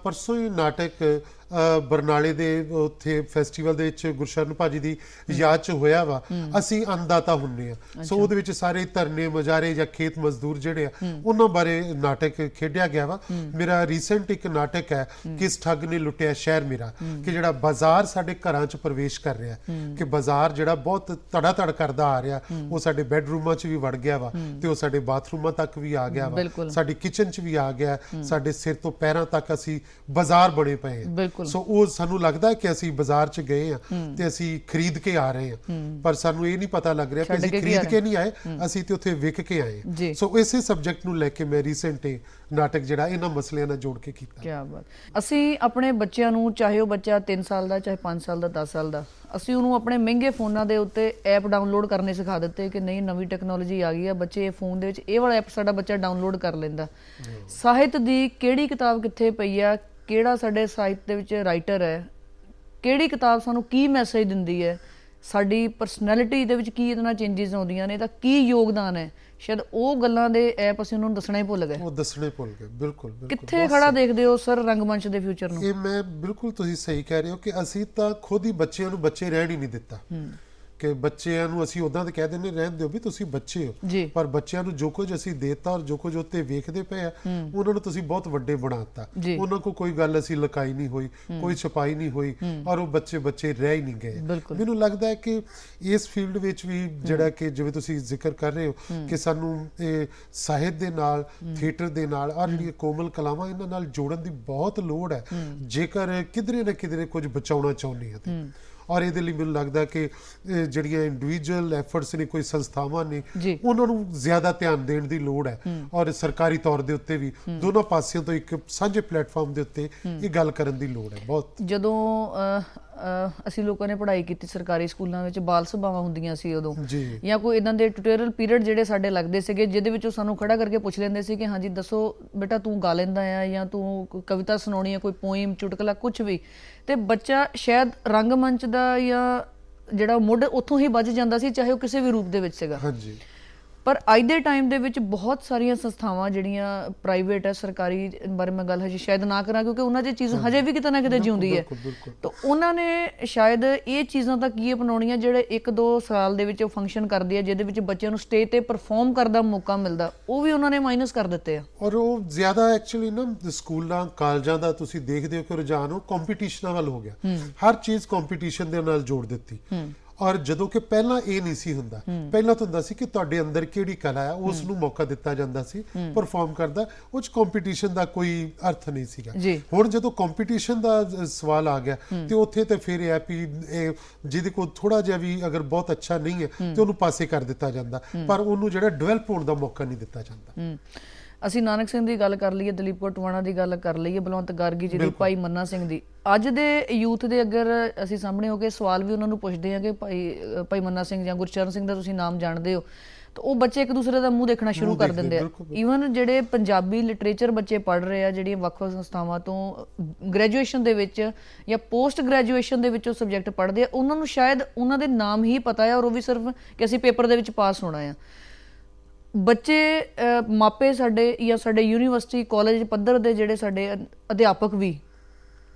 ਪਰਸੋਂ ਹੀ ਨਾਟਕ ਬਰਨਾਲੇ ਦੇ ਉੱਥੇ ਫੈਸਟੀਵਲ ਦੇ ਵਿੱਚ ਗੁਰਸ਼ਰਨ ਭਾਜੀ ਦੀ ਯਾਦ 'ਚ ਹੋਇਆ ਵਾ, ਅਸੀਂ ਅੰਨਦਾਤਾ ਹੁੰਨੇ ਆ। ਸੋ ਉਹਦੇ ਵਿੱਚ ਸਾਰੇ ਧਰਨੇ ਮੁਜ਼ਾਹਰੇ ਜਾਂ ਖੇਤ ਮਜ਼ਦੂਰ ਜਿਹੜੇ ਆ ਉਹਨਾਂ ਬਾਰੇ ਨਾਟਕ ਖੇਡਿਆ ਗਿਆ ਵਾ। ਮੇਰਾ ਰੀਸੈਂਟ ਇੱਕ ਨਾਟਕ ਹੈ ਕਿਸ ਠੱਗ ਨੇ ਲੁੱਟਿਆ ਸ਼ਹਿਰ ਮੇਰਾ, ਕਿ ਜਿਹੜਾ ਬਾਜ਼ਾਰ ਸਾਡੇ ਘਰਾਂ 'ਚ ਪ੍ਰਵੇਸ਼ ਕਰ ਰਿਹਾ, ਕਿ ਬਾਜ਼ਾਰ ਜਿਹੜਾ ਬਹੁਤ ਧੜਾ ਧੜ ਕਰਦਾ ਆ ਰਿਹਾ, ਉਹ ਸਾਡੇ ਬੈਡਰੂਮਾਂ 'ਚ ਵੀ ਵੜ ਗਿਆ ਵਾ ਤੇ ਉਹ ਸਾਡੇ ਬਾਥਰੂਮਾਂ ਤੱਕ ਵੀ ਆ ਗਿਆ ਵਾ, ਸਾਡੀ ਕਿਚਨ 'ਚ ਵੀ ਆ ਗਿਆ, ਸਾਡੇ ਸਿਰ ਤੋਂ ਪੈਰਾਂ ਤੱਕ ਅਸੀਂ ਬਾਜ਼ਾਰ ਬਣੇ ਪਏ ਆ। ਸੋ ਉਹ ਸਾਨੂੰ ਲੱਗਦਾ ਕਿ ਅਸੀਂ ਬਾਜ਼ਾਰ 'ਚ ਗਏ ਆ ਤੇ ਅਸੀਂ ਖਰੀਦ ਕੇ ਆ ਰਹੇ ਆ, ਪਰ ਸਾਨੂੰ ਇਹ ਨਹੀਂ ਪਤਾ ਲੱਗ ਰਿਹਾ ਕਿ ਅਸੀਂ ਖਰੀਦ ਕੇ ਨਹੀਂ ਆਏ, ਅਸੀਂ ਤੇ ਉੱਥੇ ਵਿਕ ਕੇ ਆਏ। ਸੋ ਇਸੇ ਸਬਜੈਕਟ ਨੂੰ ਲੈ ਕੇ ਮੈਂ ਰੀਸੈਂਟ ਨਾਟਕ ਜਿਹੜਾ ਇਹਨਾਂ ਮਸਲਿਆਂ ਨਾਲ ਜੋੜ ਕੇ ਕੀਤਾ। ਕੀ ਬਾਤ। ਅਸੀਂ ਆਪਣੇ ਬੱਚਿਆਂ ਨੂੰ, ਚਾਹੇ ਉਹ ਬੱਚਾ 3 ਸਾਲ ਦਾ, ਚਾਹੇ 5 ਸਾਲ ਦਾ, 10 ਸਾਲ ਦਾ, ਅਸੀਂ ਉਹਨੂੰ ਆਪਣੇ ਮਹਿੰਗੇ ਫੋਨਾਂ ਦੇ ਉੱਤੇ ਐਪ ਡਾਊਨਲੋਡ ਕਰਨੇ ਸਿਖਾ ਦਿੱਤੇ ਕਿ ਨਹੀਂ ਨਵੀਂ ਟੈਕਨੋਲੋਜੀ ਆ ਗਈ ਆ, ਬੱਚੇ ਇਹ ਫੋਨ ਦੇ ਵਿੱਚ ਇਹ ਵਾਲਾ ਐਪ ਸਾਡਾ ਬੱਚਾ ਡਾਊਨਲੋਡ ਕਰ ਲੈਂਦਾ। ਸਾਹਿਤ ਦੀ ਕਿਹੜੀ ਕਿਤਾਬ ਕਿੱਥੇ ਪਈ ਆ, ਕਿਹੜਾ ਸਾਡੇ ਸਾਹਿਤ ਦੇ ਵਿੱਚ ਰਾਈਟਰ ਹੈ, ਕਿਹੜੀ ਕਿਤਾਬ ਸਾਨੂੰ ਕੀ ਮੈਸੇਜ ਦਿੰਦੀ ਹੈ, ਸਾਡੀ ਪਰਸਨੈਲਿਟੀ ਦੇ ਵਿੱਚ ਕੀ ਇਹਦੇ ਨਾਲ ਚੇਂਜਸ ਆਉਂਦੀਆਂ ਨੇ, ਤਾਂ ਕੀ ਯੋਗਦਾਨ ਹੈ, ਸ਼ਾਇਦ ਉਹ ਗੱਲਾਂ ਦੇ ਐਪ ਅਸੀਂ ਉਹਨਾਂ ਨੂੰ ਦੱਸਣਾ ਹੀ ਭੁੱਲ ਗਏ। ਉਹ ਦੱਸਣੇ ਭੁੱਲ ਗਏ। ਬਿਲਕੁਲ। ਕਿੱਥੇ ਖੜਾ ਦੇਖਦੇ ਹੋ ਸਰ ਰੰਗਮੰਚ ਦੇ ਫਿਊਚਰ ਨੂੰ? ਇਹ ਮੈਂ ਬਿਲਕੁਲ, ਤੁਸੀਂ ਸਹੀ ਕਹਿ ਰਹੇ ਹੋ ਕਿ ਅਸੀਂ ਤਾਂ ਖੁਦ ਹੀ ਬੱਚਿਆਂ ਨੂੰ ਬੱਚੇ ਰਹਿਣ ਹੀ ਨਹੀਂ ਦਿੱਤਾ, ਕਿ ਬੱਚਿਆਂ ਨੂੰ ਅਸੀਂ ਉਦਾਂ ਤਾਂ ਕਹਿ ਦਿੰਦੇ ਰਹਿਣ ਦਿਓ ਵੀ ਤੁਸੀਂ ਬੱਚੇ ਹੋ, ਪਰ ਬੱਚਿਆਂ ਨੂੰ ਜੋ ਕੁਝ ਅਸੀਂ ਦੇਤਾ ਔਰ ਜੋ ਕੁਝ ਉੱਤੇ ਵੇਖਦੇ ਪਏ ਆ ਉਹਨਾਂ ਨੂੰ ਤੁਸੀਂ ਬਹੁਤ ਵੱਡੇ ਬਣਾਤਾ। ਉਹਨਾਂ ਕੋਲ ਕੋਈ ਗੱਲ ਅਸੀਂ ਲੁਕਾਈ ਨਹੀਂ ਹੋਈ, ਕੋਈ ਛੁਪਾਈ ਨਹੀਂ ਹੋਈ, ਔਰ ਉਹ ਬੱਚੇ ਰਹਿ ਹੀ ਨਹੀਂ ਗਏ। ਮੈਨੂੰ ਲੱਗਦਾ ਹੈ ਕਿ ਇਸ ਫੀਲਡ ਵਿੱਚ ਵੀ ਜਿਹੜਾ ਕਿ ਜਿਵੇਂ ਤੁਸੀਂ ਜ਼ਿਕਰ ਕਰ ਰਹੇ ਹੋ ਕਿ ਸਾਨੂੰ ਇਹ ਸਾਹਿਤ ਦੇ ਨਾਲ, ਥੀਏਟਰ ਦੇ ਨਾਲ ਔਰ ਜਿਹੜੀਆਂ ਕੋਮਲ ਕਲਾਵਾਂ ਇਹਨਾਂ ਨਾਲ ਜੋੜਨ ਦੀ ਬਹੁਤ ਲੋੜ ਹੈ, ਜੇਕਰ ਕਿਧਰੇ ਨਾ ਕਿਧਰੇ ਕੁਝ ਬਚਾਉਣਾ ਚਾਹੁੰਦੇ ਆ ਤੇ। ਔਰ ਇਹਦੇ ਲਈ ਮੈਨੂੰ ਲੱਗਦਾ ਕਿ ਜਿਹੜੀਆਂ ਇੰਡੀਵਿਜੂਅਲ ਐਫਰਟਸ ਨੇ, ਕੋਈ ਸੰਸਥਾਵਾਂ ਨੇ, ਉਹਨਾਂ ਨੂੰ ਜ਼ਿਆਦਾ ਧਿਆਨ ਦੇਣ ਦੀ ਲੋੜ ਹੈ, ਔਰ ਸਰਕਾਰੀ ਤੌਰ ਦੇ ਉੱਤੇ ਵੀ ਦੋਨੋਂ ਪਾਸਿਆਂ ਤੋਂ ਇੱਕ ਸਾਂਝੇ ਪਲੇਟਫਾਰਮ ਦੇ ਉੱਤੇ ਇਹ ਗੱਲ ਕਰਨ ਦੀ ਲੋੜ ਹੈ ਬਹੁਤ। ਜਦੋਂ ਅਸੀਂ ਲੋਕਾਂ ਨੇ ਪੜ੍ਹਾਈ ਕੀਤੀ ਸਰਕਾਰੀ ਸਕੂਲਾਂ ਵਿੱਚ, ਬਾਲ ਸਭਾਵਾਂ ਹੁੰਦੀਆਂ ਸੀ ਉਦੋਂ, ਜਾਂ ਕੋਈ ਇਦਾਂ ਦੇ ਟਿਊਟੋਰੀਅਲ ਪੀਰੀਅਡ ਜਿਹੜੇ ਸਾਡੇ ਲੱਗਦੇ ਸੀਗੇ ਜਿਹਦੇ ਵਿੱਚ ਉਹ ਸਾਨੂੰ ਖੜਾ ਕਰਕੇ ਪੁੱਛ ਲੈਂਦੇ ਸੀ ਕਿ ਹਾਂਜੀ ਦੱਸੋ ਬੇਟਾ ਤੂੰ ਗਾ ਲੈਂਦਾ ਆ, ਜਾਂ ਤੂੰ ਕਵਿਤਾ ਸੁਣਾਉਣੀ ਹੈ, ਕੋਈ ਪੋਇਮ, ਚੁਟਕਲਾ, ਕੁਝ ਵੀ, ਤੇ ਬੱਚਾ ਸ਼ਾਇਦ ਰੰਗਮੰਚ ਦਾ ਜਾਂ ਜਿਹੜਾ ਮੁੱਢ ਉੱਥੋਂ ਹੀ ਵੱਜ ਜਾਂਦਾ ਸੀ, ਚਾਹੇ ਉਹ ਕਿਸੇ ਵੀ ਰੂਪ ਦੇ ਵਿੱਚ ਸੀਗਾ। ਪਰ ਅੱਜ ਦੇ ਟਾਈਮ ਦੇ ਵਿੱਚ ਬਹੁਤ ਸਾਰੀਆਂ ਸੰਸਥਾਵਾਂ ਜਿਹੜੀਆਂ ਪ੍ਰਾਈਵੇਟ ਹੈ, ਸਰਕਾਰੀ ਬਾਰੇ ਮੈਂ ਗੱਲ ਹਜੇ ਸ਼ਾਇਦ ਨਾ ਕਰਾਂ ਕਿਉਂਕਿ ਉਹਨਾਂ 'ਚ ਚੀਜ਼ ਹਜੇ ਵੀ ਕਿਤੇ ਨਾ ਕਿਤੇ ਜਿਉਂਦੀ ਹੈ, ਤਾਂ ਉਹਨਾਂ ਨੇ ਸ਼ਾਇਦ ਇਹ ਚੀਜ਼ਾਂ ਤਾਂ ਕੀ ਅਪਣਾਉਣੀਆਂ ਜਿਹੜੇ 1-2 ਸਾਲ ਦੇ ਵਿੱਚ ਉਹ ਫੰਕਸ਼ਨ ਕਰਦੇ ਆ, ਜਿਹਦੇ ਵਿੱਚ ਬੱਚਿਆਂ ਨੂੰ ਸਟੇਜ ਤੇ ਪਰਫਾਰਮ ਕਰਨ ਦਾ ਮੌਕਾ ਮਿਲਦਾ, ਉਹ ਵੀ ਉਹਨਾਂ ਨੇ ਮਾਈਨਸ ਕਰ ਦਿੱਤੇ ਆ। ਔਰ ਉਹ ਜ਼ਿਆਦਾ ਐਕਚੁਅਲੀ ਨਾ ਸਕੂਲਾਂ ਕਾਲਜਾਂ ਦਾ ਤੁਸੀਂ ਦੇਖਦੇ ਹੋ ਕਿ ਰੁਝਾਨ ਉਹ ਕੰਪੀਟੀਸ਼ਨਾਂ ਵੱਲ ਹੋ ਗਿਆ, ਹਰ ਚੀਜ਼ ਕੰਪੀਟੀਸ਼ਨ ਦੇ ਨਾਲ ਜੋੜ ਦਿੱਤੀ। ਔਰ ਜਦੋਂ ਕਿ ਪਹਿਲਾਂ ਇਹ ਨਹੀਂ ਸੀ ਹੁੰਦਾ, ਪਹਿਲਾਂ ਤਾਂ ਹੁੰਦਾ ਸੀ ਕਿ ਤੁਹਾਡੇ ਅੰਦਰ ਕਿਹੜੀ ਕਲਾ ਹੈ ਉਸ ਨੂੰ ਮੌਕਾ ਦਿੱਤਾ ਜਾਂਦਾ ਸੀ ਪਰਫਾਰਮ ਕਰਦਾ, ਉਹ 'ਚ ਕੰਪੀਟੀਸ਼ਨ ਦਾ ਕੋਈ ਅਰਥ ਨਹੀਂ ਸੀਗਾ। ਹੁਣ ਜਦੋਂ ਕੰਪੀਟੀਸ਼ਨ ਦਾ ਸਵਾਲ ਆ ਗਿਆ ਤੇ ਉੱਥੇ ਤੇ ਫਿਰ ਇਹ ਹੈ ਵੀ ਜਿਹਦੇ ਕੋਲ ਥੋੜਾ ਜਿਹਾ ਵੀ ਅਗਰ ਬਹੁਤ ਅੱਛਾ ਨਹੀਂ ਹੈ ਤੇ ਉਹਨੂੰ ਪਾਸੇ ਕਰ ਦਿੱਤਾ ਜਾਂਦਾ, ਪਰ ਉਹਨੂੰ ਜਿਹੜਾ ਡਿਵੈਲਪ ਹੋਣ ਦਾ ਮੌਕਾ ਨਹੀਂ ਦਿੱਤਾ ਜਾਂਦਾ। ਅਸੀਂ ਨਾਨਕ ਸਿੰਘ ਦੀ ਗੱਲ ਕਰ ਲਈਏ, ਦਲੀਪ ਕੌਰ ਟਵਾਣਾ ਦੀ ਗੱਲ ਕਰ ਲਈਏ, ਬਲਵੰਤ ਗਾਰਗੀ ਜੀ ਦੀ, ਭਾਈ ਮੰਨਾ ਸਿੰਘ ਦੀ, ਅੱਜ ਦੇ ਯੂਥ ਦੇ ਅਗਰ ਅਸੀਂ ਸਾਹਮਣੇ ਹੋ ਕੇ ਸਵਾਲ ਵੀ ਉਹਨਾਂ ਨੂੰ ਪੁੱਛਦੇ ਹਾਂ ਕਿ ਭਾਈ ਮੰਨਾ ਸਿੰਘ ਜਾਂ ਗੁਰਚਰਨ ਸਿੰਘ ਦਾ ਤੁਸੀਂ ਨਾਮ ਜਾਣਦੇ ਹੋ, ਤਾਂ ਉਹ ਬੱਚੇ ਇੱਕ ਦੂਸਰੇ ਦਾ ਮੂੰਹ ਦੇਖਣਾ ਸ਼ੁਰੂ ਕਰ ਦਿੰਦੇ ਆ। ਈਵਨ ਜਿਹੜੇ ਪੰਜਾਬੀ ਲਿਟਰੇਚਰ ਬੱਚੇ ਪੜ੍ਹ ਰਹੇ ਆ ਜਿਹੜੀਆਂ ਵੱਖ-ਵੱਖ ਸੰਸਥਾਵਾਂ ਤੋਂ ਗ੍ਰੈਜੂਏਸ਼ਨ ਦੇ ਵਿੱਚ ਜਾਂ ਪੋਸਟ ਗ੍ਰੈਜੂਏਸ਼ਨ ਦੇ ਵਿੱਚ ਉਹ ਸਬਜੈਕਟ ਪੜ੍ਹਦੇ ਆ, ਉਹਨਾਂ ਨੂੰ ਸ਼ਾਇਦ ਉਹਨਾਂ ਦੇ ਨਾਮ ਹੀ ਪਤਾ ਹੈ, ਔਰ ਉਹ ਵੀ ਸਿਰਫ ਕਿ ਅਸੀਂ ਪੇਪਰ ਦੇ ਵਿੱਚ ਪਾਸ ਹੋਣਾ ਆ। ਬੱਚੇ ਮਾਪੇ ਸਾਡੇ ਜਾਂ ਸਾਡੇ ਯੂਨੀਵਰਸਿਟੀ ਕਾਲਜ ਪੱਧਰ ਦੇ ਜਿਹੜੇ ਸਾਡੇ ਅਧਿਆਪਕ ਵੀ,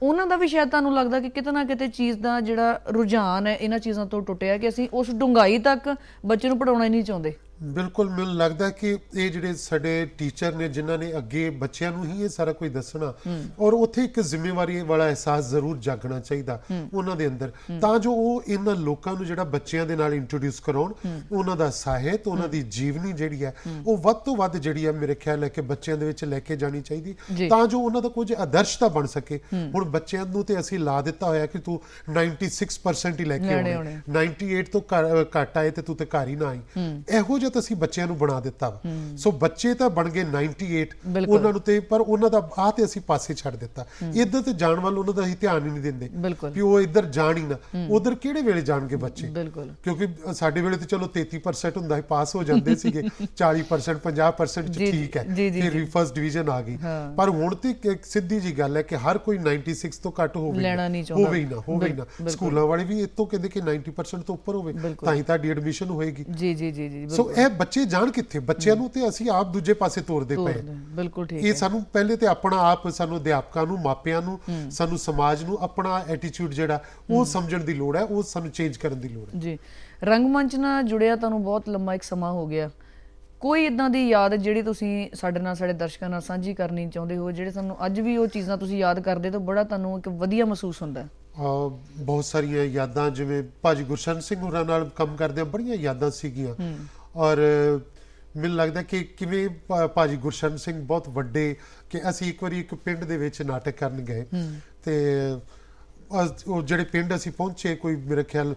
ਉਹਨਾਂ ਦਾ ਵੀ ਸ਼ਾਇਦ ਤੁਹਾਨੂੰ ਲੱਗਦਾ ਕਿ ਕਿਤੇ ਨਾ ਕਿਤੇ ਚੀਜ਼ ਦਾ ਜਿਹੜਾ ਰੁਝਾਨ ਹੈ ਇਹਨਾਂ ਚੀਜ਼ਾਂ ਤੋਂ ਟੁੱਟਿਆ ਕਿ ਅਸੀਂ ਉਸ ਡੂੰਘਾਈ ਤੱਕ ਬੱਚੇ ਨੂੰ ਪੜ੍ਹਾਉਣਾ ਹੀ ਨਹੀਂ ਚਾਹੁੰਦੇ। ਬਿਲਕੁਲ, ਮੈਨੂੰ ਲੱਗਦਾ ਕਿ ਇਹ ਜਿਹੜੇ ਸਾਡੇ ਟੀਚਰ ਨੇ ਜਿਨ੍ਹਾਂ ਨੇ ਅੱਗੇ ਬੱਚਿਆਂ ਨੂੰ ਹੀ ਇਹ ਸਾਰਾ ਕੁਝ ਦੱਸਣਾ, ਔਰ ਉੱਥੇ ਇੱਕ ਜ਼ਿੰਮੇਵਾਰੀ ਵਾਲਾ ਅਹਿਸਾਸ ਜ਼ਰੂਰ ਜਾਗਣਾ ਚਾਹੀਦਾ ਉਹਨਾਂ ਦੇ ਅੰਦਰ, ਤਾਂ ਜੋ ਉਹ ਇਹਨਾਂ ਲੋਕਾਂ ਨੂੰ ਜਿਹੜਾ ਬੱਚਿਆਂ ਦੇ ਨਾਲ ਇੰਟਰੋਡਿਊਸ ਕਰਾਉਣ, ਉਹਨਾਂ ਦਾ ਸਾਹਿਤ, ਉਹਨਾਂ ਦੀ ਜੀਵਨੀ ਜਿਹੜੀ ਹੈ ਉਹ ਵੱਧ ਤੋਂ ਵੱਧ ਜਿਹੜੀ ਹੈ ਮੇਰੇ ਖਿਆਲ ਹੈ ਕਿ ਬੱਚਿਆਂ ਦੇ ਵਿੱਚ ਲੈ ਕੇ ਜਾਣੀ ਚਾਹੀਦੀ, ਤਾਂ ਜੋ ਉਹਨਾਂ ਦਾ ਕੁਝ ਆਦਰਸ਼ ਤਾਂ ਬਣ ਸਕੇ। ਹੁਣ ਬੱਚਿਆਂ ਨੂੰ ਤੇ ਅਸੀਂ ਲਾ ਦਿੱਤਾ ਹੋਇਆ ਕਿ ਤੂੰ 96% ਹੀ ਲੈ ਕੇ ਆਉਣੇ, 98 ਤੋਂ ਘੱਟ ਆਏ ਤੇ ਤੂੰ ਤੇ ਘਰ ਹੀ ਨਾ ਆਈ, ਇਹੋ ਜਿਹਾ ਅਸੀਂ ਬੱਚਿਆਂ ਨੂੰ ਬਣਾ ਦਿੱਤਾ ਵਾ। ਸੋ ਬੱਚੇ ਤਾਂ ਬਣ ਗਏ 98, ਉਹਨਾਂ ਨੂੰ ਤੇ ਪਰ ਉਹਨਾਂ ਦਾ ਆਹ ਤੇ ਅਸੀਂ ਪਾਸੇ ਛੱਡ ਦਿੱਤਾ, ਇੱਧਰ ਤੇ ਜਾਣ ਵੱਲ ਉਹਨਾਂ ਦਾ ਅਸੀਂ ਧਿਆਨ ਹੀ ਨਹੀਂ ਦਿੰਦੇ ਵੀ ਉਹ ਇੱਧਰ ਜਾਣ ਹੀ ਨਾ, ਉਧਰ ਕਿਹੜੇ ਵੇਲੇ ਜਾਣਗੇ ਬੱਚੇ, ਕਿਉਂਕਿ ਸਾਡੇ ਵੇਲੇ ਤੇ ਚਲੋ 33% ਹੁੰਦਾ ਸੀ, ਪਾਸ ਹੋ ਜਾਂਦੇ ਸੀਗੇ, 40% 50% ਠੀਕ ਹੈ, ਫਿਰ ਵੀ ਫਸਟ ਡਿਵੀਜ਼ਨ ਆ ਗਈ। ਪਰ ਹੁਣ ਤੇ ਸਿੱਧੀ ਜੀ ਗੱਲ ਹੈ ਕਿ ਹਰ ਕੋਈ 96 ਤੋਂ ਘੱਟ ਹੋਵੇ ਹੀ ਨਾ। ਸਕੂਲਾਂ ਵਾਲੇ ਵੀ ਇਤੋਂ ਕਹਿੰਦੇ ਕਿ 90% ਤੋਂ ਉੱਪਰ ਹੋਵੇ ਤਾਂ ਹੀ ਤੁਹਾਡੀ ਐਡਮਿਸ਼ਨ ਹੋਏਗੀ। ਸੋ ਇਹ ਬੱਚੇ ਜਾਣ ਕਿੱਥੇ, ਬੱਚਿਆਂ ਨੂੰ ਤੇ ਅਸੀਂ ਆਪ ਦੂਜੇ ਪਾਸੇ ਤੋਰਦੇ ਪਏ। ਬਿਲਕੁਲ ਠੀਕ ਇਹ ਸਾਨੂੰ ਪਹਿਲੇ ਤੇ ਆਪਣਾ ਆਪ, ਸਾਨੂੰ ਅਧਿਆਪਕਾਂ ਨੂੰ, ਮਾਪਿਆਂ ਨੂੰ, ਸਾਨੂੰ ਸਮਾਜ ਨੂੰ ਆਪਣਾ ਐਟੀਟਿਊਡ ਜਿਹੜਾ ਉਹ ਸਮਝਣ ਦੀ ਲੋੜ ਹੈ, ਉਹ ਸਾਨੂੰ ਚੇਂਜ ਕਰਨ ਦੀ ਲੋੜ ਹੈ ਜੀ। ਰੰਗਮੰਚ ਨਾਲ ਜੁੜਿਆ ਤੁਹਾਨੂੰ ਬਹੁਤ ਲੰਮਾ ਇੱਕ ਸਮਾਂ ਹੋ ਗਿਆ, ਕੋਈ ਇਦਾਂ ਦੀ ਯਾਦ ਜਿਹੜੀ ਤੁਸੀਂ ਸਾਡੇ ਨਾਲ, ਸਾਡੇ ਦਰਸ਼ਕਾਂ ਨਾਲ ਸਾਂਝੀ ਕਰਨੀ ਚਾਹੁੰਦੇ ਹੋ, ਜਿਹੜੇ ਤੁਹਾਨੂੰ ਅੱਜ ਵੀ ਉਹ ਚੀਜ਼ਾਂ ਤੁਸੀਂ ਯਾਦ ਕਰਦੇ ਤਾਂ ਬੜਾ ਤੁਹਾਨੂੰ ਇੱਕ ਵਧੀਆ ਮਹਿਸੂਸ ਹੁੰਦਾ? ਬਹੁਤ ਸਾਰੀਆਂ ਯਾਦਾਂ, ਜਿਵੇਂ ਭਾਜੀ ਗੁਰਸ਼ਰਨ ਸਿੰਘ ਹੋਰਾਂ ਨਾਲ ਕੰਮ ਕਰਦਿਆਂ ਬੜੀਆਂ ਯਾਦਾਂ ਸੀਗੀਆਂ। ਔਰ ਮੈਨੂੰ ਲੱਗਦਾ ਕਿ ਕਿਵੇਂ ਭਾਜੀ ਗੁਰਸ਼ਰਨ ਸਿੰਘ ਬਹੁਤ ਵੱਡੇ, ਕਿ ਅਸੀਂ ਇੱਕ ਵਾਰੀ ਇੱਕ ਪਿੰਡ ਦੇ ਵਿੱਚ ਨਾਟਕ ਕਰਨ ਗਏ ਤੇ ਉਹ ਜਿਹੜੇ ਪਿੰਡ ਅਸੀਂ ਪਹੁੰਚੇ, ਕੋਈ ਮੇਰੇ ਖਿਆਲ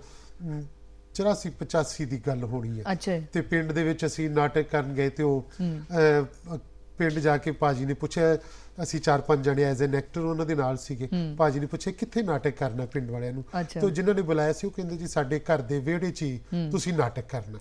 84-85 ਦੀ ਗੱਲ ਹੋਣੀ ਹੈ, ਤੇ ਪਿੰਡ ਦੇ ਵਿੱਚ ਅਸੀਂ ਨਾਟਕ ਕਰਨ ਗਏ ਤੇ ਉਹ ਪਿੰਡ ਜਾ ਕੇ ਭਾਜੀ ਨੇ ਪੁੱਛਿਆ, ਅਸੀਂ 4-5 ਜਣੇ ਐਜ਼ ਐਨ ਐਕਟਰ ਉਹਨਾਂ ਦੇ ਨਾਲ ਸੀਗੇ, ਭਾਜੀ ਨੇ ਪੁੱਛਿਆ ਕਿੱਥੇ ਨਾਟਕ ਕਰਨਾ ਪਿੰਡ ਵਾਲਿਆਂ ਨੂੰ, ਤੇ ਜਿਨ੍ਹਾਂ ਨੇ ਬੁਲਾਇਆ ਸੀ ਉਹ ਕਹਿੰਦੇ ਜੀ ਸਾਡੇ ਘਰ ਦੇ ਵਿਹੜੇ 'ਚ ਹੀ ਤੁਸੀਂ ਨਾਟਕ ਕਰਨਾ।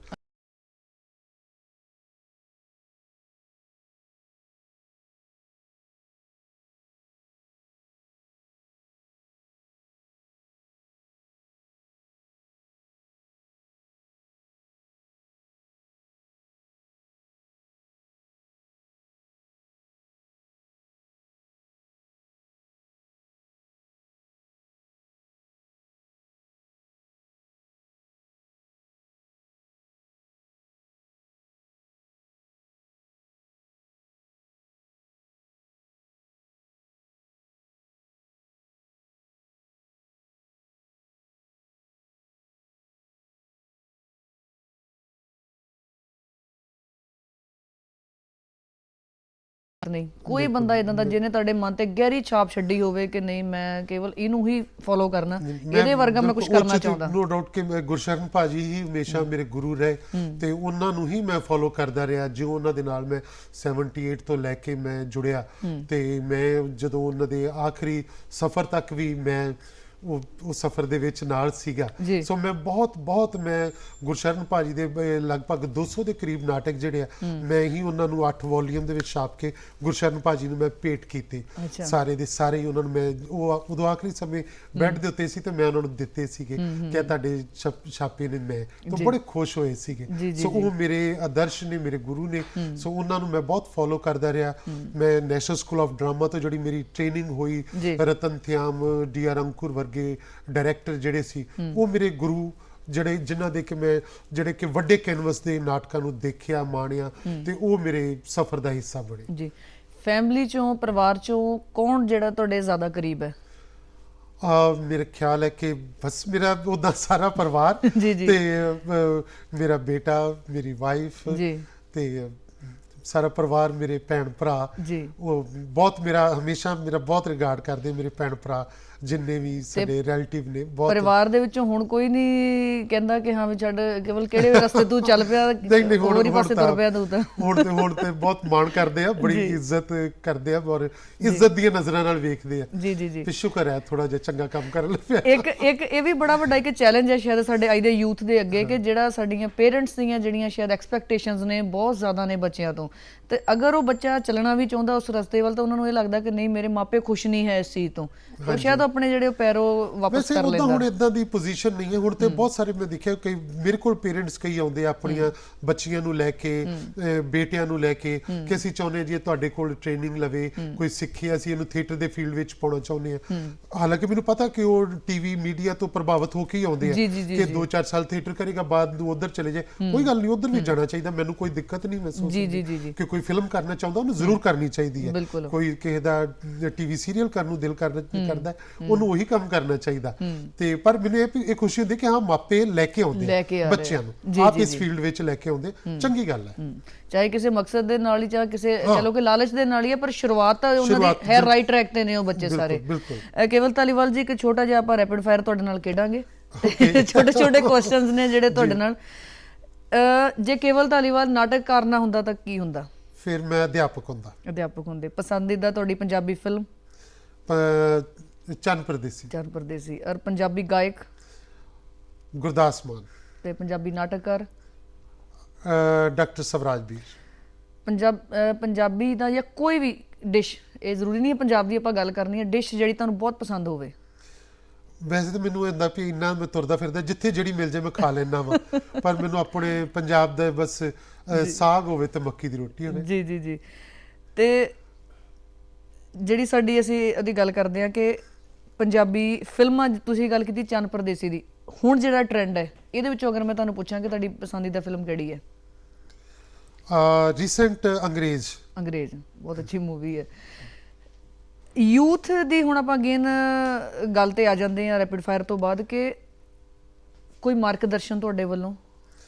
ਨਹੀਂ ਕੋਈ ਬੰਦਾ ਇਦਾਂ ਦਾ ਜਿਹਨੇ ਤੁਹਾਡੇ ਮਨ ਤੇ ਗਹਿਰੀ ਛਾਪ ਛੱਡੀ ਹੋਵੇ ਕਿ ਨਹੀਂ ਮੈਂ ਕੇਵਲ ਇਹਨੂੰ ਹੀ ਫੋਲੋ ਕਰਨਾ, ਇਹਦੇ ਵਰਗਾ ਮੈਂ ਕੁਝ ਕਰਨਾ ਚਾਹੁੰਦਾ? ਨੋ ਡਾਊਟ ਕਿ ਗੁਰਸ਼ਰਨ ਭਾਜੀ ਹੀ ਹਮੇਸ਼ਾ ਮੇਰੇ ਗੁਰੂ ਰਹੇ ਤੇ ਉਹਨਾਂ ਨੂੰ ਹੀ ਮੈਂ ਫੋਲੋ ਕਰਦਾ ਰਿਹਾ, ਜੋ ਉਹਨਾਂ ਦੇ ਨਾਲ ਮੈਂ 78 ਤੋਂ ਲੈ ਕੇ ਮੈਂ ਜੁੜਿਆ, ਤੇ ਮੈਂ ਜਦੋਂ ਉਹਨਾਂ ਦੇ ਆਖਰੀ ਸਫ਼ਰ ਤੱਕ ਵੀ ਮੈਂ ਉਹ ਸਫ਼ਰ ਦੇ ਵਿੱਚ ਨਾਲ ਸੀਗਾ। ਸੋ ਮੈਂ ਬਹੁਤ ਮੈਂ ਗੁਰਸ਼ਰਨ ਭਾਜੀ ਦੇ ਲਗਭਗ 200 ਦੇ ਕਰੀਬ ਨਾਟਕ ਜਿਹੜੇ ਆ ਮੈਂ ਹੀ ਉਹਨਾਂ ਨੂੰ 8 ਵੋਲੀਅਮ ਦੇ ਵਿੱਚ ਛਾਪ ਕੇ ਗੁਰਸ਼ਰਨ ਭਾਜੀ ਨੂੰ ਮੈਂ ਭੇਟ ਕੀਤੇ, ਸਾਰੇ ਦੇ ਸਾਰੇ ਹੀ ਉਹਨਾਂ ਨੂੰ ਮੈਂ, ਉਹ ਉਦੋਂ ਆਖਰੀ ਸਮੇਂ ਬੈੱਡ ਦੇ ਉੱਤੇ ਸੀ ਤੇ ਮੈਂ ਉਹਨਾਂ ਨੂੰ ਦਿੱਤੇ ਸੀਗੇ ਕਿ ਤੁਹਾਡੇ ਛਾਪੇ ਨੇ, ਮੈਂ ਤਾਂ ਬੜੇ ਖੁਸ਼ ਹੋਏ ਸੀਗੇ। ਸੋ ਉਹ ਮੇਰੇ ਆਦਰਸ਼ ਨੇ, ਮੇਰੇ ਗੁਰੂ ਨੇ, ਸੋ ਉਹਨਾਂ ਨੂੰ ਮੈਂ ਬਹੁਤ ਫੋਲੋ ਕਰਦਾ ਰਿਹਾ। ਮੈਂ ਨੈਸ਼ਨਲ ਸਕੂਲ ਆਫ ਡਰਾਮਾ ਤੋਂ ਜਿਹੜੀ ਮੇਰੀ ਟ੍ਰੇਨਿੰਗ ਹੋਈ, ਰਤਨ ਥਿਆਮ, ਡੀ.ਆਰ. ਅੰਕੁਰ ਵਰਗੇ ਡਾਇਰੈਕਟਰ ਜਿਹੜੇ ਸੀ ਉਹ ਮੇਰੇ ਗੁਰੂ, ਜਿਹੜੇ ਜਿਨ੍ਹਾਂ ਦੇ ਕਿ ਮੈਂ ਜਿਹੜੇ ਕਿ ਵੱਡੇ ਕੈਨਵਸ ਦੇ ਨਾਟਕਾਂ ਨੂੰ ਦੇਖਿਆ, ਮਾਣਿਆ, ਤੇ ਉਹ ਮੇਰੇ ਸਫ਼ਰ ਦਾ ਹਿੱਸਾ ਬਣੇ। ਜੀ। ਫੈਮਿਲੀ ਚੋਂ, ਪਰਿਵਾਰ ਚੋਂ ਕੌਣ ਜਿਹੜਾ ਤੁਹਾਡੇ ਜ਼ਿਆਦਾ ਕਰੀਬ ਹੈ? ਮੇਰਾ ਖਿਆਲ ਹੈ ਕਿ ਬਸ ਮੇਰਾ ਉਹਦਾ ਸਾਰਾ ਪਰਿਵਾਰ ਤੇ ਮੇਰਾ ਬੇਟਾ, ਮੇਰੀ ਵਾਈਫ ਤੇ ਸਾਰਾ ਪਰਿਵਾਰ, ਮੇਰੇ ਭੈਣ ਭਰਾ, ਉਹ ਬਹੁਤ ਮੇਰਾ ਹਮੇਸ਼ਾ ਮੇਰਾ ਬਹੁਤ ਰਿਗਾਰਡ ਕਰਦੇ, ਮੇਰੇ ਭੈਣ ਭਰਾ ਜਿੰਨੇ ਵੀ ਸਾਡੇ ਰਿਲੇਟਿਵ ਨੇ। ਬਹੁਤ ਪਰਿਵਾਰ ਦੇ ਵਿੱਚੋਂ ਹੁਣ ਕੋਈ ਨਹੀਂ ਕਹਿੰਦਾ ਕਿ ਹਾਂ ਵੀ ਛੱਡ ਕੇਵਲ ਕਿਹੜੇ ਰਸਤੇ ਤੂੰ ਚੱਲ ਪਿਆ, ਹੋਰ ਹੀ ਪਾਸੇ ਤੁਰ ਪਿਆ ਤੂੰ ਤਾਂ? ਹੁਣ ਤੇ ਬਹੁਤ ਮਾਣ ਕਰਦੇ ਆ, ਬੜੀ ਇੱਜ਼ਤ ਕਰਦੇ ਆ ਔਰ ਇੱਜ਼ਤ ਦੀਆਂ ਨਜ਼ਰਾਂ ਨਾਲ ਵੇਖਦੇ ਆ। ਤੇ ਸ਼ੁਕਰ ਹੈ ਥੋੜਾ ਜਿਹਾ ਚੰਗਾ ਕੰਮ ਕਰਨ ਲੱਗ ਪਿਆ। ਇੱਕ ਇਹ ਵੀ ਬੜਾ ਵੱਡਾ ਇੱਕ ਚੈਲੰਜ ਹੈ ਸ਼ਾਇਦ ਸਾਡੇ ਅੱਜ ਦੇ ਯੂਥ ਦੇ ਅੱਗੇ, ਕਿ ਜਿਹੜਾ ਸਾਡੀਆਂ ਪੇਰੈਂਟਸ ਦੀਆਂ ਜਿਹੜੀਆਂ ਸ਼ਾਇਦ ਐਕਸਪੈਕਟੇਸ਼ਨਸ ਨੇ ਬਹੁਤ ਜ਼ਿਆਦਾ ਨੇ ਬੱਚਿਆਂ ਤੋਂ, ਤੇ ਅਗਰ ਉਹ ਬੱਚਾ ਚੱਲਣਾ ਵੀ ਚਾਹੁੰਦਾ ਉਸ ਰਸਤੇ ਵੱਲ ਤਾਂ ਉਹਨਾਂ ਨੂੰ ਇਹ ਲੱਗਦਾ ਕਿ ਨਹੀਂ ਮੇਰੇ ਮਾਪੇ ਖੁਸ਼ ਨਹੀਂ ਹੈ ਇਸ ਚੀਜ਼ ਤੋਂ, ਉਹ ਸ਼ਾਇਦ ਆਪਣੇ ਜਿਹੜੇ ਪੈਰੋਂ ਵਾਪਸ ਕਰ ਲੈਂਦਾ। ਹੁਣ ਇਦਾਂ ਦੀ ਪੋਜੀਸ਼ਨ ਨਹੀਂ ਹੈ ਹੁਣ ਤੇ। ਬਹੁਤ ਸਾਰੇ ਮੈਂ ਦੇਖਿਆ ਕਈ ਮੇਰੇ ਕੋਲ ਪੇਰੈਂਟਸ ਕਈ ਆਉਂਦੇ ਆਪਣੀਆਂ ਬੱਚੀਆਂ ਨੂੰ ਲੈ ਕੇ, ਬੇਟਿਆਂ ਨੂੰ ਲੈ ਕੇ, ਕਿ ਅਸੀਂ ਚਾਹੁੰਦੇ ਜੀ ਤੁਹਾਡੇ ਕੋਲ ਟ੍ਰੇਨਿੰਗ ਲਵੇ, ਕੋਈ ਸਿੱਖੇ, ਅਸੀਂ ਇਹਨੂੰ ਥੀਏਟਰ ਦੇ ਫੀਲਡ ਵਿੱਚ ਪਾਉਣਾ ਚਾਹੁੰਦੇ ਹਾਂ। ਹਾਲਾਂਕਿ ਮੈਨੂੰ ਪਤਾ ਕਿ ਉਹ ਟੀਵੀ ਮੀਡੀਆ ਤੋਂ ਪ੍ਰਭਾਵਿਤ ਹੋ ਕੇ ਹੀ ਆਉਂਦੇ ਆ ਕਿ 2-4 ਸਾਲ ਥੀਏਟਰ ਕਰੇਗਾ, ਬਾਅਦ ਨੂੰ ਉਧਰ ਚਲੇ ਜਾਏ, ਕੋਈ ਗੱਲ ਨਹੀਂ, ਉਧਰ ਵੀ ਜਾਣਾ ਚਾਹੀਦਾ, ਮੈਨੂੰ ਕੋਈ ਦਿੱਕਤ ਨਹੀਂ ਮਹਿਸੂਸ ਹੁੰਦੀ ਕਿ ਕੋਈ ਫਿਲਮ ਕਰਨਾ ਚਾਹੁੰਦਾ ਉਹਨੂੰ ਜ਼ਰੂਰ ਕਰਨੀ ਚਾਹੀਦੀ ਹੈ। ਕੋਈ ਕਿਸੇ ਦਾ ਟੀਵੀ ਸੀਰੀਅਲ ਕਰਨ ਨੂੰ ਦਿਲ ਕਰਦਾ ਉਹਨੂੰ ਉਹੀ ਕੰਮ ਕਰਨਾ ਚਾਹੀਦਾ। ਤੇ ਪਰ ਮੈਨੂੰ ਇਹ ਖੁਸ਼ੀ ਹੁੰਦੀ ਕਿ ਹਾਂ ਮਾਪੇ ਲੈ ਕੇ ਆਉਂਦੇ ਬੱਚਿਆਂ ਨੂੰ, ਆਪ ਇਸ ਫੀਲਡ ਵਿੱਚ ਲੈ ਕੇ ਆਉਂਦੇ, ਚੰਗੀ ਗੱਲ ਹੈ। ਚਾਹੇ ਕਿਸੇ ਮਕਸਦ ਦੇ ਨਾਲ ਹੀ, ਚਾਹੇ ਕਿਸੇ ਚਲੋ ਕਿ ਲਾਲਚ ਦੇ ਨਾਲ ਹੀ ਹੈ, ਪਰ ਸ਼ੁਰੂਆਤ ਤਾਂ ਉਹਨਾਂ ਦੀ ਹੈ ਰਾਈਟ ਟਰੈਕ ਤੇ ਨੇ ਉਹ ਬੱਚੇ ਸਾਰੇ। ਕੇਵਲ ਧਾਲੀਵਾਲ ਜੀ, ਇੱਕ ਛੋਟਾ ਜਿਹਾ ਆਪਾਂ ਰੈਪਿਡ ਫਾਇਰ ਤੁਹਾਡੇ ਨਾਲ ਖੇਡਾਂਗੇ, ਛੋਟੇ ਕੁਐਸਚਨਸ ਨੇ ਜਿਹੜੇ ਤੁਹਾਡੇ ਨਾਲ। ਜੇ ਕੇਵਲ ਧਾਲੀਵਾਲ ਨਾਟਕਕਾਰ ਨਾ ਹੁੰਦਾ ਤਾਂ ਕੀ ਹੁੰਦਾ? ਫਿਰ ਮੈਂ ਅਧਿਆਪਕ ਹੁੰਦੇ। ਪਸੰਦੀਦਾ ਤੁਹਾਡੀ ਪੰਜਾਬੀ ਫਿਲਮ? ਚੰਨ ਪਰਦੇਸੀ। ਔਰ ਪੰਜਾਬੀ ਗਾਇਕ? ਗੁਰਦਾਸ ਮਾਨ। ਤੇ ਪੰਜਾਬੀ ਨਾਟਕਕਾਰ? ਡਾਕਟਰ ਸਵਰਾਜ ਵੀਰ। ਪੰਜਾਬੀ ਦਾ ਜਾਂ ਕੋਈ ਵੀ ਡਿਸ਼, ਇਹ ਜ਼ਰੂਰੀ ਨਹੀਂ ਹੈ ਪੰਜਾਬ ਦੀ ਆਪਾਂ ਗੱਲ ਕਰਨੀ ਹੈ, ਡਿਸ਼ ਜਿਹੜੀ ਤੁਹਾਨੂੰ ਬਹੁਤ ਪਸੰਦ ਹੋਵੇ? ਵੈਸੇ ਤਾਂ ਮੈਨੂੰ ਇੰਦਾ ਵੀ ਇੰਨਾ ਮੈਂ ਤੁਰਦਾ ਫਿਰਦਾ ਜਿੱਥੇ ਜਿਹੜੀ ਮਿਲ ਜਾਏ ਮੈਂ ਖਾ ਲੈਣਾ ਵਾ, ਪਰ ਮੈਨੂੰ ਆਪਣੇ ਪੰਜਾਬ ਦਾ ਬਸ ਸਾਗ ਹੋਵੇ ਤੇ ਮੱਕੀ ਦੀ ਰੋਟੀ ਹੋਵੇ। ਜੀ ਜੀ ਜੀ। ਤੇ ਜਿਹੜੀ ਸਾਡੀ ਅਸੀਂ ਉਹਦੀ ਗੱਲ ਕਰਦੇ ਹਾਂ ਕਿ ਪੰਜਾਬੀ ਫਿਲਮਾਂ, ਤੁਸੀਂ ਗੱਲ ਕੀਤੀ ਚੰਨ ਪਰਦੇਸੀ ਦੀ, ਹੁਣ ਜਿਹੜਾ ਟ੍ਰੈਂਡ ਹੈ ਇਹਦੇ ਵਿੱਚੋਂ ਅਗਰ ਮੈਂ ਤੁਹਾਨੂੰ ਪੁੱਛਾਂ ਕਿ ਤੁਹਾਡੀ ਪਸੰਦੀਦਾ ਫਿਲਮ ਕਿਹੜੀ ਹੈ? ਰੀਸੈਂਟ ਅੰਗਰੇਜ਼ ਬਹੁਤ ਅੱਛੀ ਮੂਵੀ ਹੈ। ਯੂਥ ਦੀ ਹੁਣ ਆਪਾਂ ਅਗੇਨ ਗੱਲ ਤੇ ਆ ਜਾਂਦੇ ਹਾਂ ਰੈਪਿਡ ਫਾਇਰ ਤੋਂ ਬਾਅਦ, ਕਿ ਕੋਈ ਮਾਰਗਦਰਸ਼ਨ ਤੁਹਾਡੇ ਵੱਲੋਂ,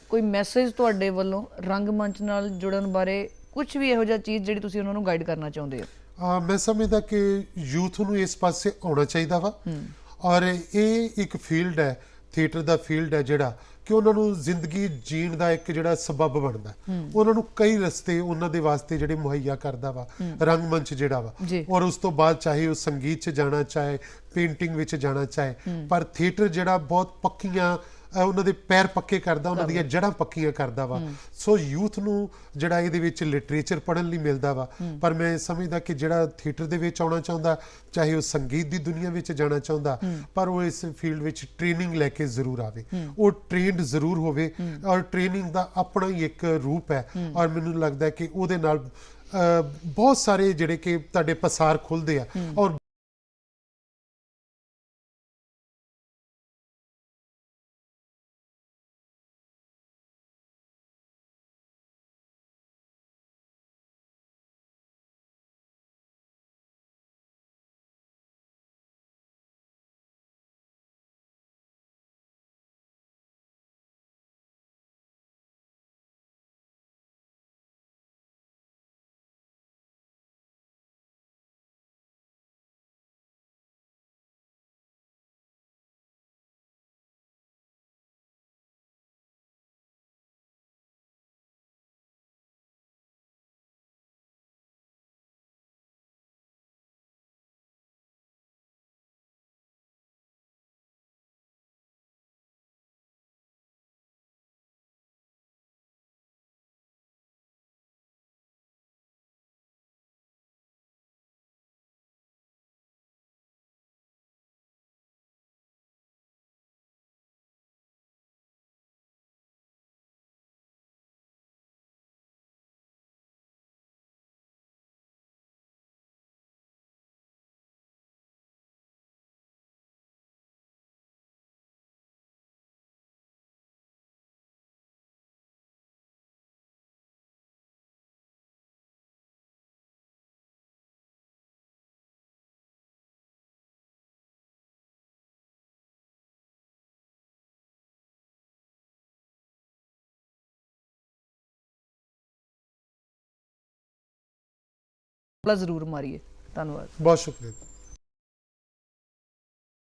ਕੋਈ ਮੈਸੇਜ ਤੁਹਾਡੇ ਵੱਲੋਂ ਰੰਗਮੰਚ ਨਾਲ ਜੁੜਨ ਬਾਰੇ, ਕੁਝ ਵੀ ਇਹੋ ਜਿਹਾ ਚੀਜ਼ ਜਿਹੜੀ ਤੁਸੀਂ ਉਹਨਾਂ ਨੂੰ ਗਾਈਡ ਕਰਨਾ ਚਾਹੁੰਦੇ ਹੋ? ਮੈਂ ਸਮਝਦਾ ਕਿ ਯੂਥ ਨੂੰ ਇਸ ਪਾਸੇ ਆਉਣਾ ਚਾਹੀਦਾ ਵਾ, ਔਰ ਇਹ ਇੱਕ ਫੀਲਡ ਹੈ, ਥੀਏਟਰ ਦਾ ਫੀਲਡ ਹੈ ਜਿਹੜਾ ਕਿ ਉਹਨਾਂ ਨੂੰ ਜ਼ਿੰਦਗੀ ਜੀਣ ਦਾ ਇੱਕ ਜਿਹੜਾ ਸਬੱਬ ਬਣਦਾ, ਉਹਨਾਂ ਨੂੰ ਕਈ ਰਸਤੇ ਉਹਨਾਂ ਦੇ ਵਾਸਤੇ ਜਿਹੜੇ ਮੁਹੱਈਆ ਕਰਦਾ ਵਾ ਰੰਗਮੰਚ ਜਿਹੜਾ ਵਾ। ਔਰ ਉਸ ਤੋਂ ਬਾਅਦ ਚਾਹੇ ਉਹ ਸੰਗੀਤ 'ਚ ਜਾਣਾ, ਚਾਹੇ ਪੇਂਟਿੰਗ ਵਿੱਚ ਜਾਣਾ, ਚਾਹੇ, ਪਰ ਥੀਏਟਰ ਜਿਹੜਾ ਬਹੁਤ ਪੱਕੀਆਂ ਉਹਨਾਂ ਦੇ ਪੈਰ ਪੱਕੇ ਕਰਦਾ, ਉਹਨਾਂ ਦੀਆਂ ਜੜ੍ਹਾਂ ਪੱਕੀਆਂ ਕਰਦਾ ਵਾ। ਸੋ ਯੂਥ ਨੂੰ ਜਿਹੜਾ ਇਹਦੇ ਵਿੱਚ ਲਿਟਰੇਚਰ ਪੜ੍ਹਨ ਲਈ ਮਿਲਦਾ ਵਾ, ਪਰ ਮੈਂ ਸਮਝਦਾ ਕਿ ਜਿਹੜਾ ਥੀਏਟਰ ਦੇ ਵਿੱਚ ਆਉਣਾ ਚਾਹੁੰਦਾ, ਚਾਹੇ ਉਹ ਸੰਗੀਤ ਦੀ ਦੁਨੀਆ ਵਿੱਚ ਜਾਣਾ ਚਾਹੁੰਦਾ, ਪਰ ਉਹ ਇਸ ਫੀਲਡ ਵਿੱਚ ਟ੍ਰੇਨਿੰਗ ਲੈ ਕੇ ਜ਼ਰੂਰ ਆਵੇ, ਉਹ ਟ੍ਰੇਨਡ ਜ਼ਰੂਰ ਹੋਵੇ, ਔਰ ਟ੍ਰੇਨਿੰਗ ਦਾ ਆਪਣਾ ਹੀ ਇੱਕ ਰੂਪ ਹੈ। ਔਰ ਮੈਨੂੰ ਲੱਗਦਾ ਕਿ ਉਹਦੇ ਨਾਲ ਬਹੁਤ ਸਾਰੇ ਜਿਹੜੇ ਕਿ ਤੁਹਾਡੇ ਪਸਾਰ ਖੁੱਲ੍ਹਦੇ ਆ। ਔਰ ਜ਼ਰੂਰ ਮਾਰੀਏ। ਧੰਨਵਾਦ, ਬਹੁਤ ਸ਼ੁਕਰੀਆ।